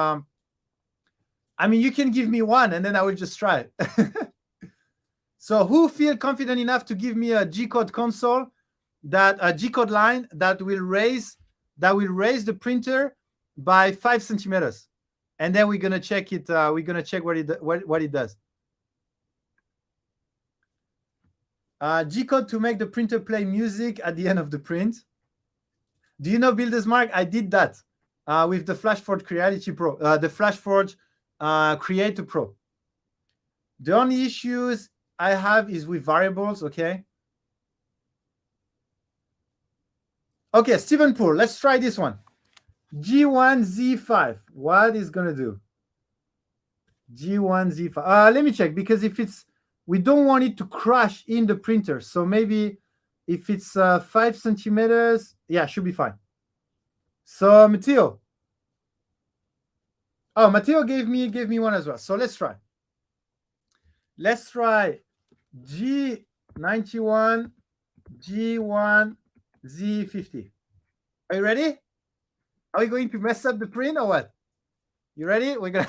I mean, you can give me one, and then I will just try it. So who feel confident enough to give me a G code console, that a G code line that will raise the printer by 5 centimeters, and then we're gonna check it. We're gonna check what it does. G code to make the printer play music at the end of the print. Do you know Builder's Mark? I did that with the FlashForge Creality Pro, the FlashForge Creator Pro. The only issues I have is with variables. Okay. Okay, Stephen Poole, let's try this one. G1Z5. What is gonna do? G1Z5. Let me check, because if it's, we don't want it to crash in the printer. So maybe if it's 5 centimeters, yeah, should be fine. So Matteo. Oh, Matteo gave me one as well. So let's try. Let's try G91, G1Z50. Are you ready? Are we going to mess up the print or what? You ready? We're gonna.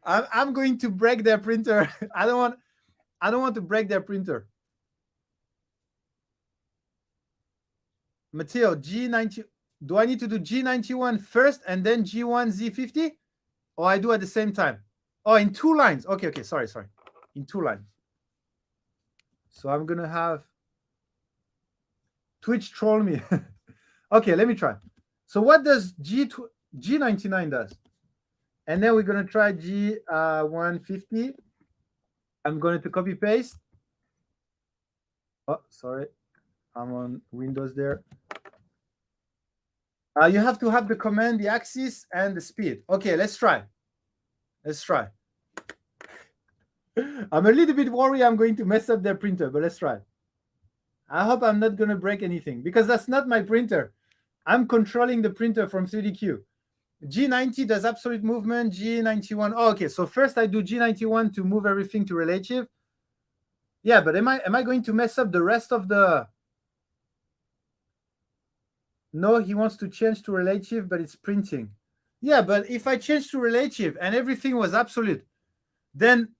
I'm going to break their printer. I don't want to break their printer. Matteo, G90. Do I need to do G91 first and then G1Z50, or I do at the same time? Oh, in 2 lines. Okay. Sorry. In 2 lines. So I'm gonna have Twitch troll me. Okay, let me try. So what does G99 does? And then we're gonna try G150. I'm going to copy paste. Oh, sorry, I'm on Windows there. You have to have the command, the axis, and the speed. Okay, let's try. I'm a little bit worried I'm going to mess up their printer, but let's try. I hope I'm not going to break anything, because that's not my printer. I'm controlling the printer from 3DQ. G90 does absolute movement, G91. Oh, okay, so first I do G91 to move everything to relative. Yeah, but am I going to mess up the rest of the... No, he wants to change to relative, but it's printing. Yeah, but if I change to relative and everything was absolute, then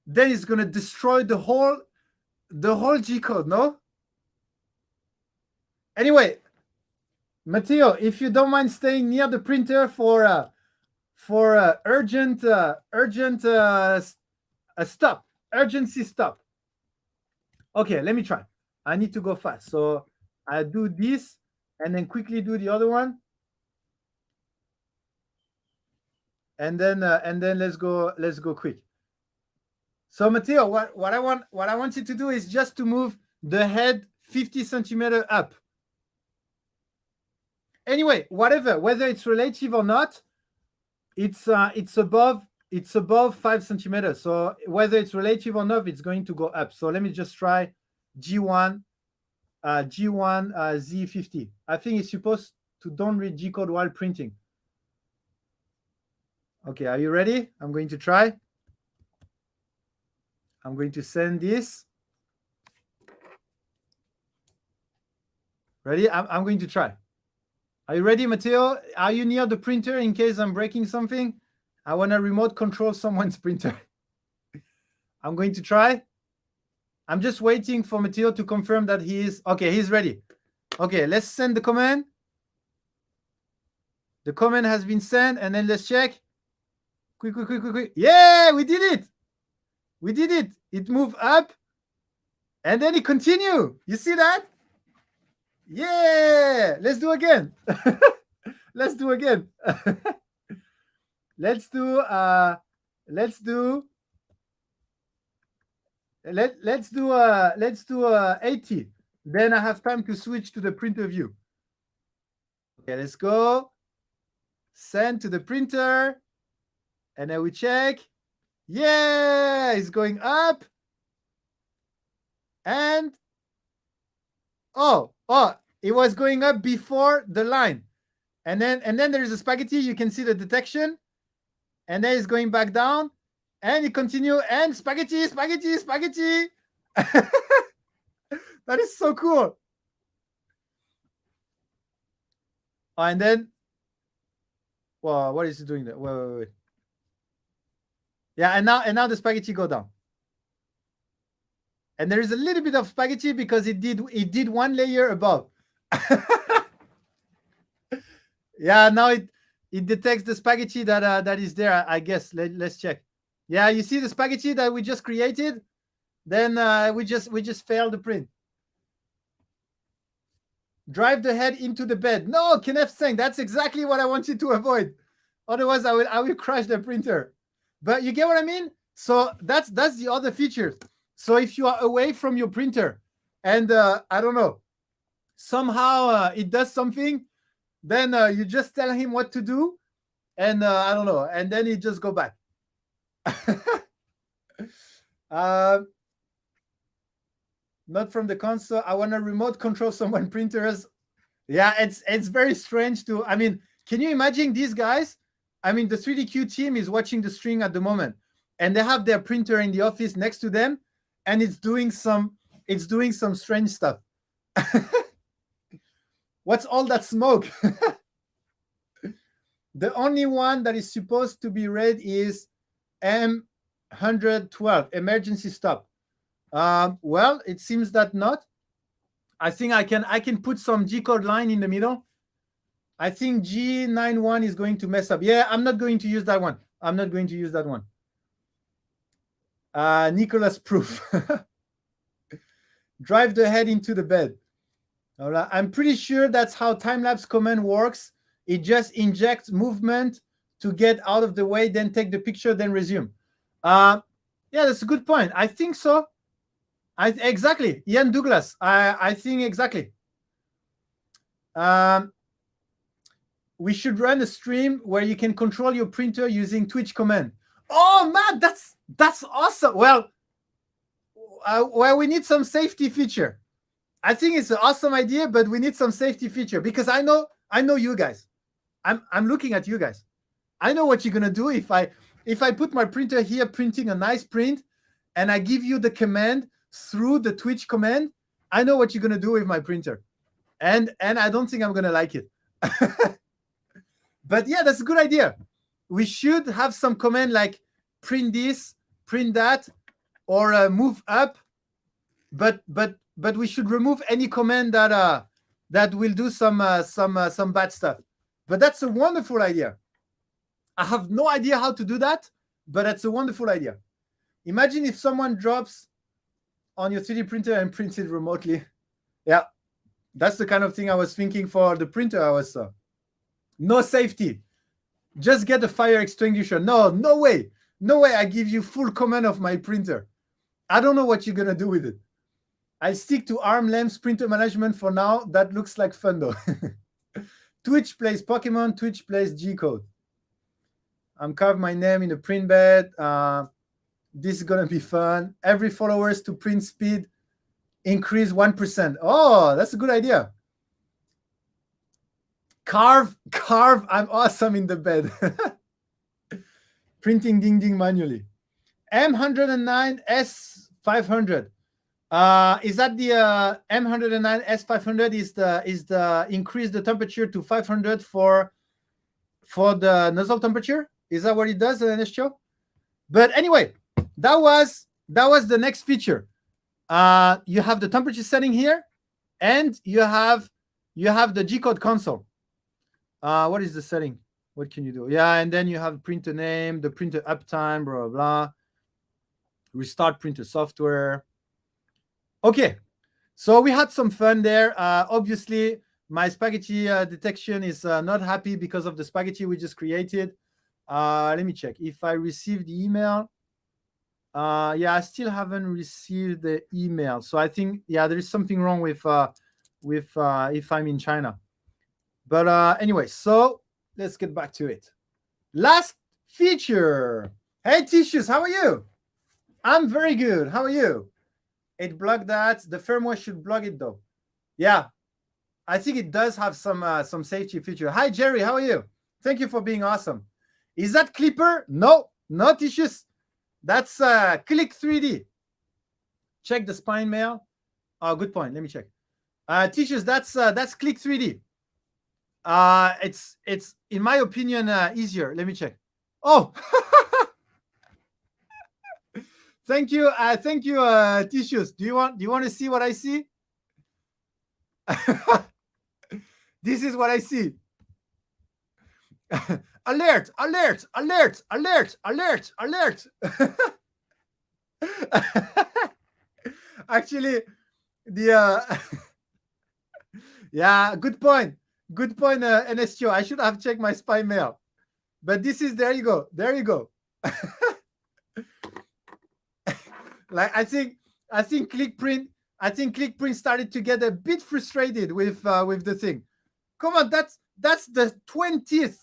it's going to destroy the whole G code, no? Anyway, Matteo, if you don't mind staying near the printer for urgency stop. Okay, let me try. I need to go fast. So I do this, and then quickly do the other one. And then let's go quick. So Matteo, what I want you to do is just to move the head 50 centimeters up. Anyway, whatever, whether it's relative or not, it's above 5 centimeters. So whether it's relative or not, it's going to go up. So let me just try G1 Z50. I think it's supposed to don't read G code while printing. Okay, are you ready? I'm going to try. I'm going to send this. Ready? I'm going to try. Are you ready, Matteo? Are you near the printer in case I'm breaking something? I want to remote control someone's printer. I'm going to try. I'm just waiting for Matteo to confirm that he is. Okay, he's ready. Okay, let's send the command. The command has been sent, and then let's check. Quick. Yeah, we did it. We did it. It moved up, and then it continued. You see that? Yeah, let's do again. Let's do again. Let's do 80. Then I have time to switch to the printer view. Okay, let's go. Send to the printer. And then we check. Yeah, it's going up. And it was going up before the line. And then there is a spaghetti. You can see the detection. And then it's going back down. And it continues. And spaghetti. That is so cool. Oh, and then, well, what is it doing there? Wait. Yeah, and now the spaghetti go down. And there is a little bit of spaghetti because it did one layer above. Yeah, now it detects the spaghetti that is there, I guess. Let's check. Yeah, you see the spaghetti that we just created? Then we just failed the print. Drive the head into the bed. No, Kenneth saying that's exactly what I want you to avoid. Otherwise, I will crash the printer. But you get what I mean? So that's the other feature. So if you are away from your printer and I don't know, somehow it does something, then you just tell him what to do, and I don't know, and then it just go back. Not from the console. I want to remote control someone printers. Yeah, it's very strange to. I mean, can you imagine these guys? I mean, the 3DQ team is watching the string at the moment, and they have their printer in the office next to them, and it's doing some strange stuff. What's all that smoke? The only one that is supposed to be read is M112, emergency stop. Well, it seems that not. I think I can put some G code line in the middle. I think G91 is going to mess up. Yeah, I'm not going to use that one. Nicholas proof. Drive the head into the bed. All right. I'm pretty sure that's how time-lapse command works. It just injects movement to get out of the way, then take the picture, then resume. Yeah, that's a good point. I think so. Exactly. Ian Douglas. I think exactly. We should run a stream where you can control your printer using Twitch command. Oh man, that's awesome. Well, we need some safety feature. I think it's an awesome idea, but we need some safety feature because I know you guys. I'm looking at you guys. I know what you're gonna do if I put my printer here printing a nice print, and I give you the command through the Twitch command. I know what you're gonna do with my printer, and I don't think I'm gonna like it. But yeah, that's a good idea. We should have some command like print this, print that, or move up. But we should remove any command that will do some bad stuff. But that's a wonderful idea. I have no idea how to do that, but that's a wonderful idea. Imagine if someone drops on your 3D printer and prints it remotely. Yeah, That's the kind of thing I was thinking for the printer. I was no safety. Just get a fire extinguisher. No way. No way I give you full command of my printer. I don't know what you're going to do with it. I stick to arm length printer management for now. That looks like fun though. Twitch plays Pokemon. Twitch plays G-code. I'm carving my name in the print bed. This is going to be fun. Every followers to print speed increase 1%. Oh, that's a good idea. Carve. I'm awesome in the bed. Printing ding manually. M109 S500. Is that the M109 S500 is the increase the temperature to 500 for the nozzle temperature? Is that what it does, NSCHO? But anyway, that was the next feature. You have the temperature setting here, and you have the G-code console. What is the setting? What can you do? Yeah, and then you have printer name, the printer uptime, blah, blah, blah. Restart printer software. Okay, so we had some fun there. Obviously, my spaghetti detection is not happy because of the spaghetti we just created. Let me check. If I received the email, yeah, I still haven't received the email. So I think, yeah, there is something wrong with if I'm in China. But anyway, so let's get back to it. Last feature. Hey, Tishus, how are you? I'm very good. How are you? It blocked that. The firmware should block it though. Yeah, I think it does have some safety feature. Hi, Jerry. How are you? Thank you for being awesome. Is that Clipper? No, not Tishus. That's Click 3D. Check the spine mail. Oh, good point. Let me check. Tishus, that's Click 3D. It's in my opinion easier. Let me check. Oh. Thank you, Tishus. Do you want to see what I see? This is what I see. Alert! Actually, the yeah, good point, NSTO. I should have checked my spy mail, but this is there you go. Like I think ClickPrint started to get a bit frustrated with the thing. Come on, that's the 20th.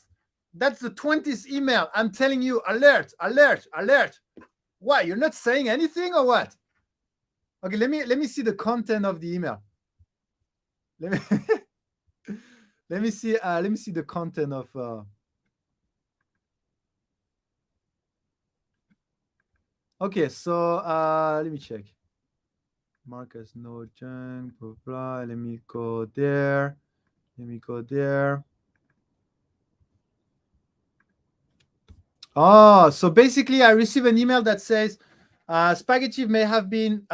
That's the 20th email. I'm telling you, alert. Why? You're not saying anything or what? Okay, let me see the content of the email. Let me see the content of Okay, so let me check. Marcus, no junk, blah, blah. Let me go there. Oh, so basically I receive an email that says spaghetti may have been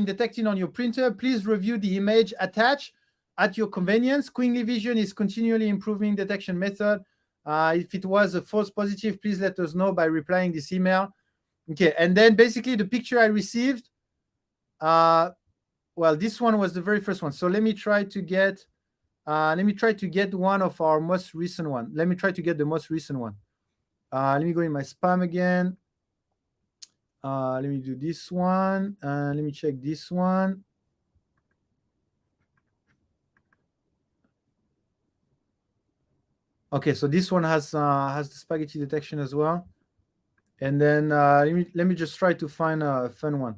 detected on your printer. Please review the image attached at your convenience. Quingly Vision is continually improving detection method. If it was a false positive, please let us know by replying this email. Okay, and then basically the picture I received, well, this one was the very first one. So let me try to get one of our most recent one. Let me try to get the most recent one. Let me go in my spam again. Let me do this one. Let me check this one. Okay, so this one has the spaghetti detection as well. And then let me just try to find a fun one.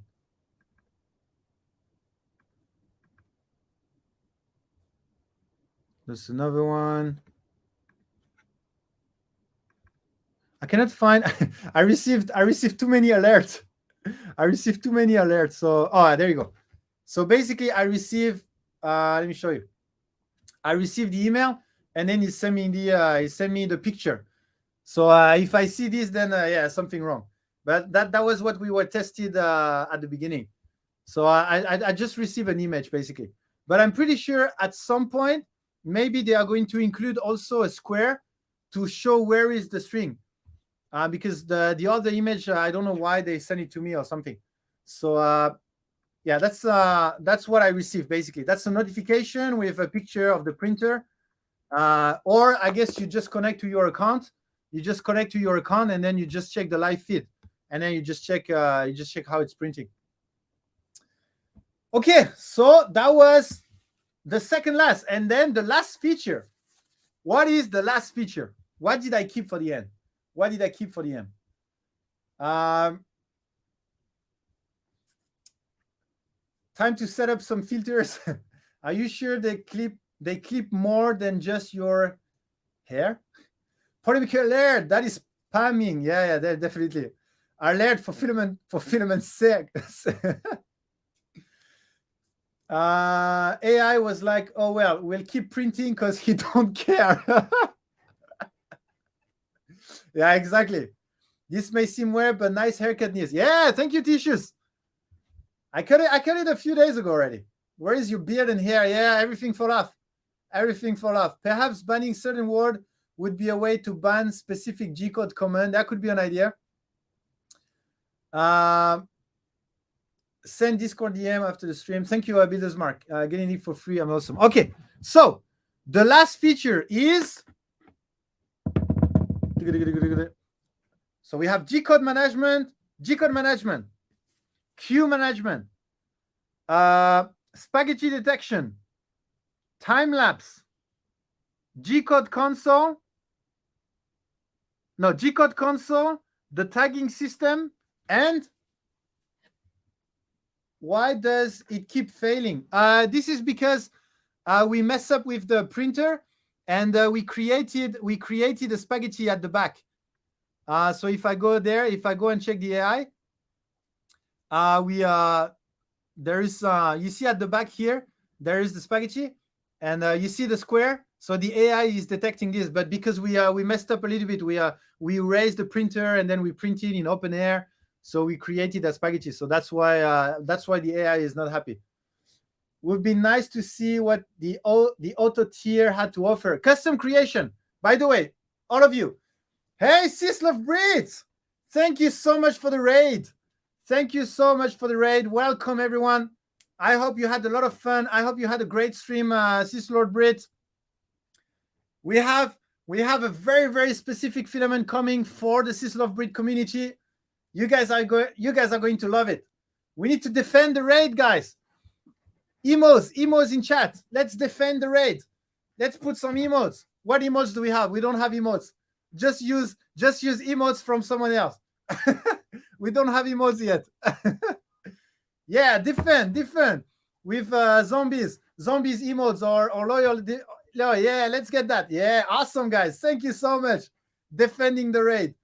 There's another one. I cannot find. I received too many alerts. So there you go. So basically, I received. Let me show you. I received the email, and then he sent me the picture. So if I see this, then yeah, something wrong. But that was what we were tested at the beginning. So I just received an image basically. But I'm pretty sure at some point maybe they are going to include also a square to show where is the string. Because the other image, I don't know why they sent it to me or something. So Yeah, that's what I received basically. That's a notification with a picture of the printer. Or I guess you just connect to your account. You just connect to your account and then you just check the live feed, and then you just check how it's printing. Okay, so that was the second last, and then the last feature. What is the last feature? What did I keep for the end? What did I keep for the end? Time to set up some filters. Are you sure they clip more than just your hair? Polymer alert, that is spamming. Yeah, definitely. Alert for filament's sake. AI was like, oh well, we'll keep printing because he don't care. Yeah, exactly. This may seem weird, but nice haircut, Niels. Yeah, thank you, Tissues. I cut it a few days ago already. Where is your beard and hair? Yeah, everything fall off. Everything fall off. Perhaps banning certain word would be a way to ban specific G-code command. That could be an idea. Send Discord DM after the stream. Thank you, Builders Mark. Getting it for free. I'm awesome. Okay, so the last feature is. So we have G-code management, queue management, spaghetti detection, time lapse, G-code console, the tagging system, and why does it keep failing? This is because we mess up with the printer, and we created a spaghetti at the back. So if I go and check the AI, there is you see at the back here, there is the spaghetti, and you see the square. So the AI is detecting this, but because we messed up a little bit, we raised the printer and then we printed in open air. So we created a spaghetti. So that's why the AI is not happy. Would be nice to see what the auto tier had to offer. Custom creation. By the way, all of you. Hey, Sislov Brits! Thank you so much for the raid. Welcome, everyone. I hope you had a lot of fun. I hope you had a great stream, Sislord Brit. We have a very, very specific filament coming for the Sislov Brit community. You guys are going to love it. We need to defend the raid, guys. Emotes in chat. Let's defend the raid. Let's put some emotes. What emotes do we have? We don't have emotes. Just use emotes from someone else. We don't have emotes yet. Yeah, defend with zombies emotes or loyal. Yeah, let's get that. Yeah, awesome, guys. Thank you so much. Defending the raid.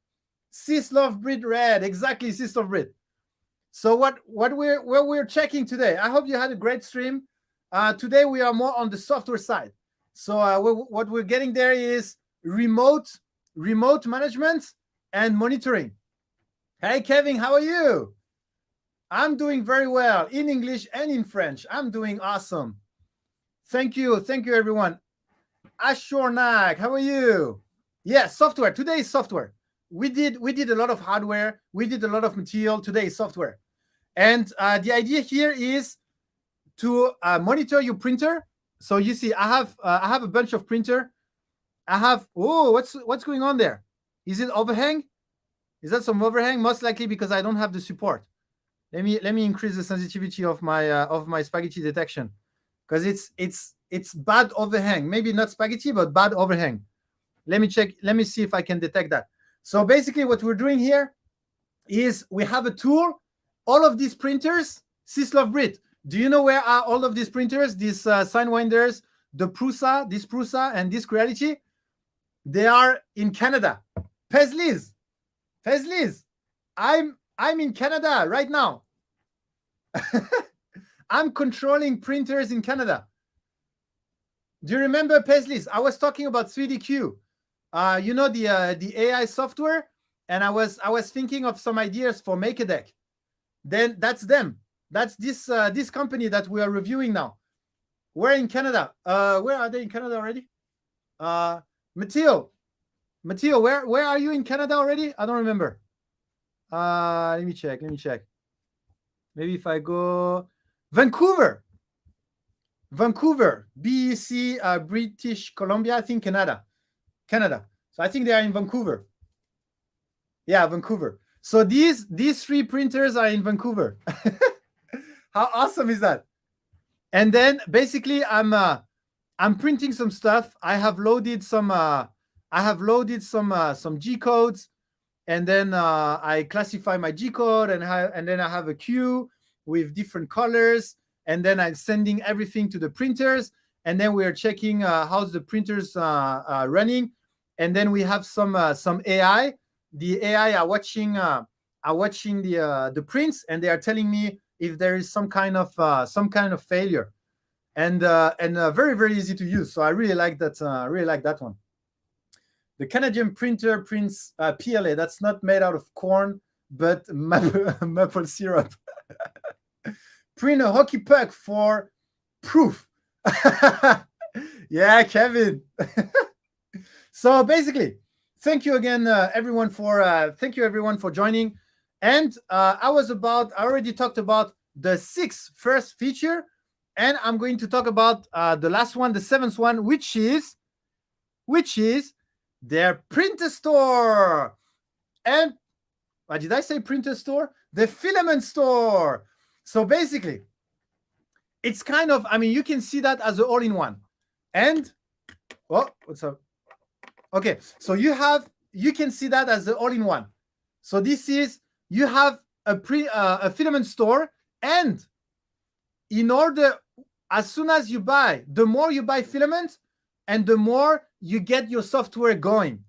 Sislov Brit red. Exactly, Sislov Brit. So what we're checking today. I hope you had a great stream. Today we are more on the software side. So what we're getting there is remote management and monitoring. Hey, Kevin, how are you? I'm doing very well in English and in French. I'm doing awesome. Thank you, everyone. Ashornak, how are you? Yeah, software. Today is software. We did a lot of hardware. We did a lot of material. Today is software. And the idea here is to monitor your printer. So you see, I have a bunch of printer. I have, what's going on there? Is it overhang? Is that some overhang? Most likely because I don't have the support. Let me increase the sensitivity of my spaghetti detection, because it's bad overhang. Maybe not spaghetti, but bad overhang. Let me check. Let me see if I can detect that. So basically, what we're doing here is we have a tool. All of these printers, Sislov Brit. Do you know where are all of these printers? These Signwinders, the Prusa, this Prusa, and this Creality. They are in Canada. Pezliz, I'm in Canada right now. I'm controlling printers in Canada. Do you remember Pezliz? I was talking about 3DQ. You know the AI software, and I was thinking of some ideas for MakerDeck. Then that's them. That's this company that we are reviewing now. We're in Canada. Where are they in Canada already? Matteo, where are you in Canada already? I don't remember. Let me check. Maybe if I go Vancouver, BC, British Columbia, I think Canada. So I think they are in Vancouver. Yeah, Vancouver. So these 3 printers are in Vancouver. How awesome is that? And then basically I'm printing some stuff. I have loaded some G codes, and then I classify my G code, and then I have a queue with different colors, and then I'm sending everything to the printers, and then we are checking how's the printers running, and then we have some AI. The AI are watching the prints, and they are telling me if there is some kind of failure, and very, very easy to use. So I really like that. Really like that one. The Canadian printer prints PLA. That's not made out of corn, but maple syrup. Print a hockey puck for proof. Yeah, Kevin. So basically, thank you again, everyone, for joining. And I already talked about the 6th first feature, and I'm going to talk about the last one, the 7th one, which is their printer store. And what did I say? Printer store? The filament store. So basically, it's kind of, I mean, you can see that as an all-in-one. And what's up? Okay, so you can see that as an all-in-one. So this is, you have a filament store, and as soon as you buy, the more you buy filament, and the more you get your software going.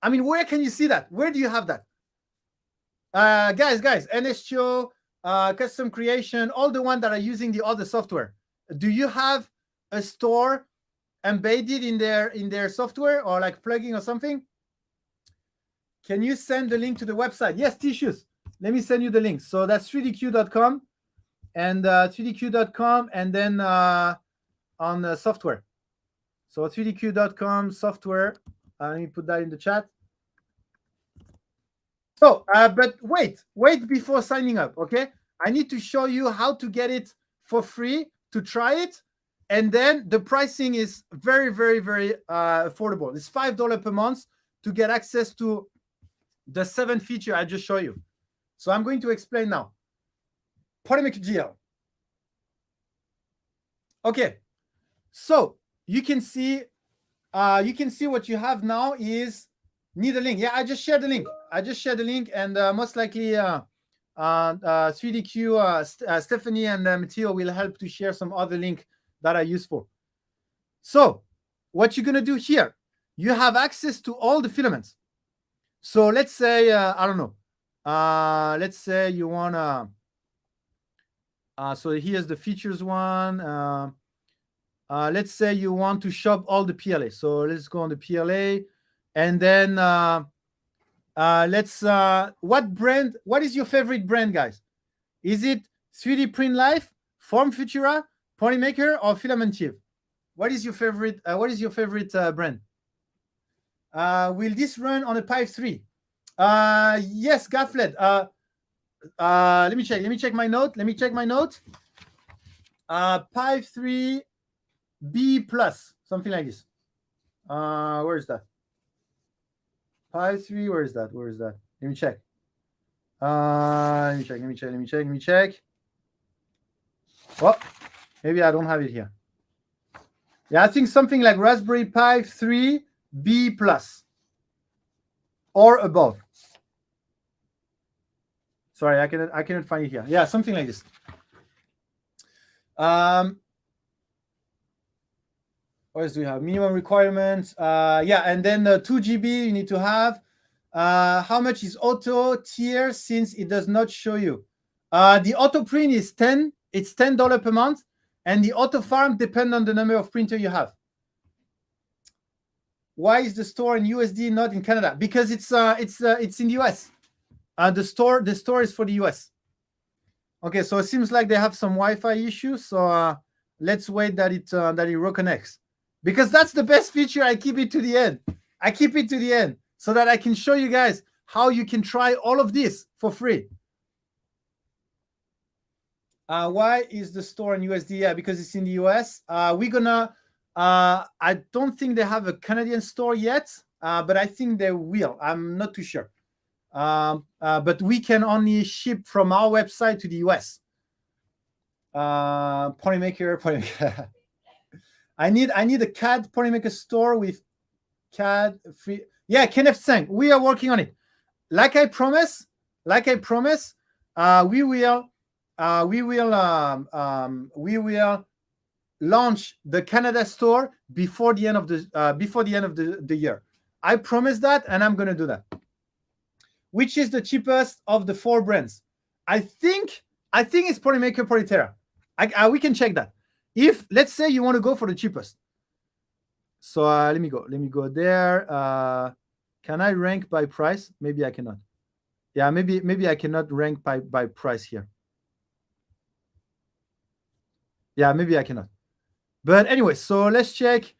I mean, where can you see that? Where do you have that? Guys, NSTO, Custom Creation, all the ones that are using the other software. Do you have a store embedded in their software, or like plugin or something? Can you send the link to the website? Yes, Tishus. Let me send you the link. So that's 3dq.com, and 3dq.com, and then on software. So 3dq.com software. Let me put that in the chat. So, but wait before signing up, okay? I need to show you how to get it for free to try it. And then the pricing is very, very, very affordable. It's $5 per month to get access to the 7th feature I just showed you. So I'm going to explain now. Polymaker GL. Okay, so you can see what you have now is need a link. Yeah, I just shared the link. And most likely 3DQ, Stephanie and Matteo will help to share some other link that are useful. So what you're going to do here, you have access to all the filaments. So let's say, I don't know, let's say you want to, so here's the features one. Let's say you want to shop all the PLA. So let's go on the PLA, and then what is your favorite brand, guys? Is it 3D Print Life, Form Futura, Polymaker, or Filamenttive? What is your favorite brand? Will this run on a Pive 3? Yes, Gafflet. Let me check my note. Pive 3 B plus, something like this. Where is that? Pive 3, where is that? Let me check. Let me check. Well, maybe I don't have it here. Yeah, I think something like Raspberry Pi 3 B plus or above. Sorry, I cannot find it here. Yeah, something like this. What else do we have? Minimum requirements. Yeah, and then 2 GB you need to have. How much is auto tier since it does not show you? The auto print is 10. It's $10 per month, and the auto farm depends on the number of printer you have. Why is the store in USD not in Canada? Because it's in the US. The store is for the US. Okay, so it seems like they have some Wi-Fi issues. So let's wait that it reconnects. Because that's the best feature. I keep it to the end. So that I can show you guys how you can try all of this for free. Why is the store in USD? Yeah, because it's in the US. We're gonna. I don't think they have a Canadian store yet, but I think they will. I'm not too sure. But we can only ship from our website to the US. Polymaker. I need a CAD Polymaker store with CAD free. Yeah, Kenneth Tseng. We are working on it. Like I promise, we will launch the Canada store before the end of the year. I promise that, and I'm gonna do that. Which is the cheapest of the 4 brands? I think it's Polymaker Polyterra. We can check that. If let's say you want to go for the cheapest. So let me go there. Can I rank by price? Maybe I cannot. Yeah, maybe I cannot rank by price here. Yeah, maybe I cannot. But anyway, so let's check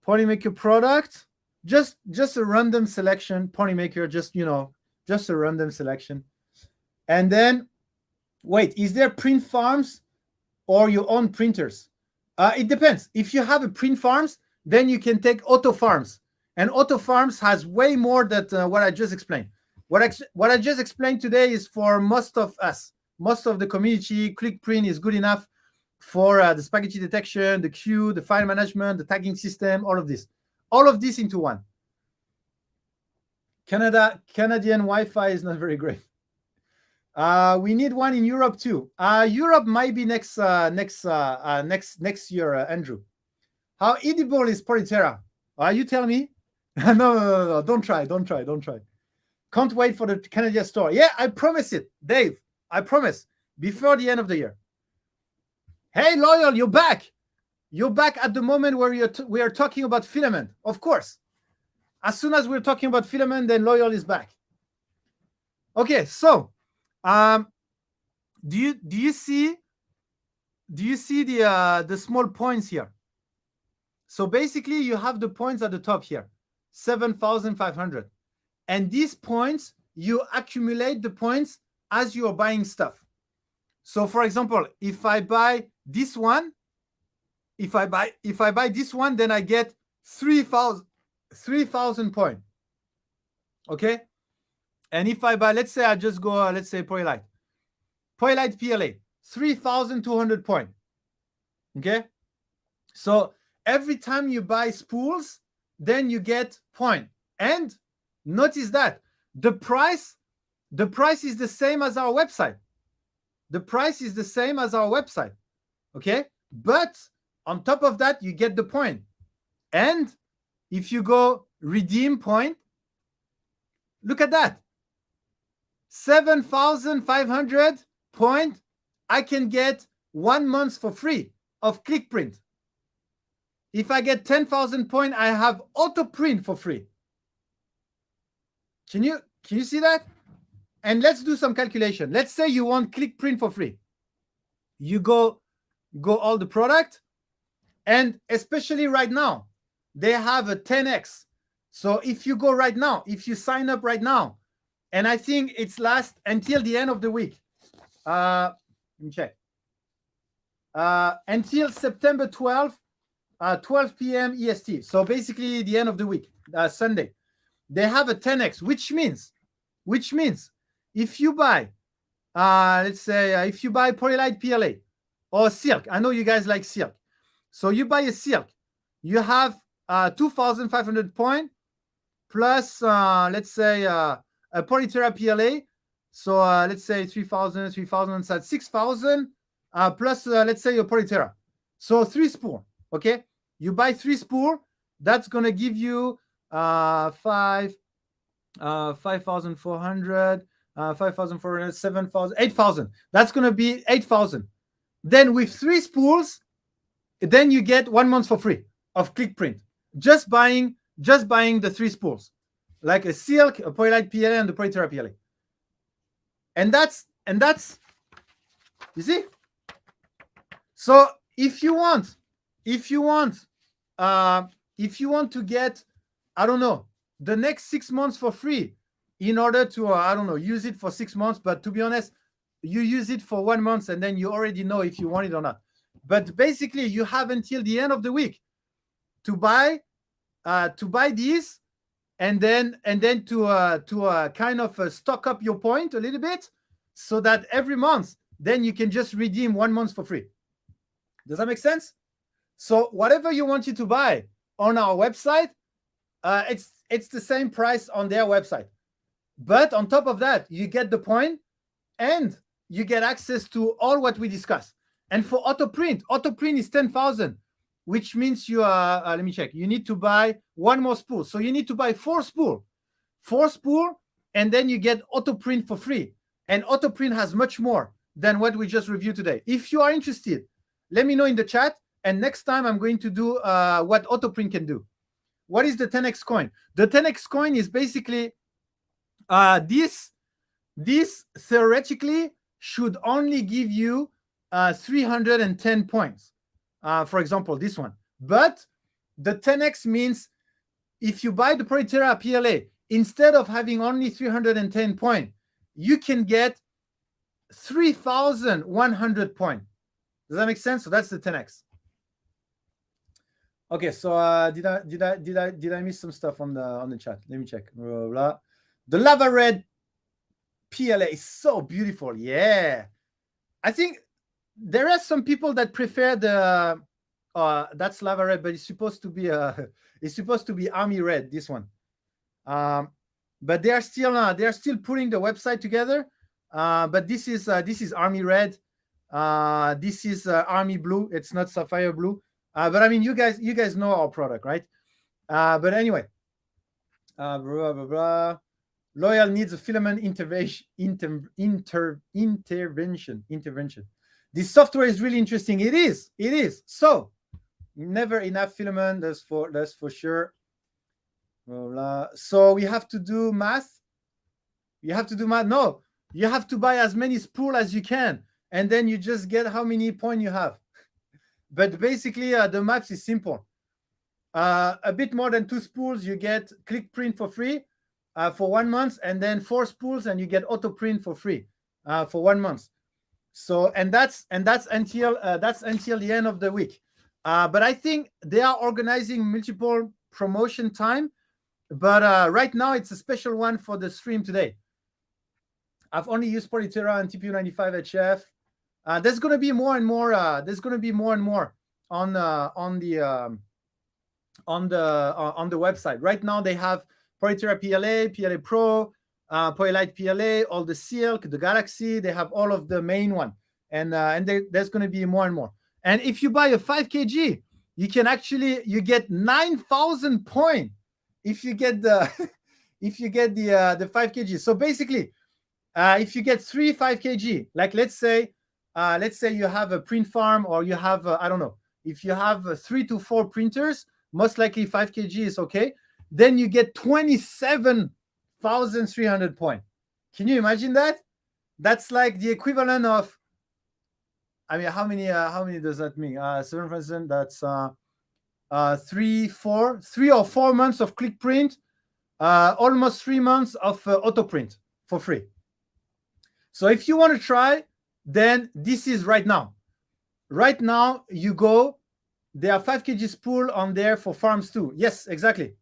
Polymaker product. Just a random selection. Polymaker, just a random selection. And then wait, is there print farms or your own printers? It depends. If you have a print farms, then you can take Auto Farms. And Auto Farms has way more than what I just explained. What I just explained today is for most of us, most of the community. ClickPrint is good enough for the spaghetti detection, the queue, the file management, the tagging system, all of this into one. Canadian Wi-Fi is not very great. We need one in Europe too. Europe might be next year, Andrew. How edible is Polyterra? You tell me. No. Don't try. Can't wait for the Canadian store. Yeah, I promise it, Dave. I promise. Before the end of the year. Hey, Loyal, you're back. You're back at the moment where we are talking about filament. Of course. As soon as we're talking about filament, then Loyal is back. Okay, so do you see the small points here? So basically you have the points at the top here, 7,500, and these points, you accumulate the points as you are buying stuff. So for example, if I buy this one, if I buy this one, then I get 3,000 points. Okay. And if I buy, let's say I just go, let's say Polylight PLA, 3,200 points. Okay. So every time you buy spools, then you get point. And notice that the price is the same as our website. Okay. But on top of that, you get the point. And if you go redeem point, look at that. 7,500 point. I can get 1 month for free of ClickPrint. If I get 10,000 point, I have auto print for free. Can you see that? And let's do some calculation. Let's say you want ClickPrint for free. You go all the product, and especially right now, they have a 10x. So if you go right now, if you sign up right now, and I think it's last until the end of the week. Let me check. Until September 12th, 12 p.m. EST. So basically the end of the week, Sunday. They have a 10x, which means if you buy, let's say if you buy Polylight PLA or Silk, I know you guys like Silk. So you buy a Silk, you have 2,500 points plus, let's say, a Polyterra PLA. So let's say 3,000, so 6,000 plus, let's say, your Polyterra. So 3 spool, okay? You buy 3 spool, that's going to give you 5,400, 5,400, 7,000, 8,000. That's going to be 8,000. Then with 3 spools, then you get 1 month for free of ClickPrint. Just buying the 3 spools, like a Silk, a Polylight PLA, and the Polyterra PLA. And that's you see. So if you want to get, I don't know, the next 6 months for free, in order to I don't know, use it for 6 months. But to be honest, you use it for 1 month and then you already know if you want it or not. But basically, you have until the end of the week to buy these, and then to kind of stock up your point a little bit, so that every month then you can just redeem 1 month for free. Does that make sense? So whatever you want to buy on our website, it's the same price on their website. But on top of that, you get the point and you get access to all what we discuss. And for auto print is 10,000, which means you let me check. You need to buy 1 more spool. So you need to buy 4 spool, and then you get auto print for free. And auto print has much more than what we just reviewed today. If you are interested, let me know in the chat. And next time I'm going to do what auto print can do. What is the 10x coin? The 10x coin is basically this theoretically should only give you 310 points. For example, this one. But the 10x means if you buy the Polytera PLA, instead of having only 310 points, you can get 3,100 points. Does that make sense? So that's the 10x. Okay, so did I miss some stuff on the chat? Let me check. Blah, blah, blah. The Lava Red PLA is so beautiful. Yeah, I think there are some people that prefer the that's Lava Red, but it's supposed to be Army Red. This one, but they are still putting the website together. But this is Army Red. This is Army Blue. It's not Sapphire Blue. But I mean, you guys know our product, right? But anyway, blah, blah, blah. Loyal needs a filament intervention. This software is really interesting. It is. So never enough filament. That's for sure. Blah, blah. So we have to do math. No, you have to buy as many spool as you can, and then you just get how many points you have. But basically, the math is simple. A bit more than 2 spools, you get click print for free for 1 month, and then 4 spools, and you get auto print for free for 1 month. So and that's until the end of the week. But I think they are organizing multiple promotion time. But right now it's a special one for the stream today. I've only used Polytera and TPU95 HF. There's going to be more and more. There's going to be more and more on the website. Right now they have Polytera PLA, PLA Pro, Polylite PLA, all the Silk, the Galaxy. They have all of the main one, and there's going to be more and more. And if you buy a 5 kg, you get 9,000 points if you get the the 5 kg. So basically, if you get 3 5 kg, like let's say you have a print farm, or you have I don't know, if you have 3 to 4 printers, most likely 5 kg is okay. Then you get 27,300 points. Can you imagine that? That's like the equivalent of, I mean, how many does that mean? 7%. That's 3 or 4 months of click print, almost 3 months of auto print for free. So if you want to try, then this is right now. Right now, you go. There are 5 kg spool on there for farms too. Yes, exactly.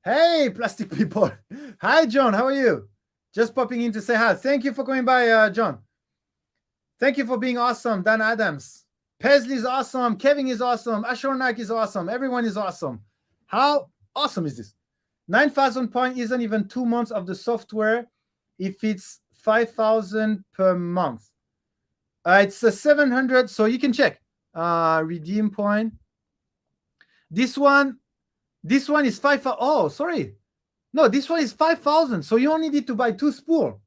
Hey, plastic people. Hi, John. How are you? Just popping in to say hi. Thank you for coming by, John. Thank you for being awesome, Dan Adams. Paisley is awesome. Kevin is awesome. Ashornak is awesome. Everyone is awesome. How awesome is this? 9,000 points isn't even 2 months of the software if it's 5,000 per month. It's a 700, so you can check. Redeem point. This one is 5,000. Oh, sorry. No, this one is 5,000. So you only need to buy 2 spool.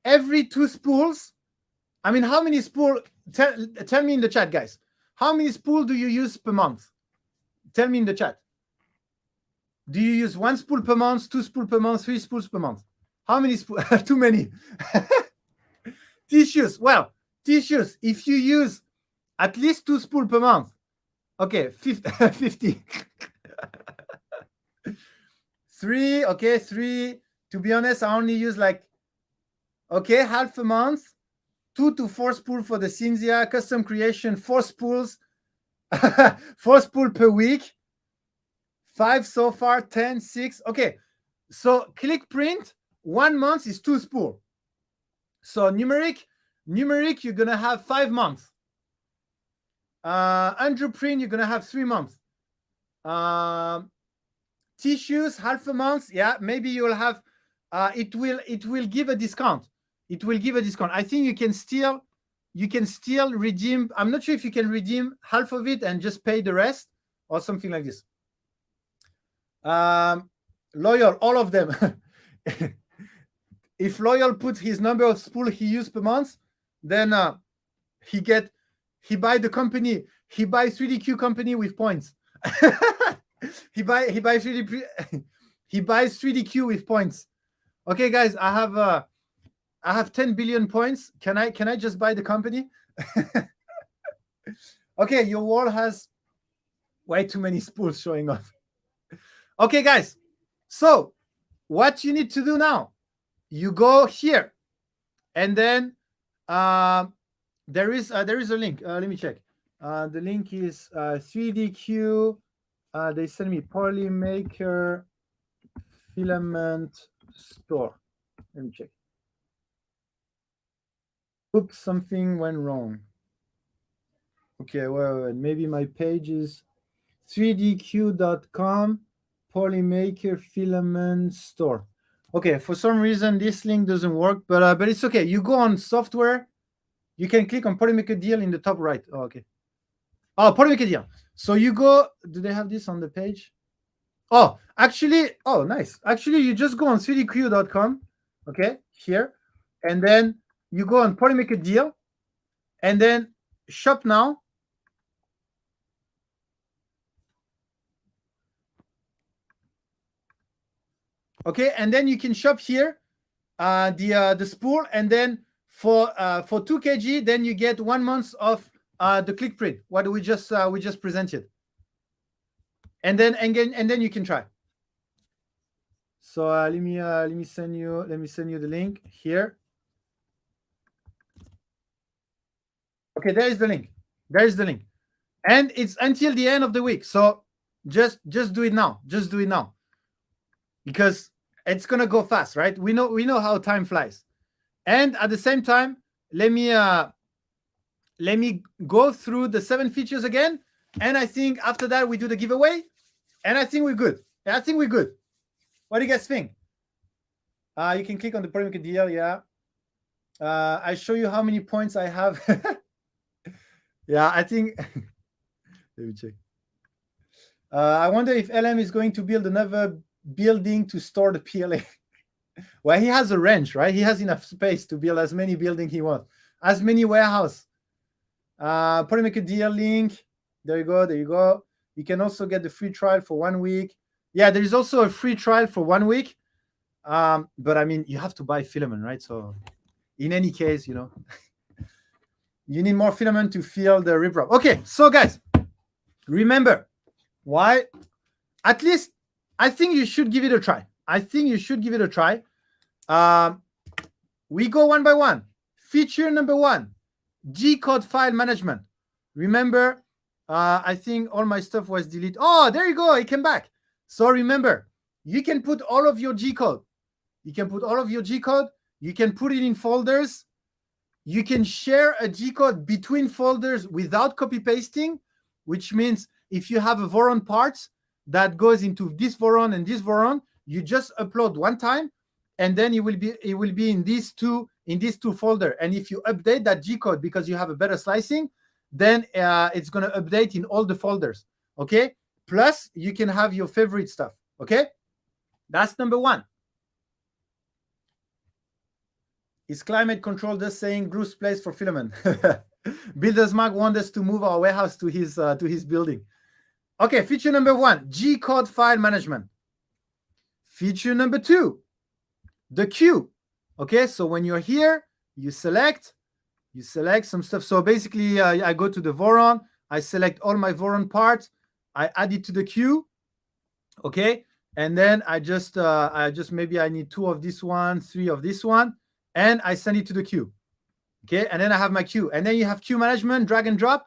Every 2 spools. I mean, how many spool? Tell me in the chat, guys. How many spool do you use per month? Tell me in the chat. Do you use 1 spool per month, 2 spool per month, 3 spools per month? How many spools? Too many. Tissues. Well, tissues. If you use at least 2 spool per month, okay, 50. 3. Okay, 3. To be honest, I only use like Okay, half a month, 2 to 4 spools for the Cinzia, custom creation, 4 spools, 4 spools per week, 5 so far, 10, 6. Okay, so click print, 1 month is 2 spool. So numeric, you're gonna have 5 months. Andrew print, you're gonna have 3 months. Tissues, half a month. Yeah, maybe you'll have. It will give a discount. It will give a discount. I think you can still redeem. I'm not sure if you can redeem half of it and just pay the rest or something like this. Loyal, all of them. If Loyal puts his number of spool he used per month, then he buy the company. He buy 3DQ company with points. he buys 3DQ with points. Okay, guys, I have 10 billion points. Can I just buy the company? Okay, your wall has way too many spools showing off. Okay, guys. So what you need to do now, you go here, and then there is a link. Let me check. The link is 3DQ. They send me Polymaker filament store. Let me check. Oops, something went wrong. Okay, well, maybe my page is 3dq.com Polymaker filament store. Okay, for some reason this link doesn't work, but it's okay. You go on software, you can click on Polymaker deal in the top right. Oh, okay. Oh, Polymaker deal. So you go. Do they have this on the page? Oh, actually, oh, nice. Actually, you just go on 3dq.com, okay, here, and then you go on Polymaker deal, and then shop now. Okay, and then you can shop here the spool, and then for 2 kg, then you get 1 month of the click print. What we just presented, and then you can try. So let me send you the link here. Okay, there is the link. And it's until the end of the week. So just do it now. Just do it now, because it's gonna go fast, right? We know how time flies. And at the same time, let me go through the 7 features again. And I think after that we do the giveaway. And I think we're good. What do you guys think? You can click on the Polymaker deal. Yeah. I show you how many points I have. Yeah, I think. Let me check. I wonder if LM is going to build another building to store the PLA. Well, he has a ranch, right? He has enough space to build as many buildings he wants, as many warehouse. Polymaker deal link. There you go. You can also get the free trial for 1 week. Yeah, there is also a free trial for 1 week. But I mean, you have to buy filament, right? So in any case, you need more filament to fill the riprap. Okay, so guys, remember why. At least I think you should give it a try. We go one by one. Feature number 1, G-code file management. Remember, I think all my stuff was deleted. Oh, there you go. It came back. So remember, you can put all of your G-code. You can put it in folders. You can share a G-code between folders without copy pasting, which means if you have a Voron part that goes into this Voron and this Voron, you just upload one time, and then it will be in these two folders. And if you update that G-code because you have a better slicing, then it's going to update in all the folders. Okay. Plus, you can have your favorite stuff. Okay. That's number 1. Is climate control just saying Bruce place for filament? Builders Mark wants us to move our warehouse to his building. Okay, feature number 1, G-code file management. Feature number 2, the queue. Okay, so when you're here, you select some stuff. So basically, I go to the Voron, I select all my Voron parts, I add it to the queue. Okay, and then I just maybe I need 2 of this one, 3 of this one, and I send it to the queue. Okay, and then I have my queue, and then you have queue management, drag and drop.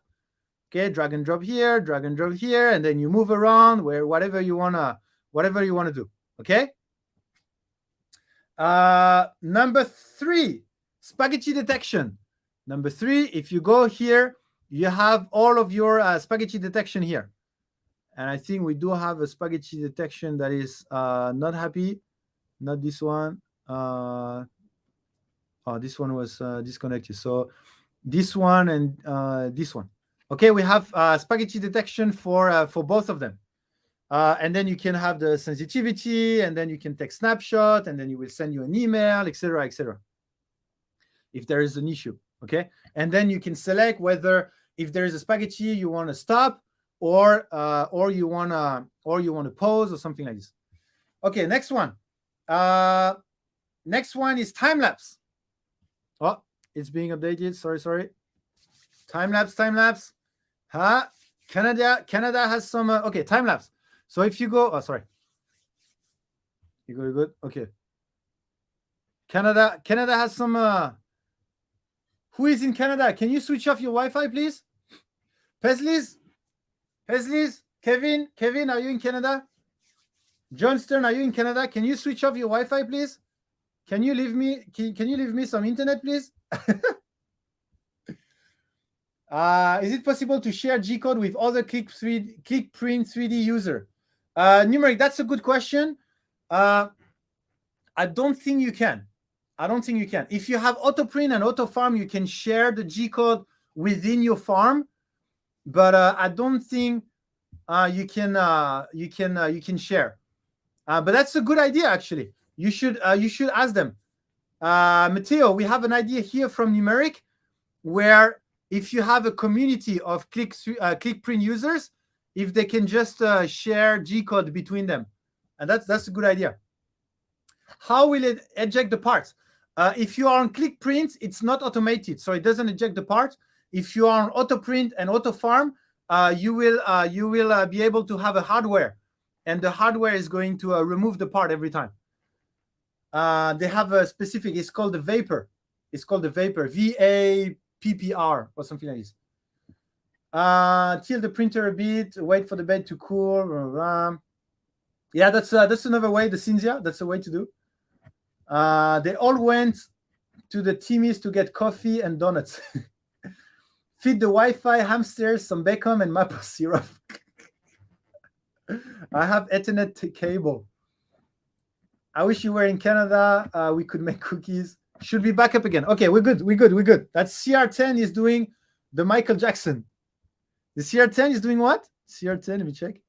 Okay, drag and drop here, and then you move around whatever you wanna do. Okay. Number 3, spaghetti detection. Number 3, if you go here, you have all of your spaghetti detection here. And I think we do have a spaghetti detection that is not happy. Not this one. This one was disconnected. So this one and this one. Okay, we have spaghetti detection for both of them. And then you can have the sensitivity, and then you can take snapshot, and then you will send you an email, etc., etc. If there is an issue, okay, and then you can select whether if there is a spaghetti you want to stop, or you want to pause or something like this. Okay, next one. Next one is time lapse. Oh, it's being updated. Sorry. Time lapse. Canada has some. Okay, time lapse. So if you go, you go good. Okay. Canada has some. Who is in Canada? Can you switch off your Wi-Fi, please? Peslis, Kevin, are you in Canada? Johnston, are you in Canada? Can you switch off your Wi-Fi, please? Can you leave me? Can you leave me some internet, please? Is it possible to share G-code with other ClickPrint 3D user? Numeric, that's a good question. I don't think you can. If you have AutoPrint and AutoFarm, you can share the G-code within your farm, but I don't think you can share. But that's a good idea, actually. You should ask them. Matteo, we have an idea here from Numeric, where if you have a community of ClickPrint users, if they can just share G-code between them, and that's a good idea. How will it eject the parts? If you are on ClickPrint, it's not automated, so it doesn't eject the part. If you are on AutoPrint and AutoFarm, you will be able to have a hardware, and the hardware is going to remove the part every time. They have a specific. It's called the Vapor. VAPPR or something like this. Tilt the printer a bit. Wait for the bed to cool. Yeah, that's another way. The Cinzia, that's a way to do. They all went to the Timmy's to get coffee and donuts. Feed the Wi-Fi hamsters some bacon and maple syrup. I have Ethernet cable. I wish you were in Canada. We could make cookies. Should be back up again. Okay, we're good. That CR10 is doing the Michael Jackson. The CR10 is doing what? CR10, let me check.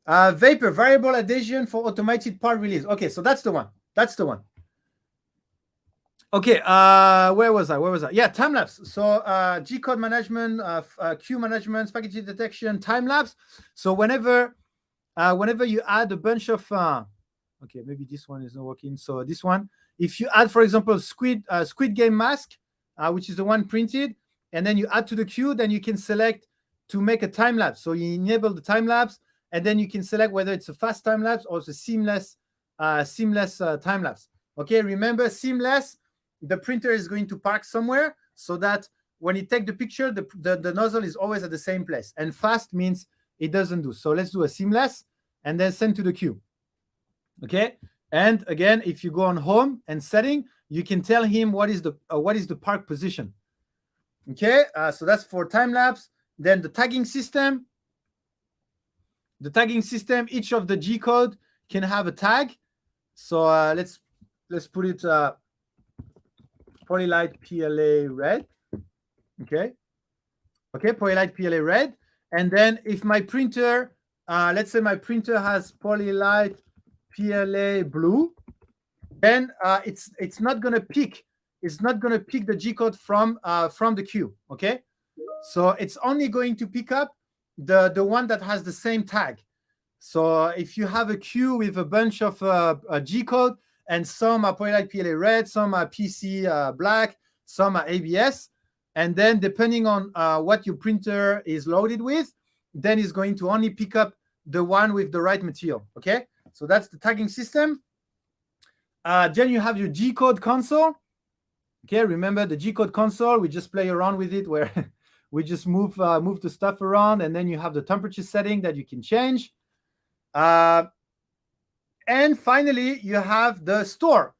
Vapor, variable adhesion for automated part release. Okay, so that's the one. Okay, where was I? Yeah, time lapse. So G-code management, queue management, spaghetti detection, time lapse. So whenever you add a bunch of okay, maybe this one is not working. So this one, if you add, for example, Squid Game mask, which is the one printed, and then you add to the queue, then you can select to make a time lapse. So you enable the time lapse, and then you can select whether it's a fast time lapse or it's a seamless time lapse. Okay, remember, seamless, the printer is going to park somewhere so that when you take the picture, the nozzle is always at the same place. And fast means it doesn't do. So let's do a seamless and then send to the queue. Okay, and again, if you go on home and setting, you can tell him what is the park position. Okay, so that's for time lapse. Then the tagging system. Each of the G code can have a tag. So let's put it Polylight PLA red. Okay, Polylight PLA red. And then if my printer, let's say my printer has Polylight PLA blue, then it's not gonna pick the G code from the queue. Okay, so it's only going to pick up the one that has the same tag. So if you have a queue with a bunch of G code, and some are Polylight PLA red, some are PC black, some are ABS, and then depending on what your printer is loaded with, then it's going to only pick up the one with the right material. Okay, so that's the tagging system. Then you have your G-code console. Okay, remember the G-code console? We just play around with it where we just move the stuff around, and then you have the temperature setting that you can change. And finally, you have the store.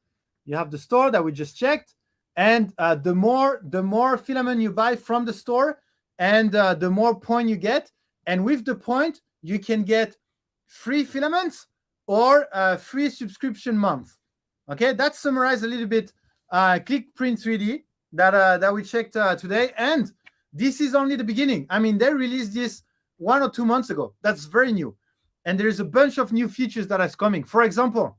You have the store that we just checked, and the more filament you buy from the store, and the more point you get. And with the point, you can get free filaments or a free subscription month. Okay, that summarized a little bit ClickPrint 3D that we checked today, and this is only the beginning. I mean, they released this 1 or 2 months ago. That's very new, and there's a bunch of new features that is coming. For example,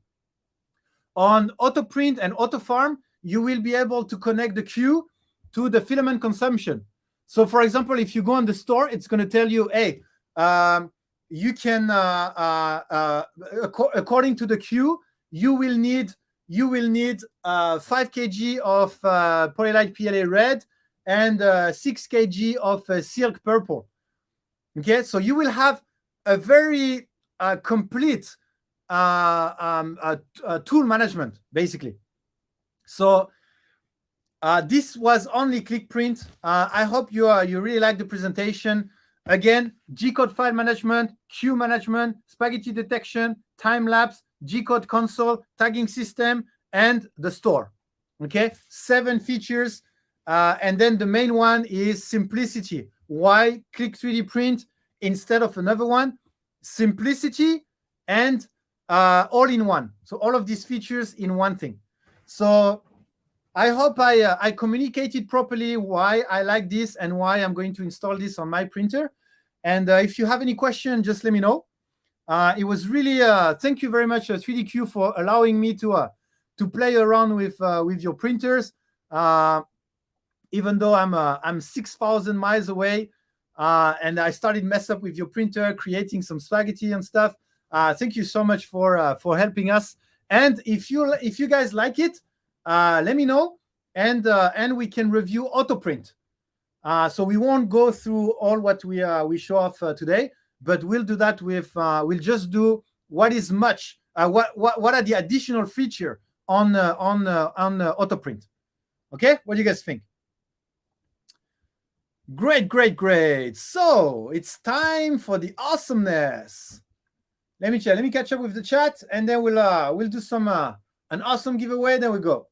on AutoPrint and AutoFarm, you will be able to connect the queue to the filament consumption. So, for example, if you go on the store, it's going to tell you, hey, you can, according to the queue, you will need 5 kg of Polylite PLA red and 6 kg of silk purple. Okay, so you will have a very complete tool management, basically. So this was only ClickPrint. I hope you really like the presentation. Again, G-code file management, queue management, spaghetti detection, time lapse, G-code console, tagging system, and the store. Okay, 7 features. And then the main one is simplicity. Why Click 3D Print instead of another one? Simplicity and all in one. So all of these features in one thing. So I hope I communicated properly why I like this and why I'm going to install this on my printer. And if you have any question, just let me know. It was really thank you very much 3DQ for allowing me to play around with your printers. Even though I'm 6,000 miles away, and I started mess up with your printer, creating some spaghetti and stuff. Thank you so much for helping us. And if you guys like it, let me know, and we can review AutoPrint. So we won't go through all what we show off today, but we'll do that with we'll just do what is much what are the additional feature on AutoPrint. Okay, what do you guys think? Great. So it's time for the awesomeness. Let me check. Let me catch up with the chat, and then we'll do some an awesome giveaway. Then we go.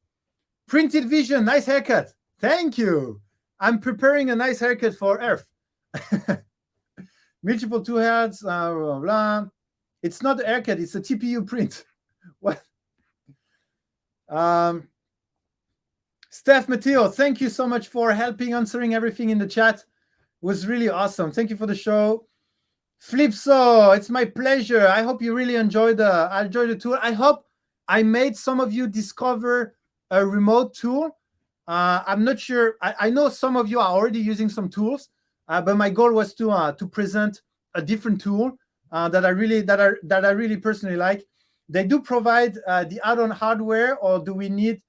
Printed Vision, nice haircut. Thank you. I'm preparing a nice haircut for Earth. Multiple 2 heads, blah, blah, blah. It's not a haircut, it's a TPU print. What? Steph Matteo, thank you so much for helping, answering everything in the chat. It was really awesome. Thank you for the show. Flipso, it's my pleasure. I hope you really enjoyed the tool. I hope I made some of you discover a remote tool. I'm not sure. I know some of you are already using some tools, but my goal was to present a different tool that I really personally like. They do provide the add-on hardware, or do we need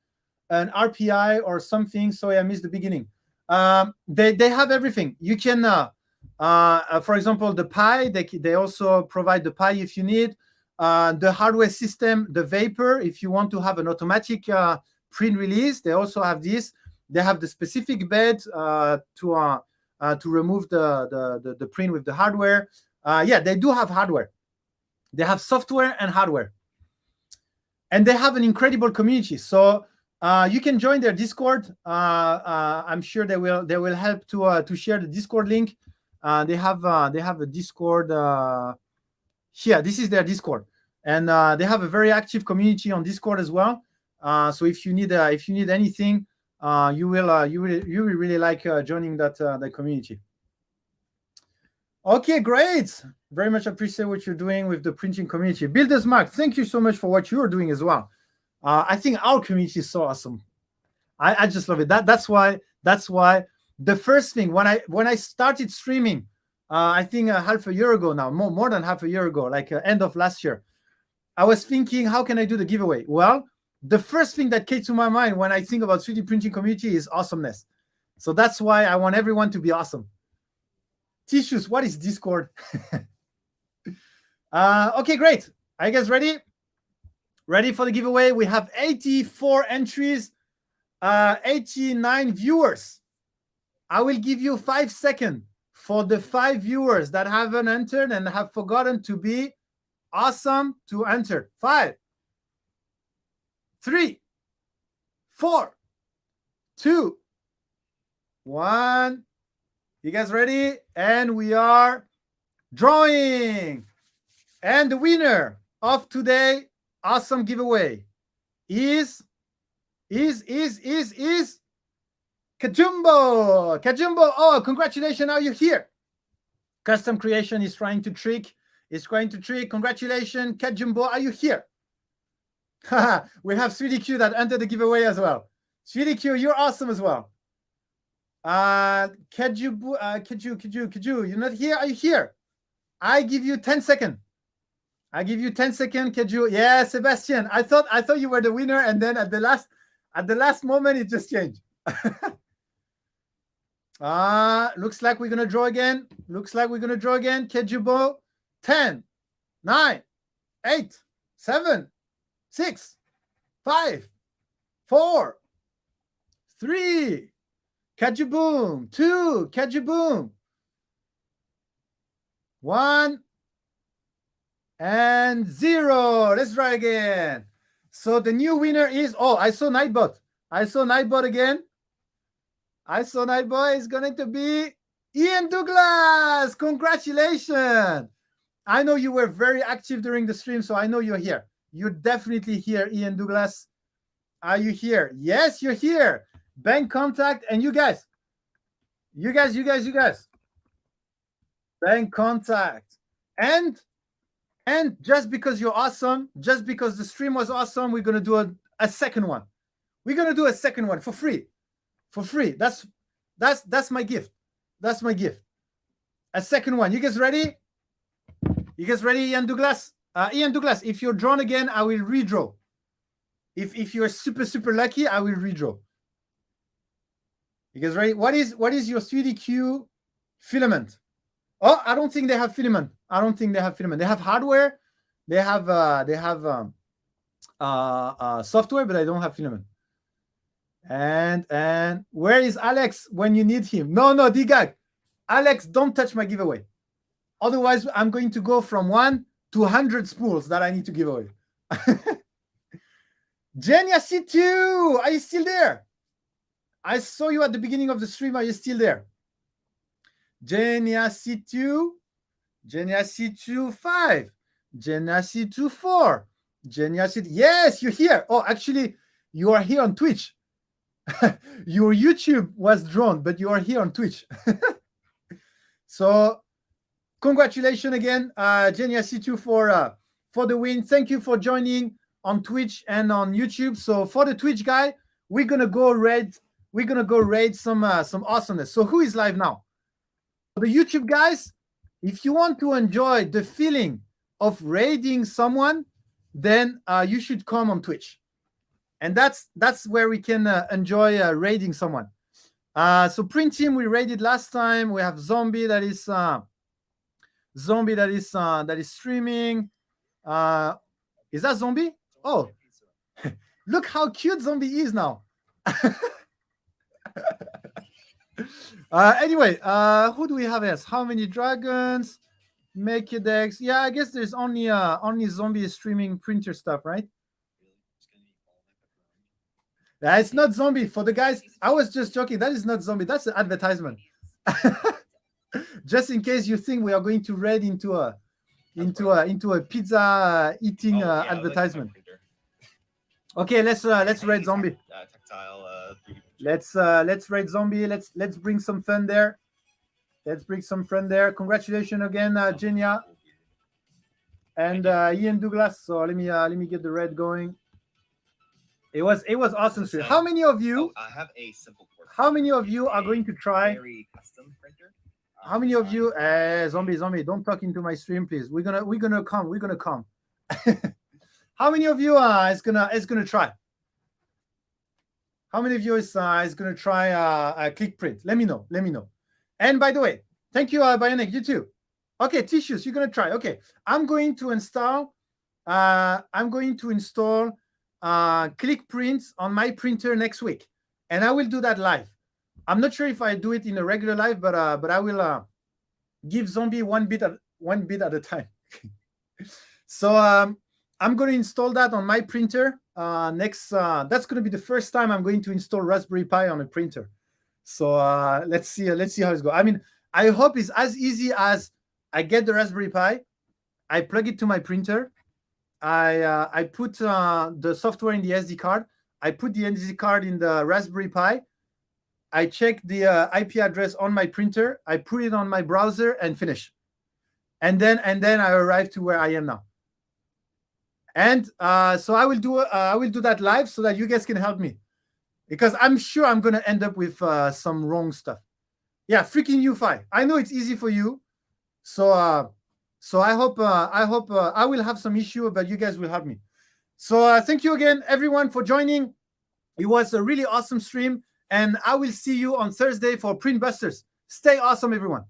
an RPI or something? So I missed the beginning. They have everything. You can, for example, the Pi. They also provide the Pi if you need the hardware system, the Vapor. If you want to have an automatic print release, they also have this. They have the specific bed to remove the print with the hardware. Yeah, they do have hardware. They have software and hardware, and they have an incredible community. So you can join their Discord. I'm sure they will help to share the Discord link. They have a Discord here. This is their Discord, and they have a very active community on Discord as well. So if you need anything, you will really like joining that community. Okay, great. Very much appreciate what you're doing with the printing community. Builders Mark, thank you so much for what you're doing as well. I think our community is so awesome. I just love it. That's why the first thing when I started streaming, I think half a year ago now, more than half a year ago, like end of last year, I was thinking, how can I do the giveaway? Well, the first thing that came to my mind when I think about 3D printing community is awesomeness. So that's why I want everyone to be awesome. Tissues, what is Discord? Okay, great. Are you guys ready? Ready for the giveaway? We have 84 entries, 89 viewers. I will give you 5 seconds for the 5 viewers that haven't entered and have forgotten to be awesome to enter. 5, 3, 4, 2, 1. You guys ready? And we are drawing. And the winner of today awesome giveaway is Kajumbo. Kajumbo, oh, congratulations, now you're here. Custom creation is trying to trick. Congratulations, Kajumbo, are you here? We have Sweetie Q that entered the giveaway as well. Sweetie Q, you're awesome as well. Kaju, you're not here? Are you here? I give you 10 seconds. Kaju. Yeah, Sebastian. I thought you were the winner, and then at the last moment it just changed. Looks like we're gonna draw again. Kejubo. 10, 9, 8, 7, 6, 5, 4, 3. Kajuboom. 2. Kajuboom. 1 and 0. Let's try again. So the new winner is, oh, I saw Nightbot again. Is going to be Ian Douglas. Congratulations. I know you were very active during the stream, so I know you're here. You're definitely here, Ian Douglas. Are you here? Yes, you're here. Bank contact, and you guys. Bank contact. And just because you're awesome, just because the stream was awesome, we're going to do a second one. We're going to do a second one for free. That's my gift. A second one. You guys ready? Ian Douglas? Ian Douglas, if you're drawn again, I will redraw. If you're super lucky, I will redraw. You guys ready? What is your Sweetie Q filament? Oh, I don't think they have filament. They have hardware. They have software, but I don't have filament. And where is Alex when you need him? No, DGAG. Alex, don't touch my giveaway. Otherwise, I'm going to go from 1 to 100 spools that I need to give away. Jenya C2, are you still there? I saw you at the beginning of the stream. Are you still there? Jenya C2, 5, Jenya C2 4, Jenya C2. Yes, you're here. Oh, actually, you are here on Twitch. Your YouTube was drawn, but you are here on Twitch. So, congratulations again, Jenya C2 for the win. Thank you for joining on Twitch and on YouTube. So, for the Twitch guy, we're gonna go raid some awesomeness. So, who is live now? For the YouTube guys, if you want to enjoy the feeling of raiding someone, then you should come on Twitch. And that's where we can enjoy raiding someone. So Print Team we raided last time. We have Zombie that is streaming. Is that Zombie? Oh, look how cute Zombie is now. Anyway, who do we have as? How many dragons? Make your decks. Yeah, I guess there's only Zombie streaming printer stuff, right? It's not Zombie. For the guys, I was just joking. That is not Zombie. That's an advertisement. Just in case you think we are going to raid into a pizza eating advertisement. Okay, let's raid Zombie. Let's raid Zombie. Let's bring some fun there. Congratulations again, Jenya and Ian Douglas. So let me get the raid going. It was awesome. So, how many of you? I have a simple question. How many of you are going to try? Very custom printer. How many of you? Zombie, don't talk into my stream, please. We're gonna come. How many of you is gonna try? How many of you is gonna try a click print? Let me know. And by the way, thank you, Bionic. You too. Okay, Tissues, you're gonna try. Okay, I'm going to install I'm going to install Click Print on my printer next week, and I will do that live. I'm not sure if I do it in a regular live, but I will give Zombie one bit at a time. So I'm going to install that on my printer next. That's going to be the first time I'm going to install Raspberry Pi on a printer. So let's see how it's going. I mean, I hope it's as easy as I get the Raspberry Pi, I plug it to my printer, I put the software in the SD card, I put the SD card in the Raspberry Pi, I check the IP address on my printer, I put it on my browser, and finish. And then I arrive to where I am now. And so I will do that live so that you guys can help me, because I'm sure I'm gonna end up with some wrong stuff. Yeah, freaking UFI. I know it's easy for you, so I hope I will have some issue, but you guys will help me. So thank you again, everyone, for joining. It was a really awesome stream, and I will see you on Thursday for Print Busters. Stay awesome, everyone.